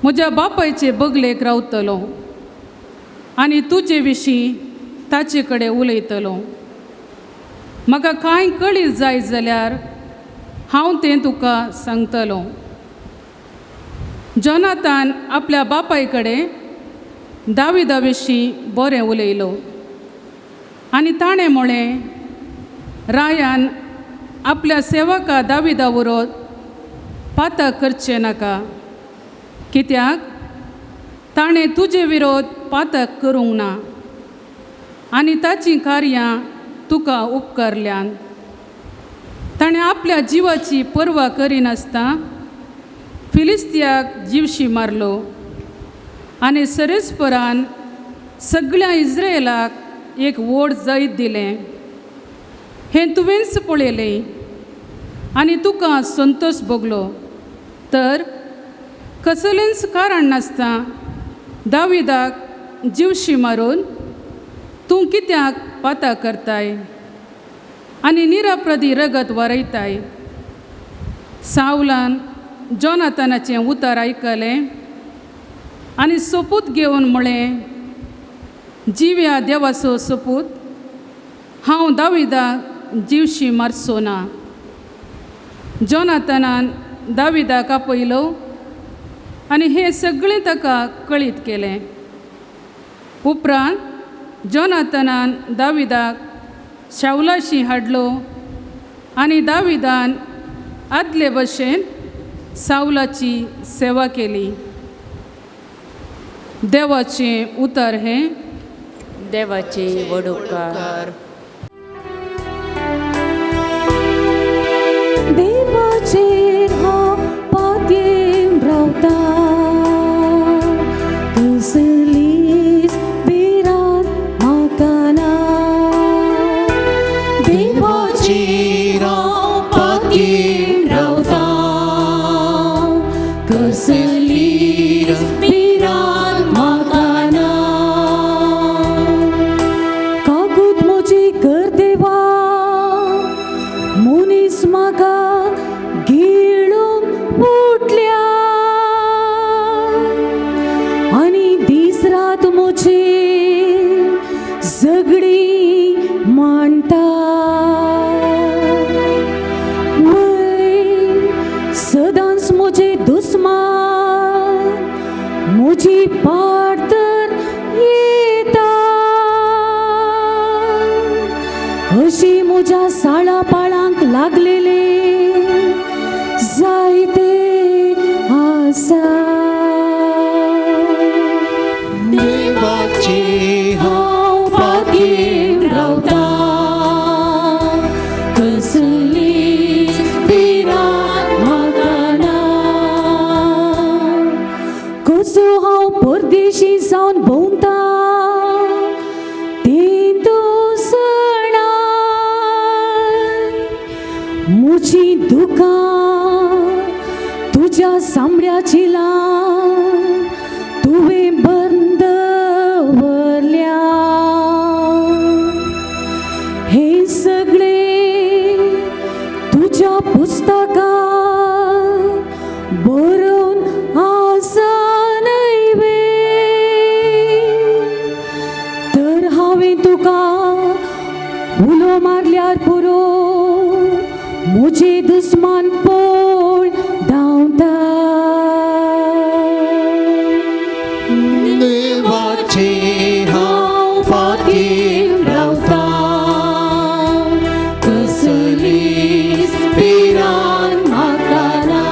म्हज्या बापायचे बगलेक रावतलो आनी तुजे विशीं ताचे कडेन उलयतलो. म्हाका कांय कळीत जाय जाल्यार हांव तें तुका सांगतलों. जोनातान आपल्या बापाय कडेन दाविदा विशीं बरें उलयलो आनी ताणें म्हळें, रायान आपल्या सेवका दाविदा विरोध पातक करचें नाका, कित्याक ताणें तुजे विरोध पातक करूंक ना आनी ताचीं कार्यां तुका उपकारल्यान. ताणें आपल्या जिवाची पर्वा करिनासता फिलिस्तियाक जिवशी मारलो आनी सरेस्परान सगळ्या इस्रायेलाक एक व्हड जैत दिलें. हें तुवेंच पळयलें आनी तुका संतोश भोगलो. तर कसलेंच कारण नासता दाविदाक जिवशी मारून तूं कित्याक पाता करताय आनी निरपराधी रगत वरयताय. साऊलान जोनातानाचें उतर आयकलें आनी सोपूत घेवन म्हळें, जिव्या देवाचो सोपूत, हांव दाविदाक जिवशी मारचो ना. जोनातानान दाविदाक आपयलो आनी हें सगळें ताका कळीत केलें. उपरांत जोनातानान दाविदाक शाऊलाशी हाडलो आनी दाविदान आदले भशेन साऊलाची सेवा केली. देवाचें उतर हें. देवाचे वडोपकार. देवाचेर हांव पातयेन रावता, कसलीच भिरांत म्हाका ना. देवाचेर हांव पातयेन रावता, कसलीच भिरांत म्हाका ना. काकूत म्हजी घर देवा, मनीस म्हाका गिळूंक उठल्या आनी दीस रात म्हजी झगडी मांडटा. मुजी दुकां तुझ्या सांबड्याची लान तुवें बंद दवरल्या. हे सगळे तुझ्या पुस्तकांत बरोवन आसा नैवे. तर हांवें तुका उलो मारल्यार पुरो मुझे दुस्मान पोळ धांवता. देवाचे हांव फाटीं रावता, कसलीच पिरान म्हाका ना.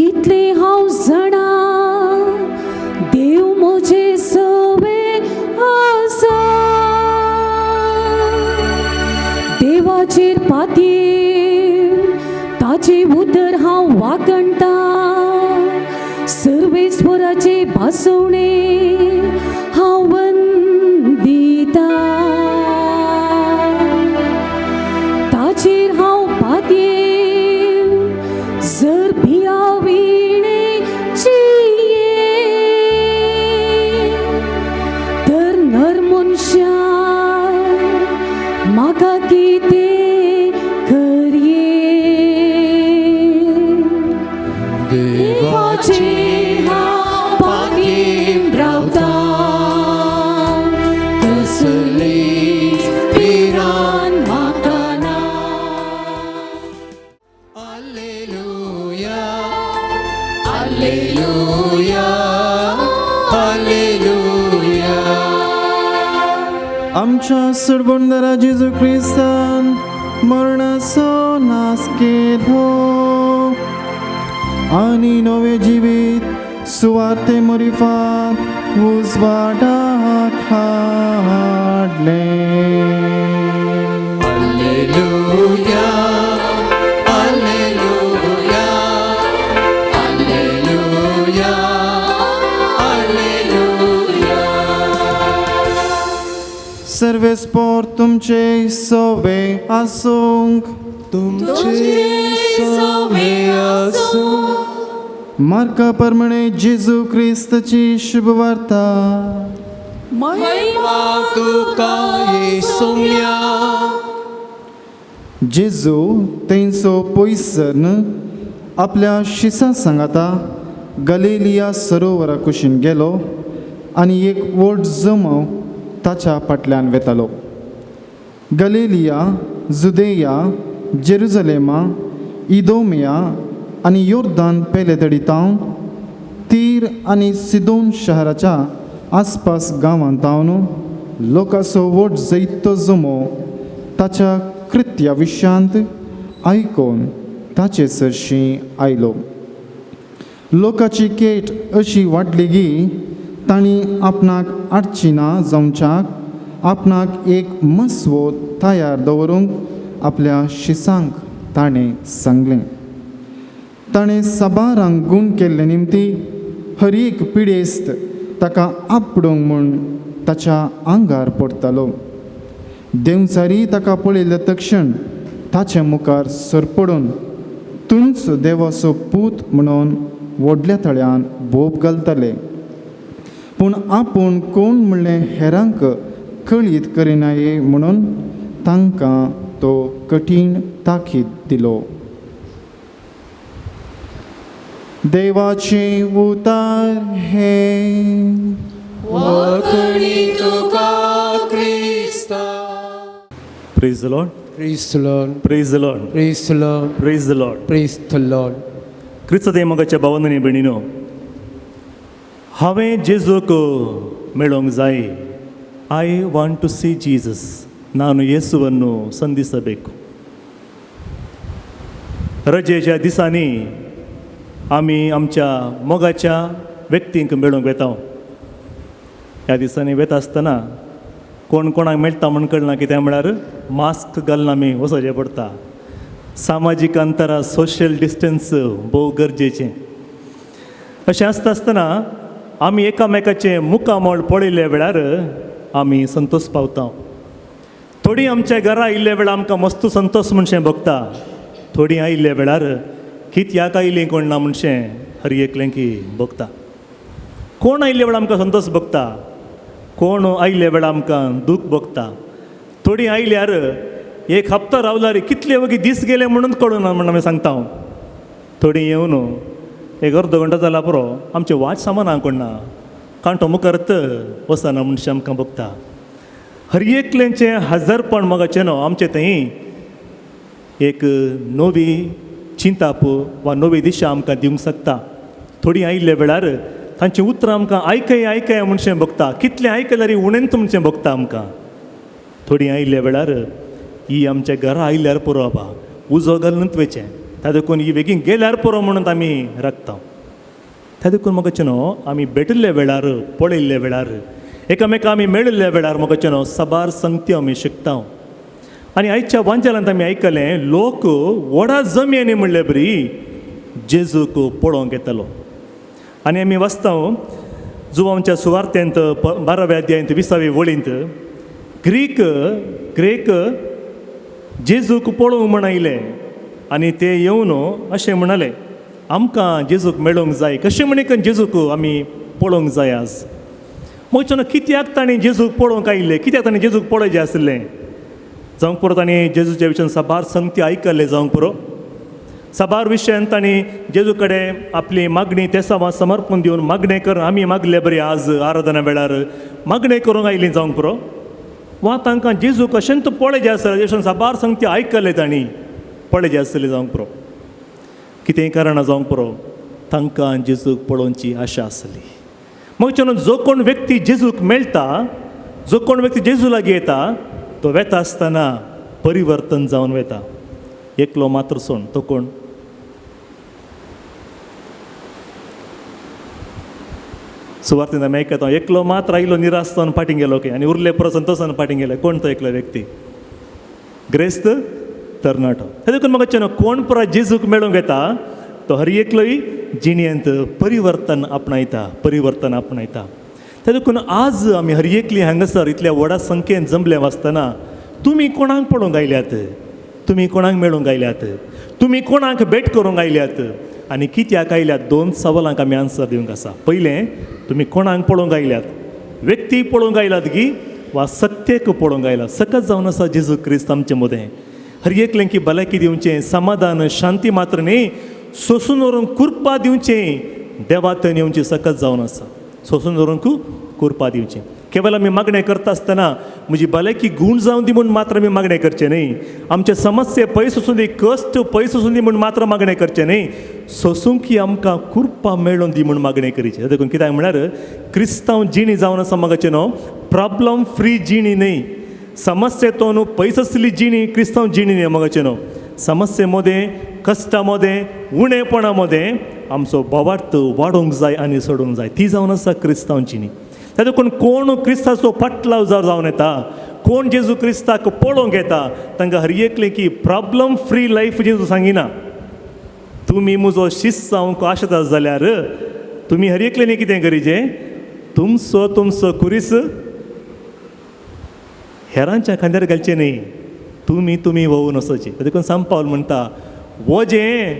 इतले हांव जाणा देव म्हजे सवे आसा. देवाचेर पातयेर ताचे उदर हांव वागणटा. सर्वेस्वराचे भासवणे हांव वंदिता. ताचेर हांव पातयेर जर भियाविणे चिये तर नर मनशा म्हाका कितें करये. देवाचे हांव पातयेर रावता, कसलीच पिरान म्हाका ना. Hallelujah, hallelujah, hallelujah. आमच्या सोडवणदारा जेजू क्रिस्तान मरणाचो नाश केलो आनी नवे जिवीत सुवाते मरिफात उजवाडाक हाडले. Hallelujah, hallelujah, hallelujah, hallelujah. सर्वेस्पोर तुमचे सवे आसूंक, तुमचे सवे आसूं. मार्का प्रमाणे जेजू क्रिस्ताची शुभ वार्ता. महिमा तुका येसुया. जेजू तेंचो पयसर आपल्या शिसां सांगाता गलिलिया सरोवरा कुशीन गेलो आनी एक व्हड जमव ताच्या फाटल्यान वेतालो. गलिलिया, जुदेया, जेरुजलेमा, इदोमिया आनी योर्दान पेलेतडीतावन तीर आनी सिदोन शहराच्या आसपास गांवांतावन लोकांचो व्हड जैतो जमो ताच्या कृत्या विशयांत आयकोन ताचे सरशी आयलो. लोकांची केट अशी वाडली की तांणी आपणाक आडचिना जावच्याक आपणाक एक मसवो तयार दवरूंक आपल्या शिसांक ताणें सांगलें. ताणें साबारांक गूण केल्ले निमती हर एक पिडेस्त ताका आपडूंक म्हूण ताच्या आंगार पडटालो. देंवचारी ताका पळयले तक्षण ताचे मुखार सरपडून तूंच देवाचो पूत म्हणून व्हडल्या तळ्यान भोप घालताले. पूण आपूण कोण म्हणलें हेरांक कळीत करिनाये म्हणून तांकां तो कठीण ताकीद दिलो. देवाचे उतार हे. वखणी तुका क्रिस्ता. Praise the Lord, Praise the Lord. Praise the Lord, Praise the Lord. Praise the Lord. Praise the Lord. क्रिस्त देमगाच्या भावांनी भयणीनो, हांवें जेजूक मेळोंक जाय. I want to see Jesus. ನಾನು ಯೇಸುವನ್ನು ಸಂಧಿಸಬೇಕು. रजेच्या दिसांनी आमी आमच्या मोगाच्या व्यक्तींक मेळूंक वेता. ह्या दिसांनी वेता आसतना कोण कोणाक मेळटा म्हण कळना. कित्याक म्हळ्यार मास्क घालून आमी वचचें पडटा. सामाजीक अंतरा, सोशल डिस्टन्स भोव गरजेचें. अशें आसता आसतना आमी एकामेकाचें मुखामोळ पळयले वेळार आमी संतोश पावता. थोडी आमच्या घरा आयिल्ल्या वेळार आमकां मस्त संतोष म्हणशें भोगता. थोडी आयिल्ल्या वेळार कित्याक आयलीं कोण ना म्हणशें हर एकलें की भोगता. कोण आयिल्ल्या वेळार आमकां संतोष भोगता, कोण आयिल्ल्या वेळार आमकां दूख भोगता. थोडी आयल्यार एक हप्तो रावल्यार कितले वगी दीस गेले म्हणून कळना म्हणून हांवें सांगता हांव. थोडी येवन एक अर्द घंटो जाला पुरो आमचें वाट सामान हांव कोण ना कांटो मुखारत वसना म्हणशें आमकां भोगता. हर एकलेंचें हजरपण मोगाचें न्हू आमचें थंय एक नवी चिंताप वा नवी दिशा आमकां दिवंक शकता. थोडी आयिल्ल्या वेळार तांचीं उतरां आमकां आयकय म्हणशें भोगता. कितलें आयकल्यार उणेंत म्हणचें भोगता आमकां. थोडी आयिल्ल्या वेळार ही आमच्या घरा आयल्यार पुरो बाबा उजो घालूनच वयचें. त्या देखून ही बेगीन गेल्यार पुरो म्हणून आमी राखता. त्या देखून मोगाचें न्हू आमी भेटिल्ल्या वेळार पळयल्ल्या वेळार एकामेकां आमी मेळिल्ल्या वेळार मोगाचें न्हू साबार संगती आमी शिकता. आनी आयच्या वांच्यालांत आमी आयकलें लोक व्हडा जमेनी म्हणले बरी जेजूक पळोवंक येतालो. आनी आमी वाचता जुवांच्या सुवार्थेंत 12व्या अध्यायांत 20वे वळींत ग्रेक जेजूक पळोवंक म्हण आयले आनी ते येवन अशें म्हणले आमकां जेजूक मेळोवंक जाय. कशें म्हणून जेजूक आमी पळोवंक जाय आज. मग कित्याक ताणें जेजूक पळोवंक आयिल्ले, कित्याक ताणें जेजूक पळोवचें आसलें जावंक पुरो. ताणें जेजूच्या विशयान साबार संगती आयकल्ले जावंक पुरो. साबार विशयान ताणें जेजू कडेन आपली मागणी तेसावां समर्पण दिवन मागणें कर आमी मागले बरें आज आराधना वेळार मागणें करूंक आयलीं जावंक पुरो. वा तांकां जेजू कशें तूं पळयचें आसलें जशें साबार संगती आयकले तांणी पळयचें आसलें जावंक पुरो. कितेंय कारणां जावंक पुरो तांकां जेजूक पळोवची आशा आसली. मग जो कोण व्यक्ती जेजूक मेळटा, जो कोण व्यक्ती जेजू लागीं येता तो वेता आसतना परिवर्तन जावन वेता. एकलो मात्र सोड तो कोण? सुवार्थेन आमी आयकता एकलो मात्र आयलो निरास्तान फाटीं गेलो की आनी उरले परत संतोशान फाटीं गेले. कोण तो एकलो व्यक्ती? ग्रेस्त तरणाटो. हे देखून म्हाका कोण परत जेजूक मेळूंक येता तो हर एकलोय जिणेंत परिवर्तन आपणायता. ते देखून आज आमी हर एकली हांगासर इतल्या व्हडा संख्येन जमले वाचतना तुमी कोणाक पळोवंक आयल्यात, तुमी कोणाक मेळूंक आयल्यात, तुमी कोणाक भेट करूंक आयल्यात आनी कित्याक आयल्यात? 2 सवालांक आमी आन्सर दिवंक आसा. पयलें तुमी कोणाक पळोवंक आयल्यात, व्यक्ती पळोवंक आयल्यात की वा सत्येक पळोवंक आयल्यात. सकत जावन आसा जेजू क्रिस्त आमचें मदें. हर एकलें की भलायकी दिवचें, समाधान शांती मात्र न्ही सोंसून व्हरूंक कुर्पा दिवचें देवातन येवचें सकत जावन आसा. सोंसून व्हरूंक कुर्पा दिवचें. केवळ आमी मागणें करता आसतना म्हजी भलायकी गूण जावन दी म्हणून मात्र आमी मागणें करचें न्ही. आमचे समस्ये पयस वचून दी, कश्ट पयस वचून दी म्हणून मात्र मागणें करचें न्ही. सोंसूंक आमकां कुर्पा मेळोवन दी म्हणून मागणें करचें. देखून कित्याक म्हळ्यार क्रिस्तांव जिणी जावन आसा मोगाचें न्हू प्रॉब्लम फ्री जिणी न्ही. समस्येतून न्हू पयस आसली जिणी क्रिस्तांव जिणी न्ही मोगाचें न्हू. समस्ये मदें, कश्टा मदें, उणेपणा मदें आमचो बोवार्थ वाडोवंक जाय आनी सोडूंक जाय. ती जावन आसा क्रिस्तांव जिणी. त्या देखून कोण क्रिस्ताचो फाटलाव जावन येता, कोण जेजू क्रिस्ताक पळोवंक येता तांकां हर एकलें की प्रॉब्लम फ्री लायफ जेजू सांगिना. तुमी म्हजो शिष्य जावंक आशेता जाल्यार तुमी हर एकलें कितें करीचें? तुमचो कुरीस हेरांच्या खांद्यार घालचें न्ही. तुमी वोवून वचचें. देखून सांत पावल म्हणटा वजें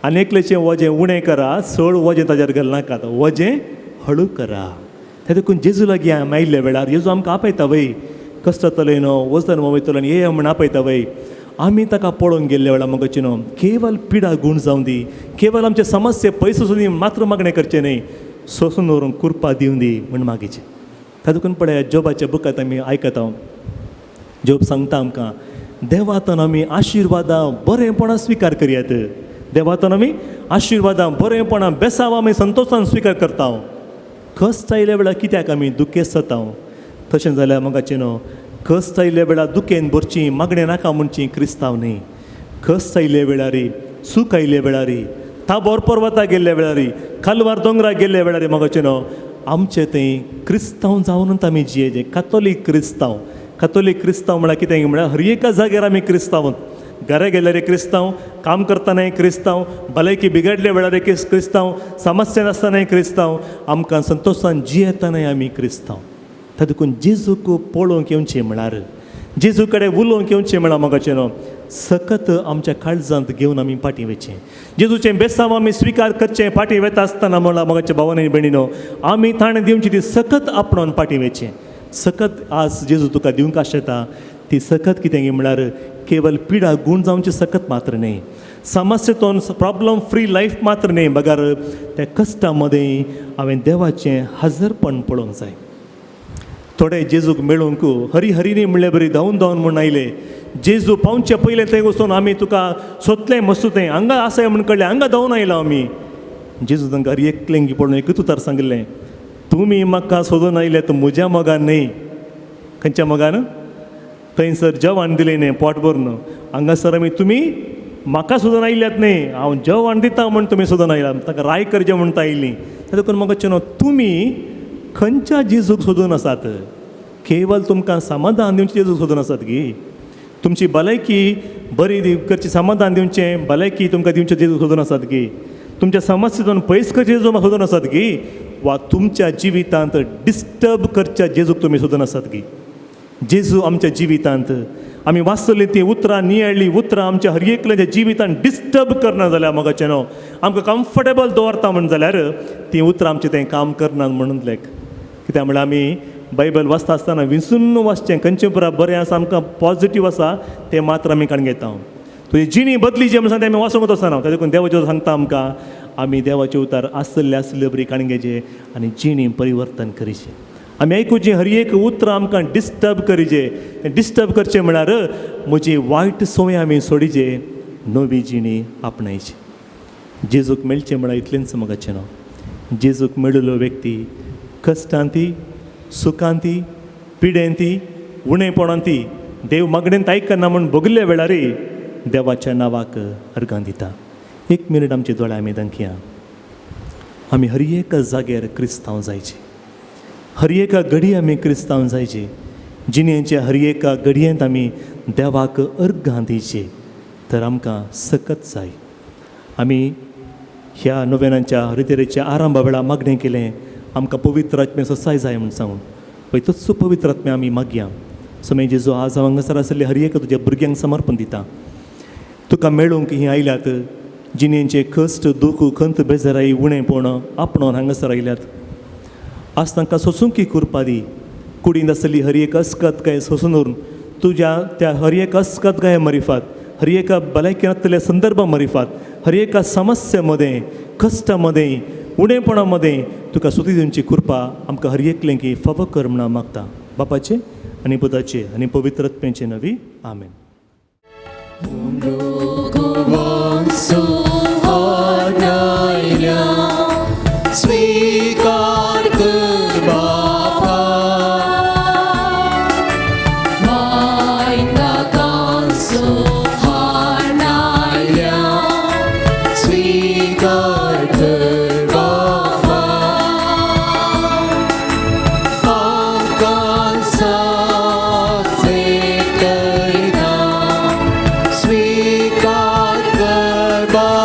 आनेकलेचें वजें उणें करा, चड वजें ताजेर घालनाकात, वजें हळू करा. ते देखून जेजू लागीं आमी आयिल्ल्या वेळार जेजू आमकां आपयता वय कश्ट जातलें न्हू वजन वयतलो आनी हे म्हण आपयता वय. आमी ताका पळोवंक गेल्ल्या वेळार मोगाचें न्हू केवळ पिडा गूण जावन दी, केवळ आमचे समस्ये पयस वचून दी मात्र मागणें करचें न्ही. सोंसून व्हरूंक कुर्पा दिवन दी म्हण मागीचें. त्या देखून पळय जोबाच्या बुकांत आमी आयकता जोब सांगता आमकां देवातन आमी आशिर्वादां बरेंपणां स्विकार करयात. देवातन आमी आशिर्वादां बरेंपणां बेसांव आमी संतोशान स्विकार करता. कश्ट आयल्या वेळार कित्याक आमी दुखेस्त जाता? तशें जाल्यार मोगाचें न्हू कश्ट आयल्या वेळार दुखेन भरचीं मागणें नाका म्हणचीं क्रिस्तांव न्ही. कश्ट आयल्या वेळार, सूख आयल्या वेळार, ताबोर पर्वताक गेल्ल्या वेळार, खालवार दोंगराक गेल्ल्या वेळार मोगाचें न्हू आमचें थंय क्रिस्तांव जावनूच आमी जियेचें. कातोलीक क्रिस्तांव म्हळ्यार कितें म्हळ्यार हर एका जाग्यार आमी क्रिस्तांव. घरा गेल्यार क्रिस्तांव, काम करतानाय क्रिस्तांव, भलायकी बिगडल्या वेळार क्रिस्तांव, समस्या नासतानाय क्रिस्तांव, आमकां संतोशान जियेतानाय आमी क्रिस्तांव. त्या देखून जेजूक पळोवंक येवचें म्हळ्यार जेजू कडेन उलोवंक येवचें म्हणा मोगाचें न्हू सकत आमच्या काळजांत घेवन आमी फाटीं वयचें जेजूचें बेसांव आमी स्विकार करचें फाटीं वता आसतना म्हणला मोगाच्या भावानी भयणीनो आमी ताणें दिवची ती सकत आपणावन फाटीं वयचें सकत आज जेजू तुका दिवंक आशेता ती सकत कितें गे म्हळ्यार केवल पिडा गूण जावची सकत मात्र न्ही समस्येतून प्रॉब्लम फ्री लायफ मात्र न्ही बगार त्या कश्टा मदें हांवें देवाचें हजरपण पळोवंक जाय थोडे जेजूक मेळूंक हरी हरिनी म्हणलें बरी धांवन धांवन म्हूण आयले जेजू पावचे पयलें थंय वचून आमी तुका सोदलें मस्तू तें हांगा आसाय म्हूण कळ्ळें हांगा धांवन आयला आमी जेजू तांकां हरी एकलेंगी पळोवन एकूच उतार सांगलें तुमी म्हाका सोदून आयले तर म्हज्या मोगान न्ही खंयच्या मोगान थंयसर जेवण दिलें न्ही पोट भरून हांगासर आमी तुमी म्हाका सोदून आयल्यात न्ही हांव जेवण दिता म्हूण तुमी सोदून आयला ताका राय करचें म्हणटा आयलीं ताका म्हाका न्हू तुमी खंयच्या जेजूक सोदून आसात केवल तुमकां समाधान दिवचें जेजूक सोदून आसात गी तुमची भलायकी बरी करची समाधान दिवचें भलायकी तुमकां दिवचें जेजूक सोदून आसात गी तुमच्या समस्येतून पयस करचें जेजू सोदून आसात गी वा तुमच्या जिवितांत डिस्टर्ब करच्या जेजूक तुमी सोदून आसात गी जेजू आमच्या जिवितांत आमी वाचतलीं तीं उतरां नियाळ्ळीं उतरां आमच्या हर एकल्याच्या जिवितांत डिस्टर्ब करना जाल्यार मोगाचें न्हू आमकां कम्फर्टेबल दवरता म्हण जाल्यार तीं उतरां आमचें तें काम करना म्हणून कित्याक म्हळ्यार आमी बायबल वाचता आसतना विसरून वाचचें खंयचें पुरा बरें आसा आमकां पॉजिटीव आसा तें मात्र आमी काण घेता तुजी जिणी बदली जें म्हणून सांगता आमी वाचूंक आसतना ताजे करून देवाचें सांगता आमकां आमी देवाचे उतार आसले बरी काणगेचे आनी जिणी परिवर्तन करीचे आमी आयकुचें हर एक उतर आमकां डिस्टर्ब करीचे डिस्टर्ब करचें म्हळ्यार म्हजी वायट संवय आमी सोडिचे नवी जिणी आपणायची जेजूक मेळचें म्हळ्यार इतलेंच मोगाचें न्हू जेजूक मेळिल्लो व्यक्ती कश्टांती सुखांती पिडेंती उणेपणांती देव मागणेंत आयकना म्हूण भोगिल्ल्या वेळारी देवाच्या नांवाक अर्गां दिता एक मिनीट आमचे दोळे आमी दांखया आमी हर एक जाग्यार क्रिस्तांव जायचे हर एका घडी आमी क्रिस्तांव जायचे जिणेच्या हर एका घडयेंत आमी देवाक अर्गां दिवचे तर आमकां सकत जाय आमी ह्या नोवेनाच्या रितेरेच्या आरंभा वेळा मागणें केलें आमकां पवित्र आत्मे ससाय जाय म्हूण सांगून पळय तोच पवित्र आत्मे आमी मागया सो मागीर जेजू आज हांव हांगासर आसले हर एका तुज्या भुरग्यांक समर्पण दिता तुका मेळूंक ही आयल्यात जिणेचे कश्ट दूख खंत बेजाराई उणेपण आपणावन हांगासर आयल्यात आज तांकां सोसूंक करपा दी कुडींत आसली हर एक अस्कत काय सोसून व्हरून तुज्या त्या हर एक अस्कत गाय मरिफात हर एका भलायकेन आसलेल्या संदर्भा मरिफात हर एका समस्ये मदें कश्टा मदें उणेपणा मदें तुका सुती दिवची कृपा आमकां हर एकलें फावो कर म्हणून मागता बापाचे आनी पुताचे आनी पवित्र आत्म्याचे नवी आमेन. स्वीकार कर बापा मायंदा कांसो हानायल्या स्वीकार कर बापा आमकां साथ स्वीकार कर बापा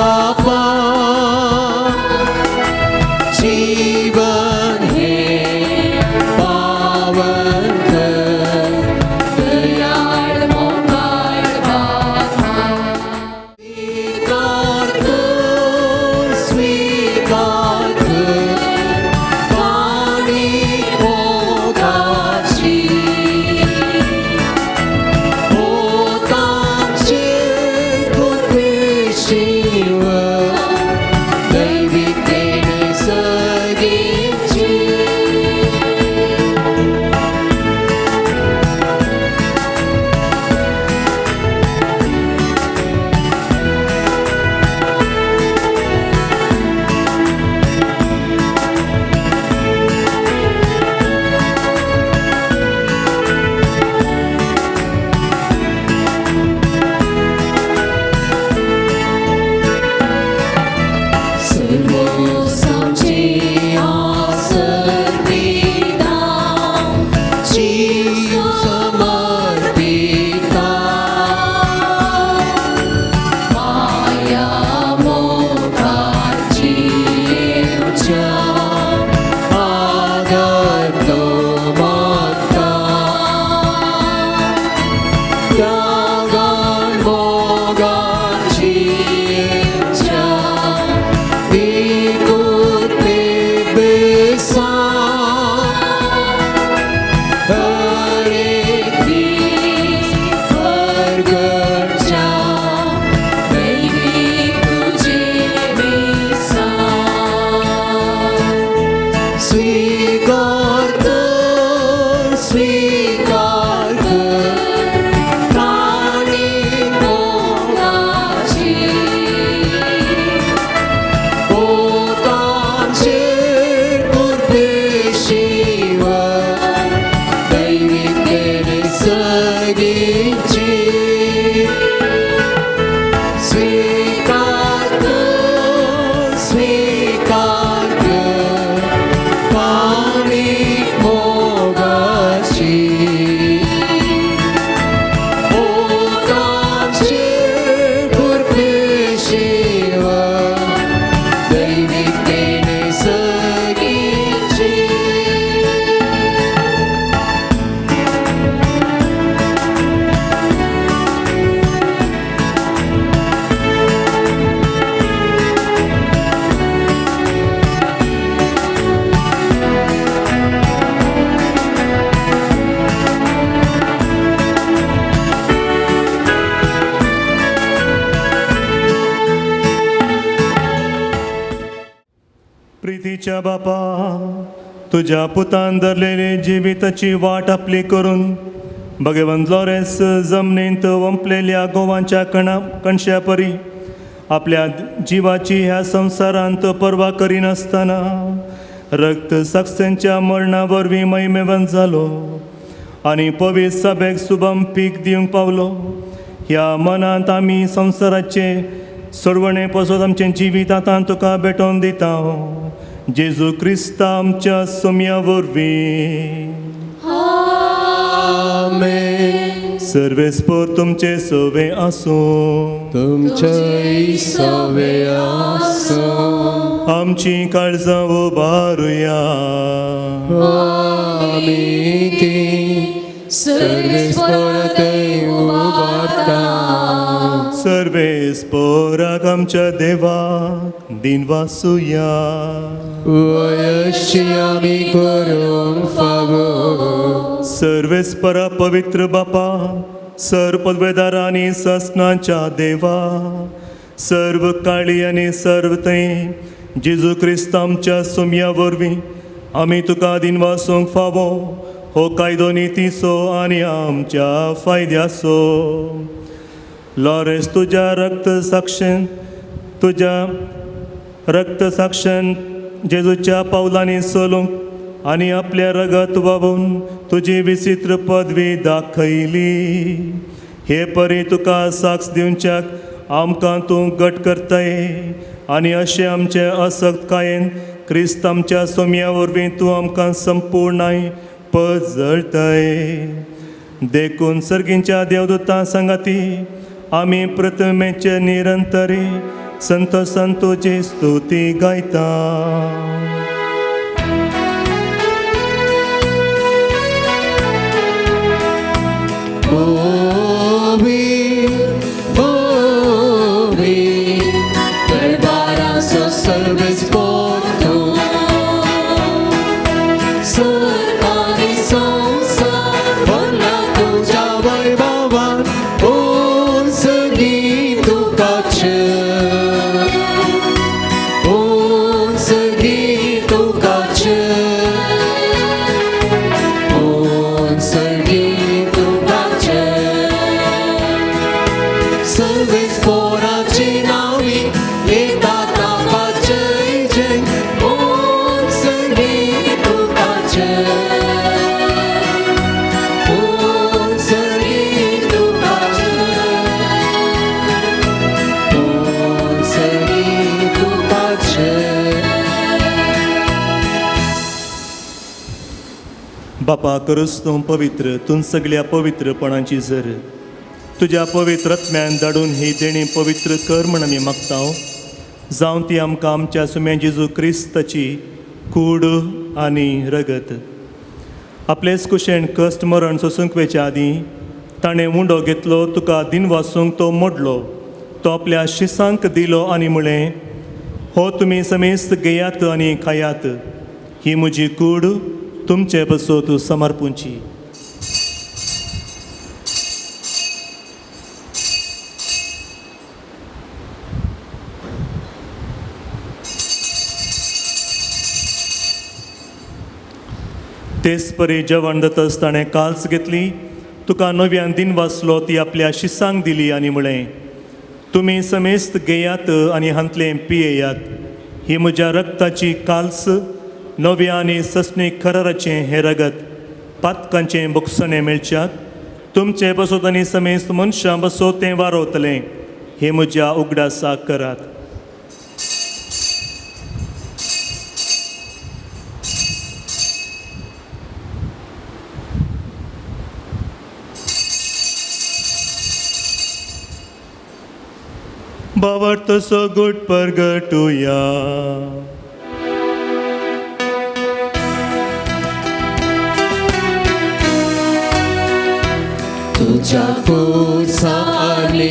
पृथ्वीच्या बापा, तुझ्या पुतान धरलेली जिविताची वाट आपली करून भगवंत लॉरेन्स जमनींत वंपलेल्या गोवांच्या कणश्या परी आपल्या जीवाची ह्या संसारांत पर्वा करिनासतना रक्त साक्षींच्या मरणा वरवीं महिमेवंत जालो आनी पवित्र सभेक शुभम पीक दिवंक पावलो. ह्या मनांत आमी संसाराचे सोडवणे पसत आमचें जिवीत आतां तुका भेटोवन दिता. जेजू क्रिस्ता आमच्या सोम्या वरवीं. आमेन. सर्वेस्पर तुमचे सोवे आसूं. तुमचे सवे आसूं. आमची काळजां उबारुया. आमी ती सर्वेस्परते उबारता. सर्वेस्पराक आमच्या देवाक दिन वासुया. वयशी आमी करूंक फावो. सर्वेस्परा पवित्र बापा, सर्व पदवेदार आनी ससनाच्या देवा, सर्व काळी आनी सर्व थंय जेजू क्रिस्त आमच्या सोम्या वरवीं आमी तुका दिन वासूंक फावो. हो कायदो नितीचो आनी आमच्या फायद्याचो. लॉरेन्स तुज्या रक्त साक्षेन जेजूच्या पावलांनी चलूंक आनी आपल्या रगत व्हांवून तुजी विचित्र पदवी दाखयली. हे परी तुका साक्ष दिवच्याक आमकां तूं घट करताय आनी अशें आमचे असक्तकायेन क्रिस्त आमच्या सोम्या वरवीं तूं आमकां संपूर्णाय पद जळटाय. देखून सर्गींच्या देवदूतां सांगाती आमी प्रथमेचे निरंतरी संतोषान तुजी स्तुती गायता. दरबाराचो सर्वेस्पर तूं. स्वर्ग आनी संवसार भरला तुज्या वैभवान. उंच गीत तुकाचें. उंच गीत तुकाचें. उंच गीत तुकाचें. सर्वेस्पराची नावी येतात ताका जय जय. उंच गीत तुकाचें. उंच गीत तुकाचें. उंच गीत तुकाचें. बापा करूस तूं पवित्र, तूं सगळ्या पवित्रपणाची झर. तुज्या पवित्र आत्म्यान धाडून ही देणी पवित्र कर म्हण आमी मागता. जावं ती आमकां आमच्या सुम्या जेजू क्रिस्ताची कूड आनी रगत. आपलेच कुशेन कश्ट मरण सोसूंक वेच्या आदीं ताणें उंडो घेतलो, तुका दिन वासूंक तो मोडलो. तो आपल्या शिसांक दिलो आनी म्हळें, हो तुमी समेस्त घेयात आनी खायात. ही म्हजी कूड तुमचे बसोत समर्पूंची. तेच परी जेवण जातच ताणें काल्स घेतली, तुका नव्यान दिन वाचलो, ती आपल्या शिसांक दिली आनी म्हळें, तुमी समेस्त घेयात आनी हांतलें पियेयात. ही म्हज्या रक्ताची काल्स, नव्या आनी सस्नीक कराराचें हें रगत, पातकांचें बोगसणें मेळच्याक तुमचे बसोत आनी समेस्त मनशां बसोत तें वारोतलें. हे म्हज्या उगडासाक करात. भावार्थसो गुट परगटुया. तुझ्या फुसानी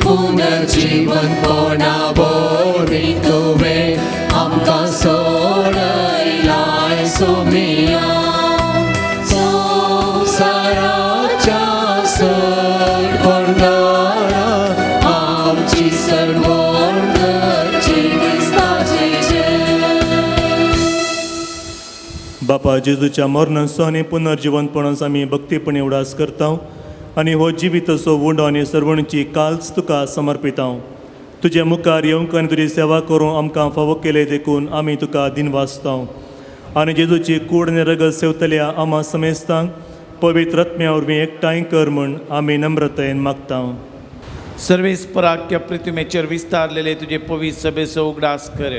पुनर्जीवन कोणा बोरी तुवें आमकां सोडयलाय सोमिया. संवसाराच्या सड भरणारा आमची सर्वोन्नत क्रिस्ताची जय. बापा जेजूच्या मरणाचो आनी पुनर्जिवंतपणाचो आमी भक्तीपणी उडास करता आनी हो जिविताचो वुडो आनी सर्वणची काल्स तुका समर्पिता. तुजे मुखार येवंक आनी तुजी सेवा करूं आमकां फावो केले देखून आमी तुका दिनवासता आनी जेजूची कूड आनी रगत सेवतल्या आमा समेस्तांक पवित्र आत्म्या वरवीं एकठांय कर म्हूण आमी नम्रतायेन मागता. सर्वेस्पराख्य पृथ्वीचेर विस्तारलेले तुजे पवित्र सभेचो उगडास कर.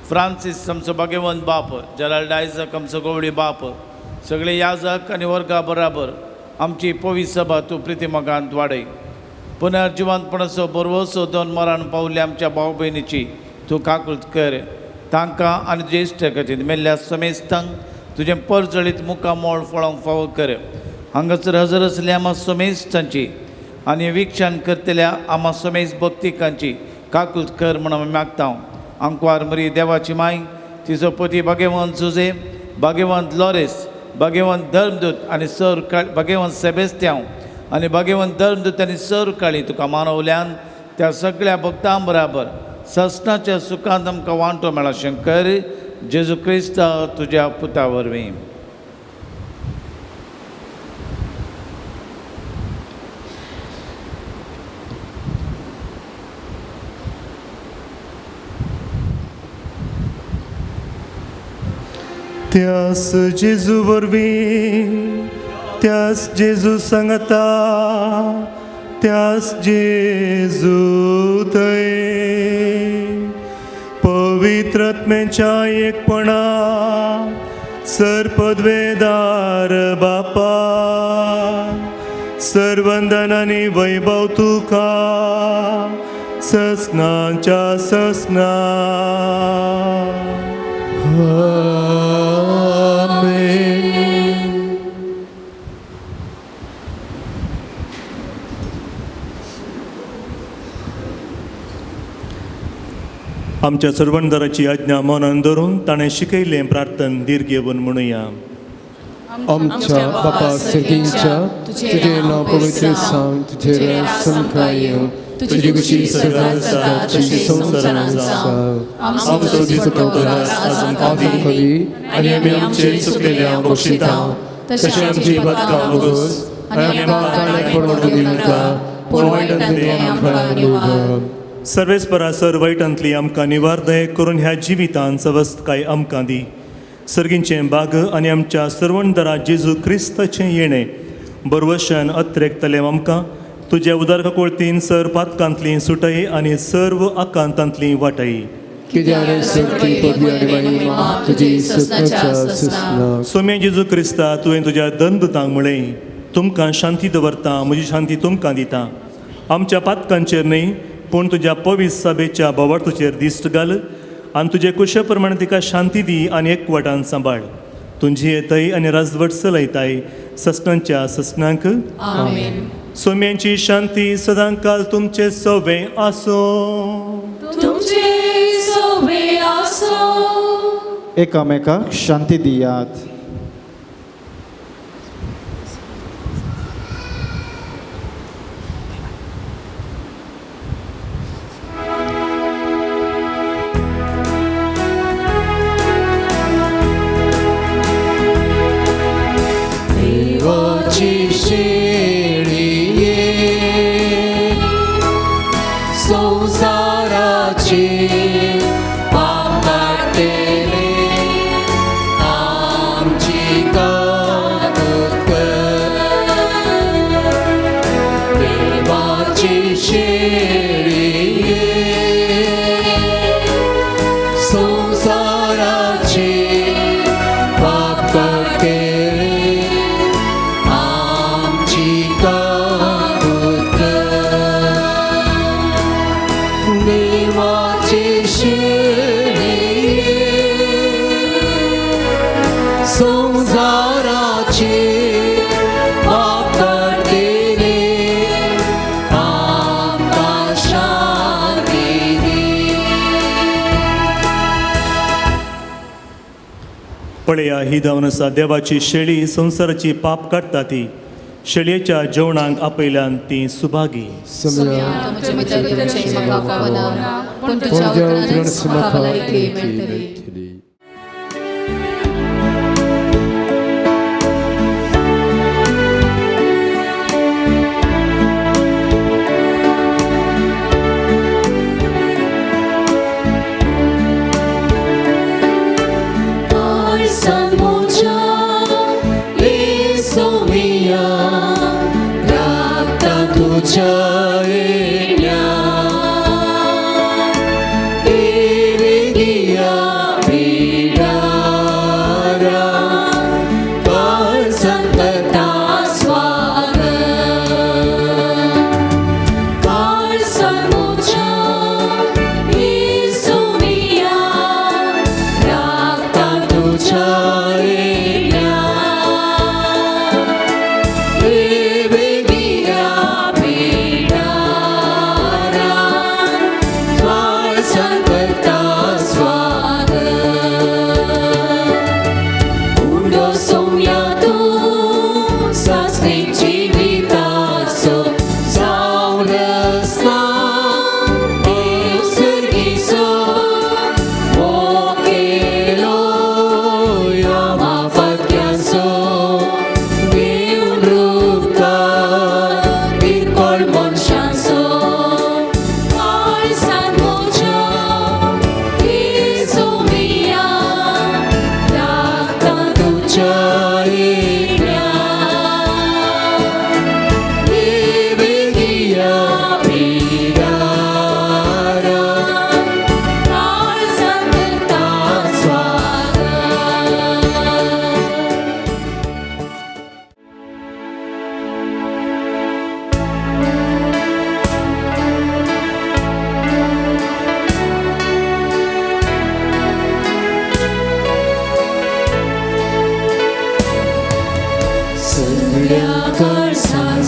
फ्रांसीस आमचो भाग्यवंत बाप, जलाल्डायझक आमचो गवळी बाप, सगळे याजक आनी वर्गा बराबर आमची पवित्र सभा तूं प्रितीमोगांत वाडय. पुनर्जिवंतपणाचो बरवसो दोन मरण पावल्या आमच्या भाव भयणीची तूं काकूळट कर. तांकां आनी ज्येश्ठ गतीन मेल्ल्या समेस्तांक तुजें परजळीत मुखां मोळ फळोवंक फावो कर. हांगासर हजर आसल्या आमा समेस्तांची आनी विक्षण करतल्या आमा समेस्त भक्तिकांची काकूळट कर म्हूण आमी मागता. आंकवार मरी देवाची माय, तिचो पती भाग्यवंत जुझे, भाग्यवंत लॉरेस, भाग्यवंत धर्मदूत आनी सर भाग्यवंत सेबेस्त्यांव आनी भाग्यवंत धर्मदूत आनी सर काळी तुका मानवल्यान त्या सगळ्या भक्तां बराबर ससनाच्या सुखांत आमकां वांटो मेळा शंकर. जेजू क्रिस्त तुज्या पुता वरवीं. त्यास जेजू वरवीं, त्यास जेजू सांगता, त्यास जेजू थंय पवित्र आत्म्याच्या एकपणा सरपदवेदार बापा सर्वंदन आनी वैभव तुका ससनाच्या ससना. आमच्या सर्वंदराची आज्ञा मनान धरून ताणें शिकयलें प्रार्थन दीर्घ घेवन म्हणुया. आमच्या बापा सर्गींच्या तुझे नाव पवित्र सांग, तुझे राज संखाय येवं, तुझी खुशी सदां सदा तशी संवसारांत जावं. आमचो दिसतो घरास आज आमकां दी आनी आमी आमचे चुकलेल्यांक बक्षिता तशें आमची बदकां बगोस आनी आमकां काळ्याक पडूंक दिनाका पूण वायटांतली आमकां निवार. सर्वेस्परा सर वायटांतली आमकां निवार दय करून ह्या जिवितांत सवस्थकाय आमकां दी. सर्गींचें बाग आनी आमच्या सर्वंदरा जेजू क्रिस्ताचें येणें बरवशान अत्रेकतलें आमकां तुज्या उदार कवळतीन सर पातकांतली सुटय आनी सर्व आकांतांतली वाटय. कित्याक सगळी पदवी आनी महिमा तुजी ससनाच्या ससना. सोम्या जेजू क्रिस्ता तुवें तुज्या दंदुतांक म्हळें, तुमकां शांती दवरता, म्हजी शांती तुमकां दिता. आमच्या पातकांचेर न्हय पूण तुज्या पवित्र सभेच्या बोवार्थाचेर दिश्ट घाल आनी तुजे कुशे प्रमाणे तिका शांती दी आनी एकवटान सांबाळ. तुजी येताय आनी राजवट चलयताय ससनांच्या ससनांक. आमेन. सोम्यांची शांती सदां काल तुमचे सोवे आसो. तुमचे सोबे आसो. एकामेकाक शांती दियात. पळया ही जावन आसा देवाची शेळी संवसाराची पाप काडटा ती. शेळयेच्या जेवणाक आपयल्यान ती सुभागी. तुझ्या येण्यात देविया पिडारा काळ संतता स्वागत काळ समुचा येसुमिया राखता तुझ्या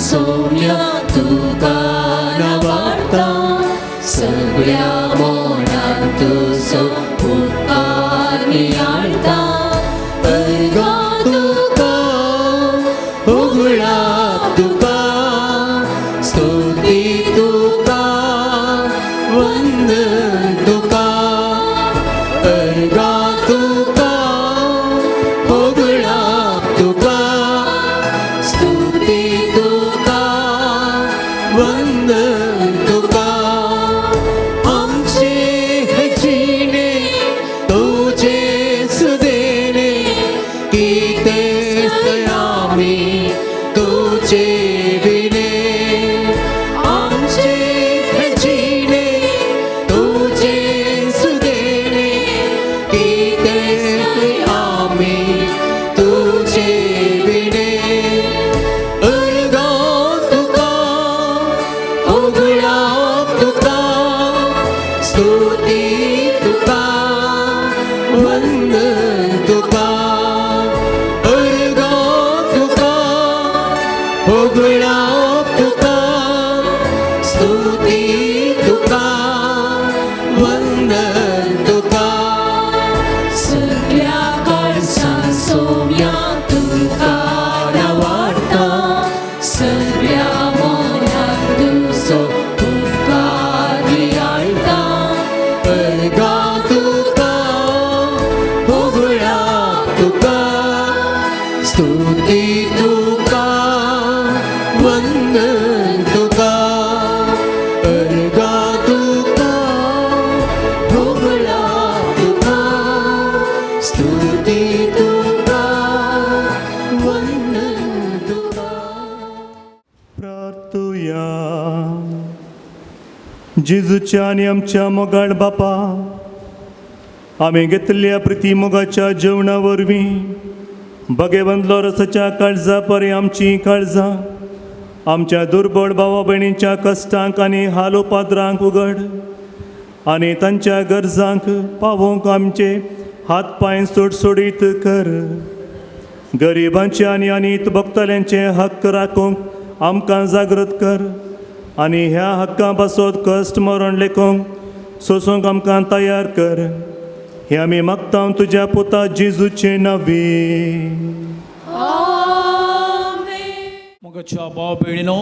सोम्या तुका नावार्ता सगळ्या मोडान तुजो उपकार नियाळता अर्गा तुका उगडा तुका स्तुती तुका वंदन तुका अर्गा तुका उगडा तुका स्तुती वंदन तुका आमचे जिणे तुझे सुदेणे किते आमी तुझे विणे आमचे जिणे तुझे सुदेणे किते आमी तुझे विणे स्तुती तुका वंदन तुका अर्गा तुका उगडा तुका स्तुती तुका वंदन तुका सगळ्या काळजां सोम्या तुका नावार्ता सगळ्या मोनाक तुजो उपकार नियाळता अर्गा तुका उगडा तुका स्तुती तुका वंदन तुका अर्गा तुका उगडा तुका स्तुती तुका वंदन तुका प्रार्थुया जेजूच्या आणि आमच्या मोगाळ बापा आमी घेतलेल्या प्रिती मोगाच्या जेवणा वरवीं भगेवंतलो रसाच्या काळजा परे आमची काळजां आमच्या दुर्बळ भावा भयणींच्या कश्टांक आनी हालोपाद्रांक उगड आनी तांच्या गरजांक पावोवंक आमचे हात पांय सोडीत कर गरिबांचे आनी अनीत भोगतल्यांचे हक्क राखूंक आमकां जागृत कर आनी ह्या हक्कां पासत कश्ट मरण लेखोंक सोसूंक आमकां तयार कर हे आमी मागता तुज्या पुता जेजूचे नांवे मोगाच्या भाव भयणीनो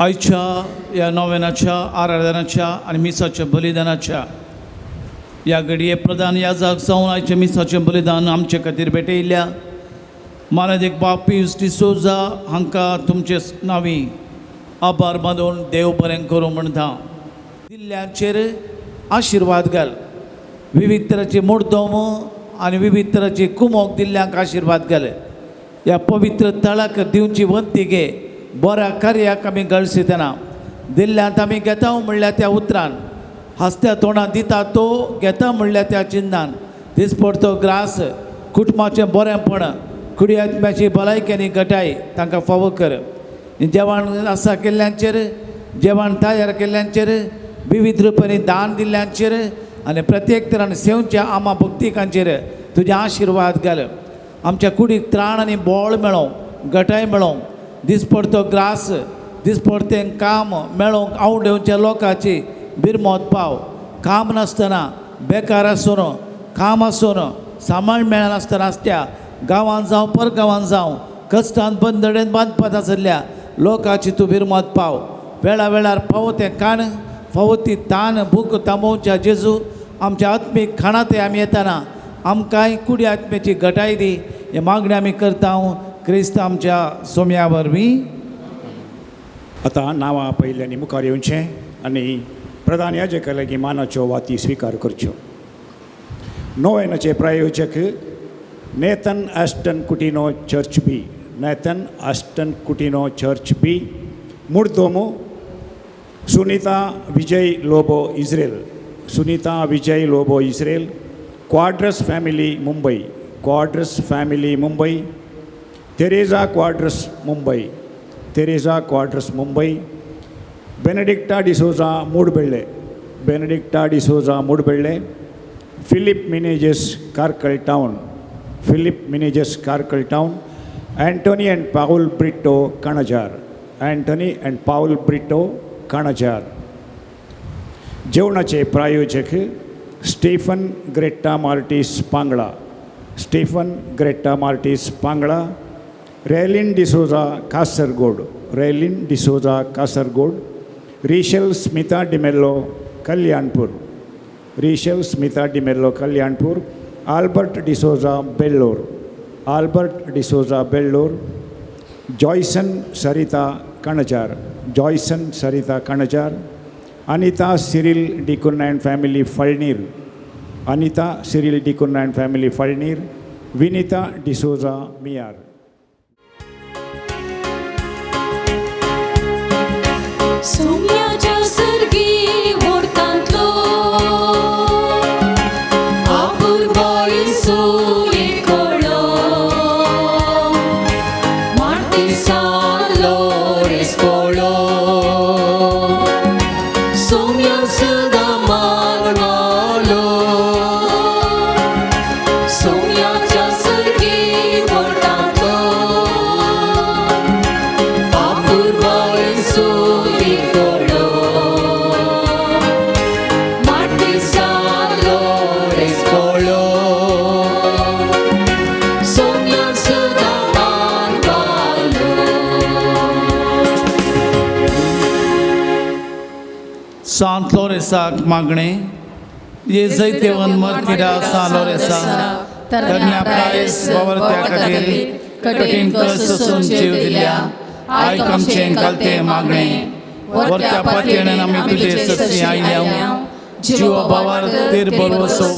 आयच्या ह्या नोवेनाच्या आराधनाच्या आनी मिसाच्या बलिदानाच्या ह्या घडये प्रधान याजक जावन आयच्या मिसाचें बलिदान आमचे खातीर भेटयिल्ल्या मानदेक बाप पियूस डिसोजा हांकां तुमचे नांवी आभार मानून देव बरें करूं म्हणटा दिल्ल्याचेर आशिर्वाद घाल विविध तरांचे मोडदोम आनी विविध तरांचे कुमोक दिल्ल्यांक आशिर्वाद घाल ह्या पवित्र तळाक दिवची वंती घे बऱ्या कार्याक आमी गळस दितना दिल्ल्यांत आमी घेता म्हणल्यार त्या उतरान हसत्या तोंडान दिता तो घेता म्हणल्यार त्या चिन्नान दिसपडतो ग्रास कुटुंबाचें बरेंपण कुडी आत्म्याची भलायकी आनी घटाय तांकां फावो कर जेवण आसा केल्ल्यांचेर जेवण तयार केल्ल्यांचेर विविध रुपांनी दान दिल्ल्यांचेर आनी प्रत्येक तरान सेवच्या आमा भक्तिकांचेर तुजे आशिर्वाद घाल आमच्या कुडीक त्राण आनी बोळ मेळोवंक घटाय मेळोवंक दिसपडतो ग्रास दिसपडतें काम मेळोवंक आवडच्या लोकांची बिरमोत पाव काम नासतना बेकार आसून काम आसून सांबाळ मेळनासतना आसत्या गांवांत जावं परगांवांत जावं कश्टान बंदडेन बांदपात आशिल्ल्या लोकांची तूं बिरमोत पाव वेळा वेळार फावो तें काण फावो ती तान भूक थांबोवच्या जेजू आमच्या आत्मीक खाणांत आमी येताना आमकांय कुडी आत्म्याची घटाय दी हे मागणी आमी करता क्रिस्त आमच्या सोम्या वरवीं आतां नांवां पयल्यांनी मुखार येवचें आनी प्रधान याजका लागीं मानाच्यो वाती स्विकार करच्यो नोवेनाचे प्रायोजक नेथन एस्टन कुटिनो चर्च बी नेथन एस्टन कुटिनो चर्च बी मुर्दोमो Sunita Vijay Lobo Israel Sunita Vijay Lobo Israel Quadros family Mumbai Quadros family Mumbai Teresa Quadros Mumbai Teresa Quadros Mumbai Benedicta D'Souza Moodbelle Benedicta D'Souza Moodbelle Philip Menezes Karkal town Philip Menezes Karkal town Antony and Paul Brito Kanajar Antony and Paul Brito Kanajar जेवणाचे प्रायोजक Stephen Greta Martis Pangala Stephen Greta Martis Pangala रेलिन D'Souza Kasaragod Relin D'Souza Kasaragod Rishal Smita D'Mello Kalyanpur Rishal Smita D'Mello Kalyanpur Albert D'Souza Belur Albert D'Souza Belur Joyson Sarita Kanajar Joyson Sarita Kanajar Anita Cyril D'Cunha and family Falnir Anita Cyril D'Cunha and family Falnir Vinita D'Souza Miyar सोम्याच्या सर्गी व्हरतांतलो आपुरबायेचो एकलो मार्तिसालो रेस्पोलो सोम्या सदा मागणालो सोम्याच्या सर्गी व्हरतांतलो आपुरबायेचो सांत लोरेसाक मागणे ये जैतेवन मर्तिडा San लोरेसा तरण्या प्रायस वावरत्या खातीर कठीण कस सोसून जीव दिल्या आयक आमचें कालतें मागणे वर्त्या पातयेन आमी तुजे सत्सी आयल्या जीव भावार तीर बरोसो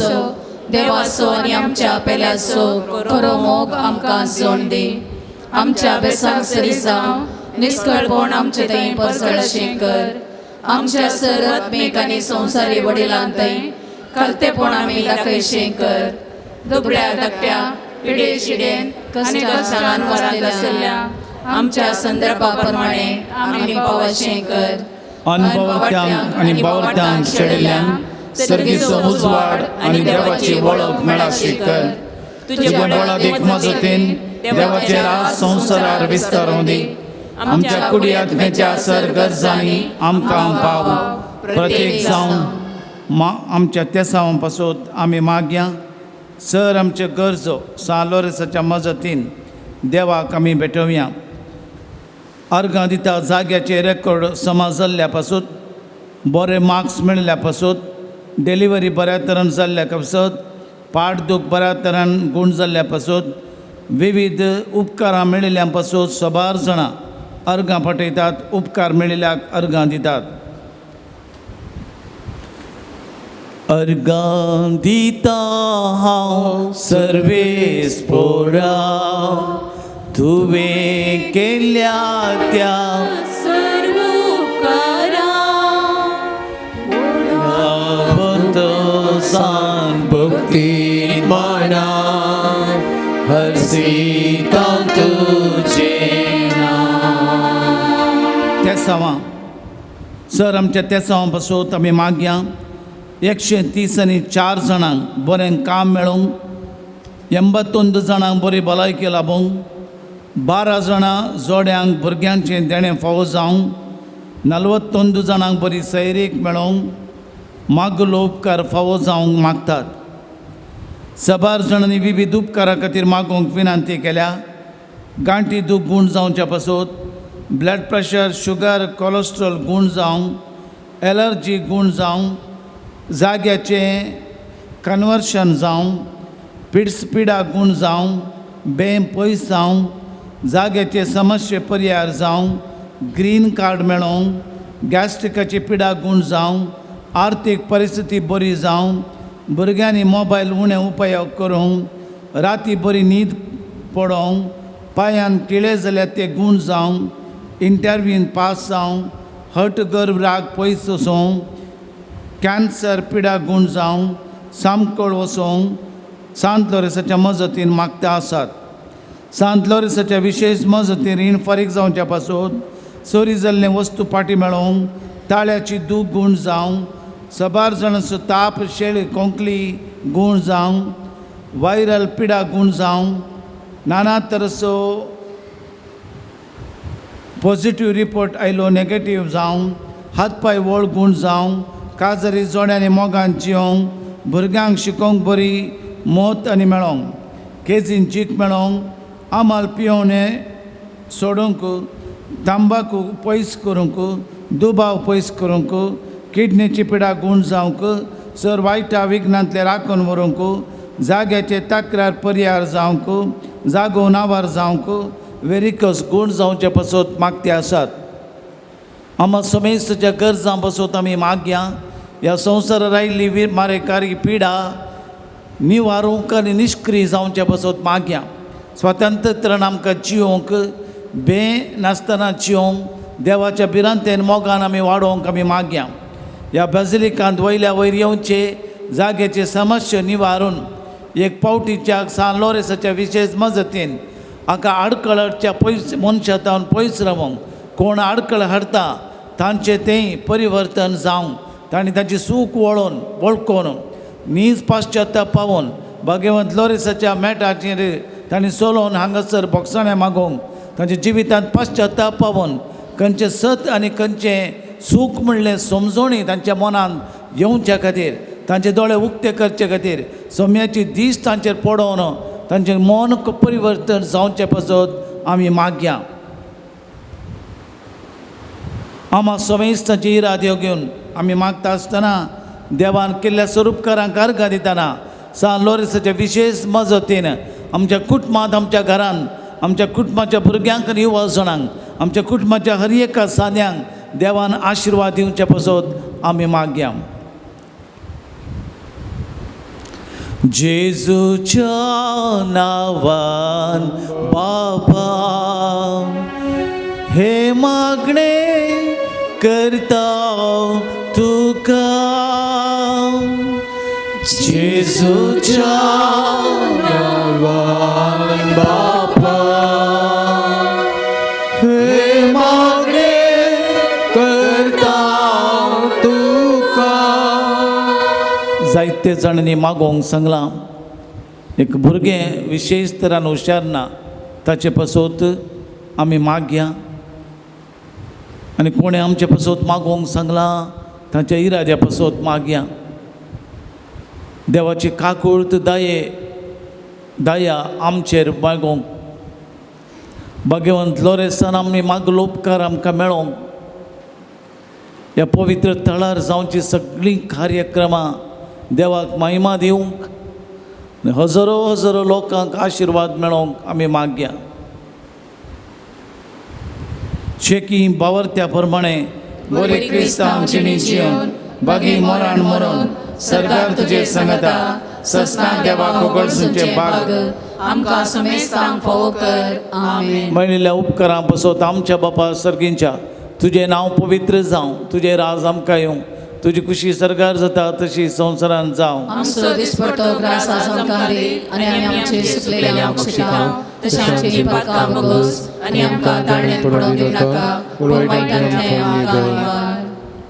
देवाचो आनी आमच्या पेल्याचो खरो मोग आमकां जोड दी आमच्या बेसाक सरी जावं निश्कळपण आमचे थंय पसळशें कर आमच्या सर आत्मीक आनी संवसारी वडिलांतय खालतेपण आमी दाखयशें कर दुबळ्या धाकट्या पिडे शिडेन आनी कश्टान वरांत आशिल्ल्या आमच्या संदर्भा प्रमाणे आमी पावशें कर अनभवत्यांक आनी बावत्यांक शेडिल्ल्यांक सर्गीचो उजवाड आनी देवाची वळख मेळाशी कर तुजे बळादीक मजतीन देवाचे राज संवसारार विस्तारूं दी आमच्या कुडी आत्म्याच्या सर गरजांनी आमकां पाव प्रत्येक जावन आमच्या तेसावां पासून आमी मागया सर आमच्यो गरजो सालोरेसाच्या मजतीन देवाक आमी भेटोवया अर्गां दिता जाग्याचे रेकॉर्ड समाज जाल्ल्या पासून बरे मार्क्स मेळिल्ल्या पासून डिलिव्हरी बऱ्या तरेन जाल्ल्या पासून पाठदूख बऱ्या तरेन गूण जाल्ल्या पासून विविध उपकारां मेळिल्ल्या पासून सोबार जाणां अर्गां फटयतात उपकार मेळिल्ल्याक अर्गां दितात अर्गां दिता हांव सर्वेस्पोरा तुवें केल्या त्या सर्व सान भक्ती मना हरसी तुझे तेसावां सर आमच्या तेसावां पासून आमी मागया 134 जाणांक बरें काम मेळोवंक 81 जाणांक बरी भलायकी लाभूंक 12 जाणां जोड्यांक भुरग्यांचें देणें फावो जावंक 41 जाणांक बरी सैरीक मेळोवंक मागलो उपकार फावो जावंक मागतात 6 जाणांनी विविध उपकारा खातीर मागोवंक विनंती केल्या गांठी दूख गूण जावच्या पासून ब्लड प्रेशर शुगर कोलेस्ट्रॉल गूण जावंक एलर्जी गूण जावंक जाग्याचें कन्वर्शन जावंक पिडा गूण जावंक बें पयस जावंक जाग्याचे समस्ये पर्याय जावंक ग्रीन कार्ड मेळोवंक गॅस्ट्रिकाची पिडा गूण जावंक आर्थीक परिस्थिती बरी जावंक भुरग्यांनी मोबायल उणें उपयोग करूंक राती बरी न्हीद पडोवंक पांयान किळे जाल्यार ते गूण जावंक इंटरव्यून पास जावंक हट गर्भ राग पयस वचोवंक कॅन्सर पिडा गूण जावंक सामकोळ वचोवंक सांत लोरेसाच्या मजतीन मागता आसात सांत लोरेसाच्या विशेश मजतीन रीण फारीक जावच्या पासून चोरी जाल्ले वस्तू पाटी मेळोवंक ताळ्याची दूख गूण जावंक 6 जाणांचो ताप शेळी कोंकली गूण जावंक वायरल पिडा गूण जावंक नाना तरेचो पॉझिटिव्ह रिपोर्ट आयलो नेगेटिव्ह जावंक हात पांय वळ गूण जावंक काजरी जोड्यांनी मोगान जिवंक भुरग्यांक शिकोवंक बरी मोत आनी मेळोवंक केजीन जीक मेळोवंक आमाल पियोवणें सोडूंक तंबाखू पयस करूंक दुबाव पयस करूंक किडनीची पिडा गूण जावंक सर वायटा विघ्नांतले राखून व्हरूंक जाग्याचे तक्रार पर्याय जावंक जागो नावार जावंक वेरिकस गूण जावचे पासून मागते आसात आमा समेस्तच्या गरजां पासून आमी मागया ह्या संवसारार आयिल्ली मारेकारी पिडा निवारूंक आनी निश्क्रीय जावचे पासून मागया स्वतंत्रतायेन आमकां जियोवंक नासतना जियोवंक देवाच्या बिरांतेन मोगान आमी वाडोवंक आमी मागया ह्या बेजिलिकांत वयल्या वयर येवचे जाग्याचे समस्या निवारून एक पावटीच्या सान लोरेसाच्या विशेष मजतीन हाका आडकळच्या पयस मनशांतावन पयस रावंक कोण आडकळ हाडटा तांचें तें परिवर्तन जावंक तांणी तांची सूख वळखून नीज पाश्चात्याप पावोवन भगवंत लोरेसाच्या मेटाचेर तांणी चलोवन हांगासर भोगसाणें मागोवंक तांच्या जिवितांत पाश्चात्याप पावोवन खंयचें सत आनी खंयचें सूख म्हणलें समजोणी तांच्या मनांत येवच्या खातीर तांचे दोळे उक्ते करचे खातीर सोम्याची दीस तांचेर पडोवन तांचें मन परिवर्तन जावचें पासून आमी मागया आमा समेस्तांची इराद्यो घेवन आमी मागता आसतना देवान केल्ल्या स्वरूपकारांक अर्घ दितना सान लोरेसाच्या विशेष मजतीन आमच्या कुटुंबांत आमच्या घरांत आमच्या कुटुंबाच्या भुरग्यांक आनी युवा जाणांक आमच्या कुटुंबाच्या हर एका साद्यांक देवान आशिर्वाद दिवचे पासून आमी मागया जेजूच्या नांवान बाबा हे मागणे करता तुका जेजूच्या नांवान बाबा हे मागणे करता तुका जायते जाणांनी मागोवंक सांगलां एक भुरगें विशेश तरान हुशार ना ताचे पासून आमी मागया आनी कोणें आमचे पासून मागोवंक सांगलां ताच्या इराद्या पासून मागया देवाची काकूळत दया आमचेर मागोवंक भगवंत लोरेसान आमी मागलो उपकार आमकां मेळोवंक ह्या पवित्र थळार जावची सगळीं कार्यक्रमां देवाक महिमा दिवंक हजारो लोकांक आशिर्वाद मेळोवंक आमी मागया शेकी बावरत्या प्रमाणे बरे क्रिस्तांव जिणी जिवन बागी मरण सर्गार तुजे संगता ससना देवा कोगळसूचे बाग आमकां समेस्तांक फोव कर आमेन. मेळिल्ल्या उपकारां पासत आमच्या बापा सर्गींच्या तुजें नांव पवित्र जावं, तुजें राज आमकां येवं, तुजी खुशी सरकार जाता तशी संवसारांत जावं. आमचो दिसपडटो ग्रास आज आमकां दी आनी आमी आमचे सुकलेल्यांक शिकाव तशें आमची पातकां बगस आनी आमकां ताळणेंत पडोवंक दिवं नाका पूण वायटांतल्यान आमकां वार.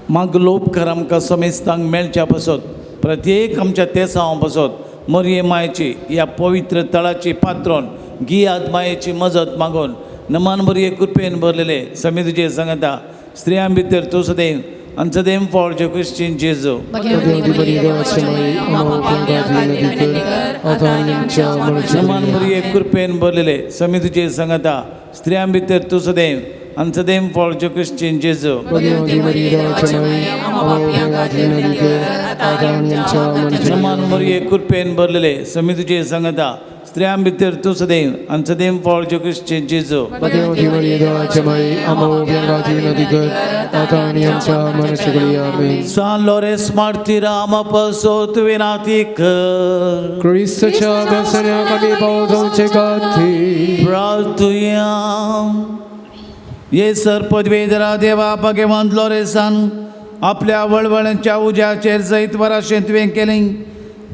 मागलो उपकार आमकां समेस्तांक मेळच्या पासत प्रत्येक आमच्या तेसांव पासत मरये मायेची ह्या पवित्र तळाची पात्रोन गियाद मायेची मजत मागून नमान मरये कृपेन भरलेले समी तुजे सांगता स्त्रियां भितर तूं सदैव आनी सदैव फळचे क्रिश्चन जेजू. नमान मरये कृपेन भरलेले समी तुजे सांगता स्त्रियां भितर तूं सदैव आनी सदैव फळचे क्रिश्चन जेजू. नमान मरये कृपेन भरलेले समी तुजे सांगता स्त्रियां भितर तूं सदैव आनी सदैव फळचे क्रिश्चन जेजू. San Lores martiram apăsot venatic. Cristoच्या व्यसन्या कमी पावसाव चेकाती प्रार्थुयाम. ये सरपदवेदरा देवा भगवंत लोरेसान आपल्या वळवळ्यांच्या उज्याचेर जैत वराशें तुवें केलें.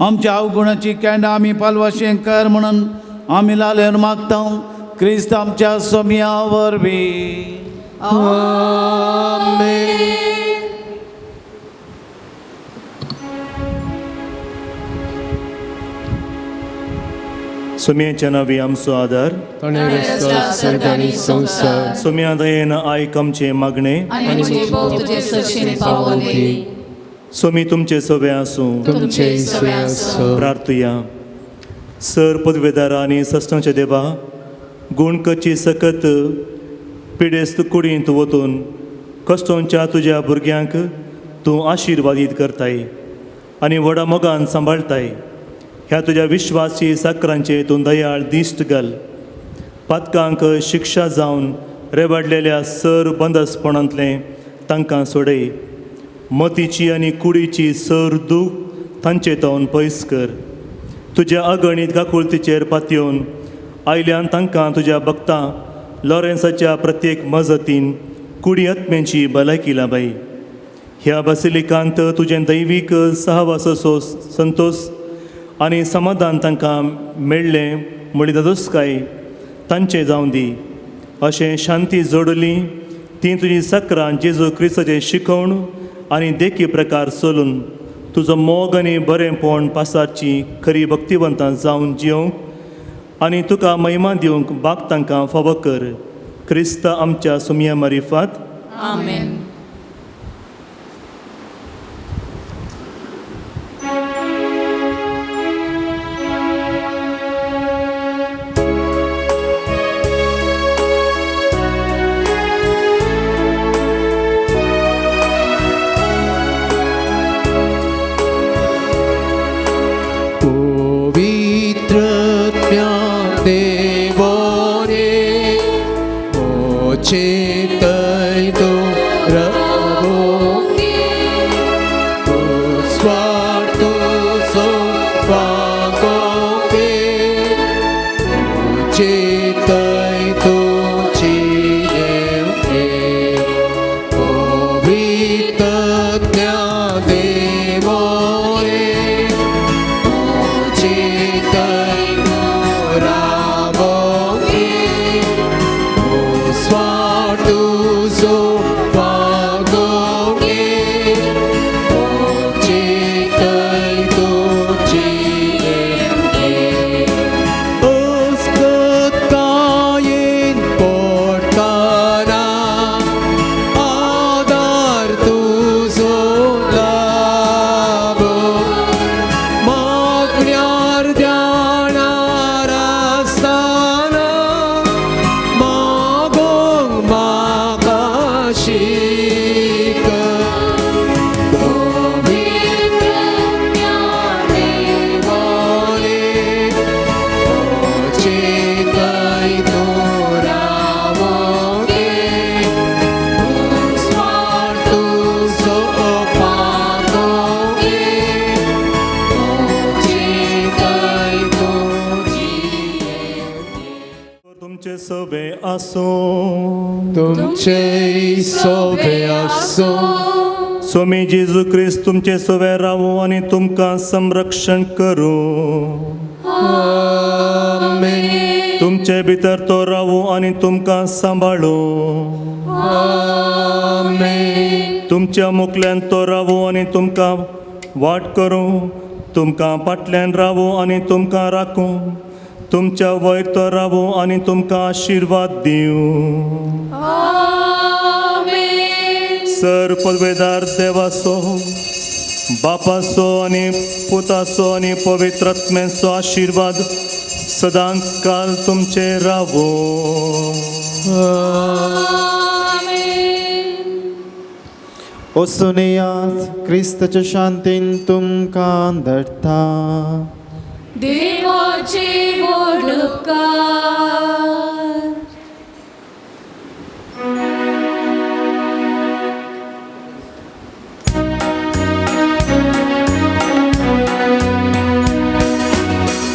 आमच्या अवगुणाची केंडां आमी पालवाशें कर म्हणून आमी लालेन मागता क्रिस्त आमच्या सोम्या वरवीं. सुम्याच्या नावी आमचो आदार, सर्गानी संसार सुम्या दयेन आयक आमचे मागणे, आनी आमची बोट तुजे सरशीने पावोवन दी. सुमी तुमचे सवे आसूं. तुमचे सवे आसो. प्रार्थुया. सर पदवेदारा आनी सश्टांच्या देवा गुणकची सकत पिडेस्त कुडींत वतून कश्टांच्या तुज्या भुरग्यांक तूं आशिर्वादीत करताय आनी व्हडा मोगान सांबाळताय. ह्या तुज्या विश्वासी साकरांचे तूं दयाळ दिश्ट घाल. पातकांक शिक्षा जावन रेबाडलेल्या सर बंदसपणांतलें तांकां सोडय. मतीची आनी कुडीची सर दूख तांचे तोंड पयस कर. तुज्या अगणीत गाकुळतीचेर पातयेवन आयल्यान तांकां तुज्या भक्तां लॉरेन्साच्या प्रत्येक मजतीन कुडी आत्म्याची भलायकी लाभय. ह्या बसिलिकांत तुजें दैवीक सहवासो संतोष आनी समाधान तांकां मेळ्ळें म्हळी दादोसकाय तांचे जावं दी. अशें शांती जोडली ती तुजी साकरां जेजू क्रिस्ताचें शिकवण आनी देखी प्रकार चलून तुजो मोग आनी बरेंपण पासारची खरी भक्तिवंतां जावन जियोंक आनी तुका महिमा दिवंक बाग तांकां फावो कर. क्रिस्त आमच्या सुम्या मारिफात आमेन. Swatu so तुमचे सवे आसो तुमचे सोबे आसो स्वामी जेजू क्रिस्त तुमचे सवे रावो आनी तुमकां संरक्षण करू आमेन तुमचे भितर तो रावो आनी तुमकां सांबाळू आमेन तुमच्या मुखल्यान तो रावो आनी तुमकां वाट करूं तुमकां फाटल्यान रावो आनी तुमकां राखूं तुमच्या वयर तो रावो आनी तुमकां आशिर्वाद दिवं सर पदवेदार देवाचो बापाचो आनी पुताचो आनी पवित्र आत्म्याचो आशिर्वाद सदांच काल तुमचे रावो वचून येयात क्रिस्ताच्या शांतीन तुमकां धरता देवाचे व्हड उपकार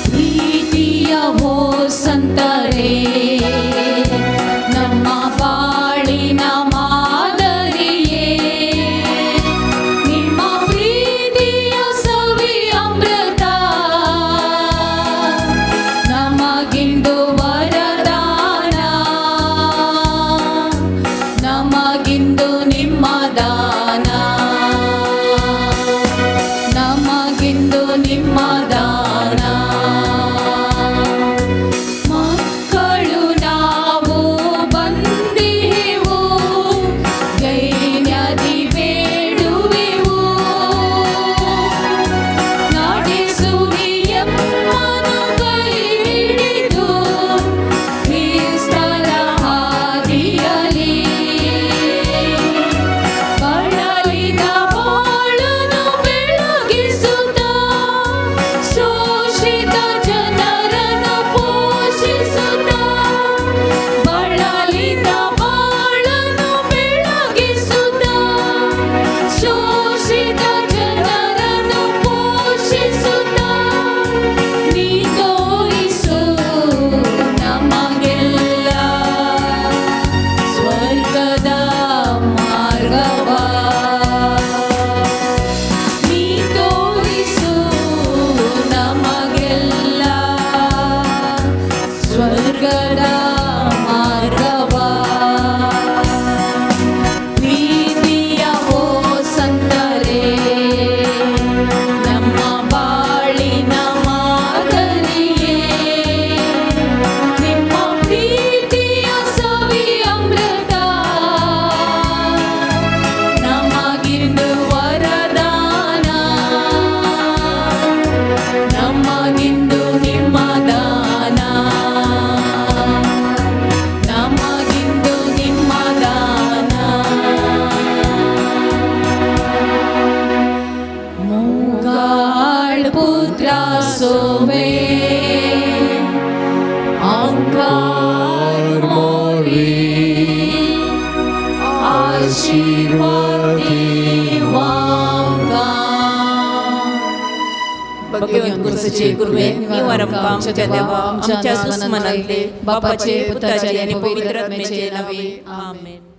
ಪ್ರೀತಿಯ ಹೋ ಸಂತರೇ ನಮ್ಮ ಬಾಳಿನ ಮಾದರಿಯೇ ನಿಮ್ಮ ಪ್ರೀತಿಯ ಸವಿ ಅಮೃತ ನಮಗಿಂದು ವರದಾನ ನಮಗಿಂದು ನಿಮ್ಮ ದಾನ ನಮಗಿಂದು ನಿಮ್ಮ ದಾನ ಮಕ್ಕಳು ನಾವು ಬಂದಿವು ದೈನ್ಯದಿ ಬೇಡುವೆವು ನಡೆಸುವಿ ಎಮ್ಮನು ಕೈ ಹಿಡಿದು ಕ್ರಿಸ್ತನ ಹಾದಿಯಲಿ ಬಳಲಿದ ಬಾಳನು ಬೆಳಗಿಸುತ್ತಾ ಶೋಷಿತ ಜನರನ್ನು ಪೋಷಿಸುತ್ತಾ ಬಳಲಿದ ಬಾಳನು ಬೆಳಗಿಸುತ್ತಾ ಶೋಷಿತ ಜನರನ್ನು ಪೋಷಿಸುತ್ತಾ ನೀ ತೋರಿಸು ನಮಗೆಲ್ಲ ಸ್ವರ್ಗದ ಮಾರ್ಗವ ನೀ ತೋರಿಸು ನಮಗೆಲ್ಲ ಸ್ವರ್ಗದ ಮಾರ್ಗವ ಪ್ರೀತಿಯ ಹೋ ಸಂತರೇ ನಮ್ಮ ಬಾಳಿನ ಮಾದರಿಯೇ ನಿಮ್ಮ ಪ್ರೀತಿಯ ಸವಿ ಅಮೃತ ನಮಗಿಂದು ವರದಾನ ನಮಗಿಂದು ನಿಮ್ಮ ದಾನ ನಮಗಿಂದು ನಿಮ್ಮ ದಾನ ಮೂಗಾಳ್ ಪುತ್ರ ಸೋಮೆ ಅಂಗಾರ್ ಮೋರಿ आशीर्वादी वांगा भगवंत गुरुचे गुरुवे निवार आमच्या देवा आमच्या दुश्मनांतले बापाचे पुताचे आणि पवित्र आत्म्याचे नावे आमेन.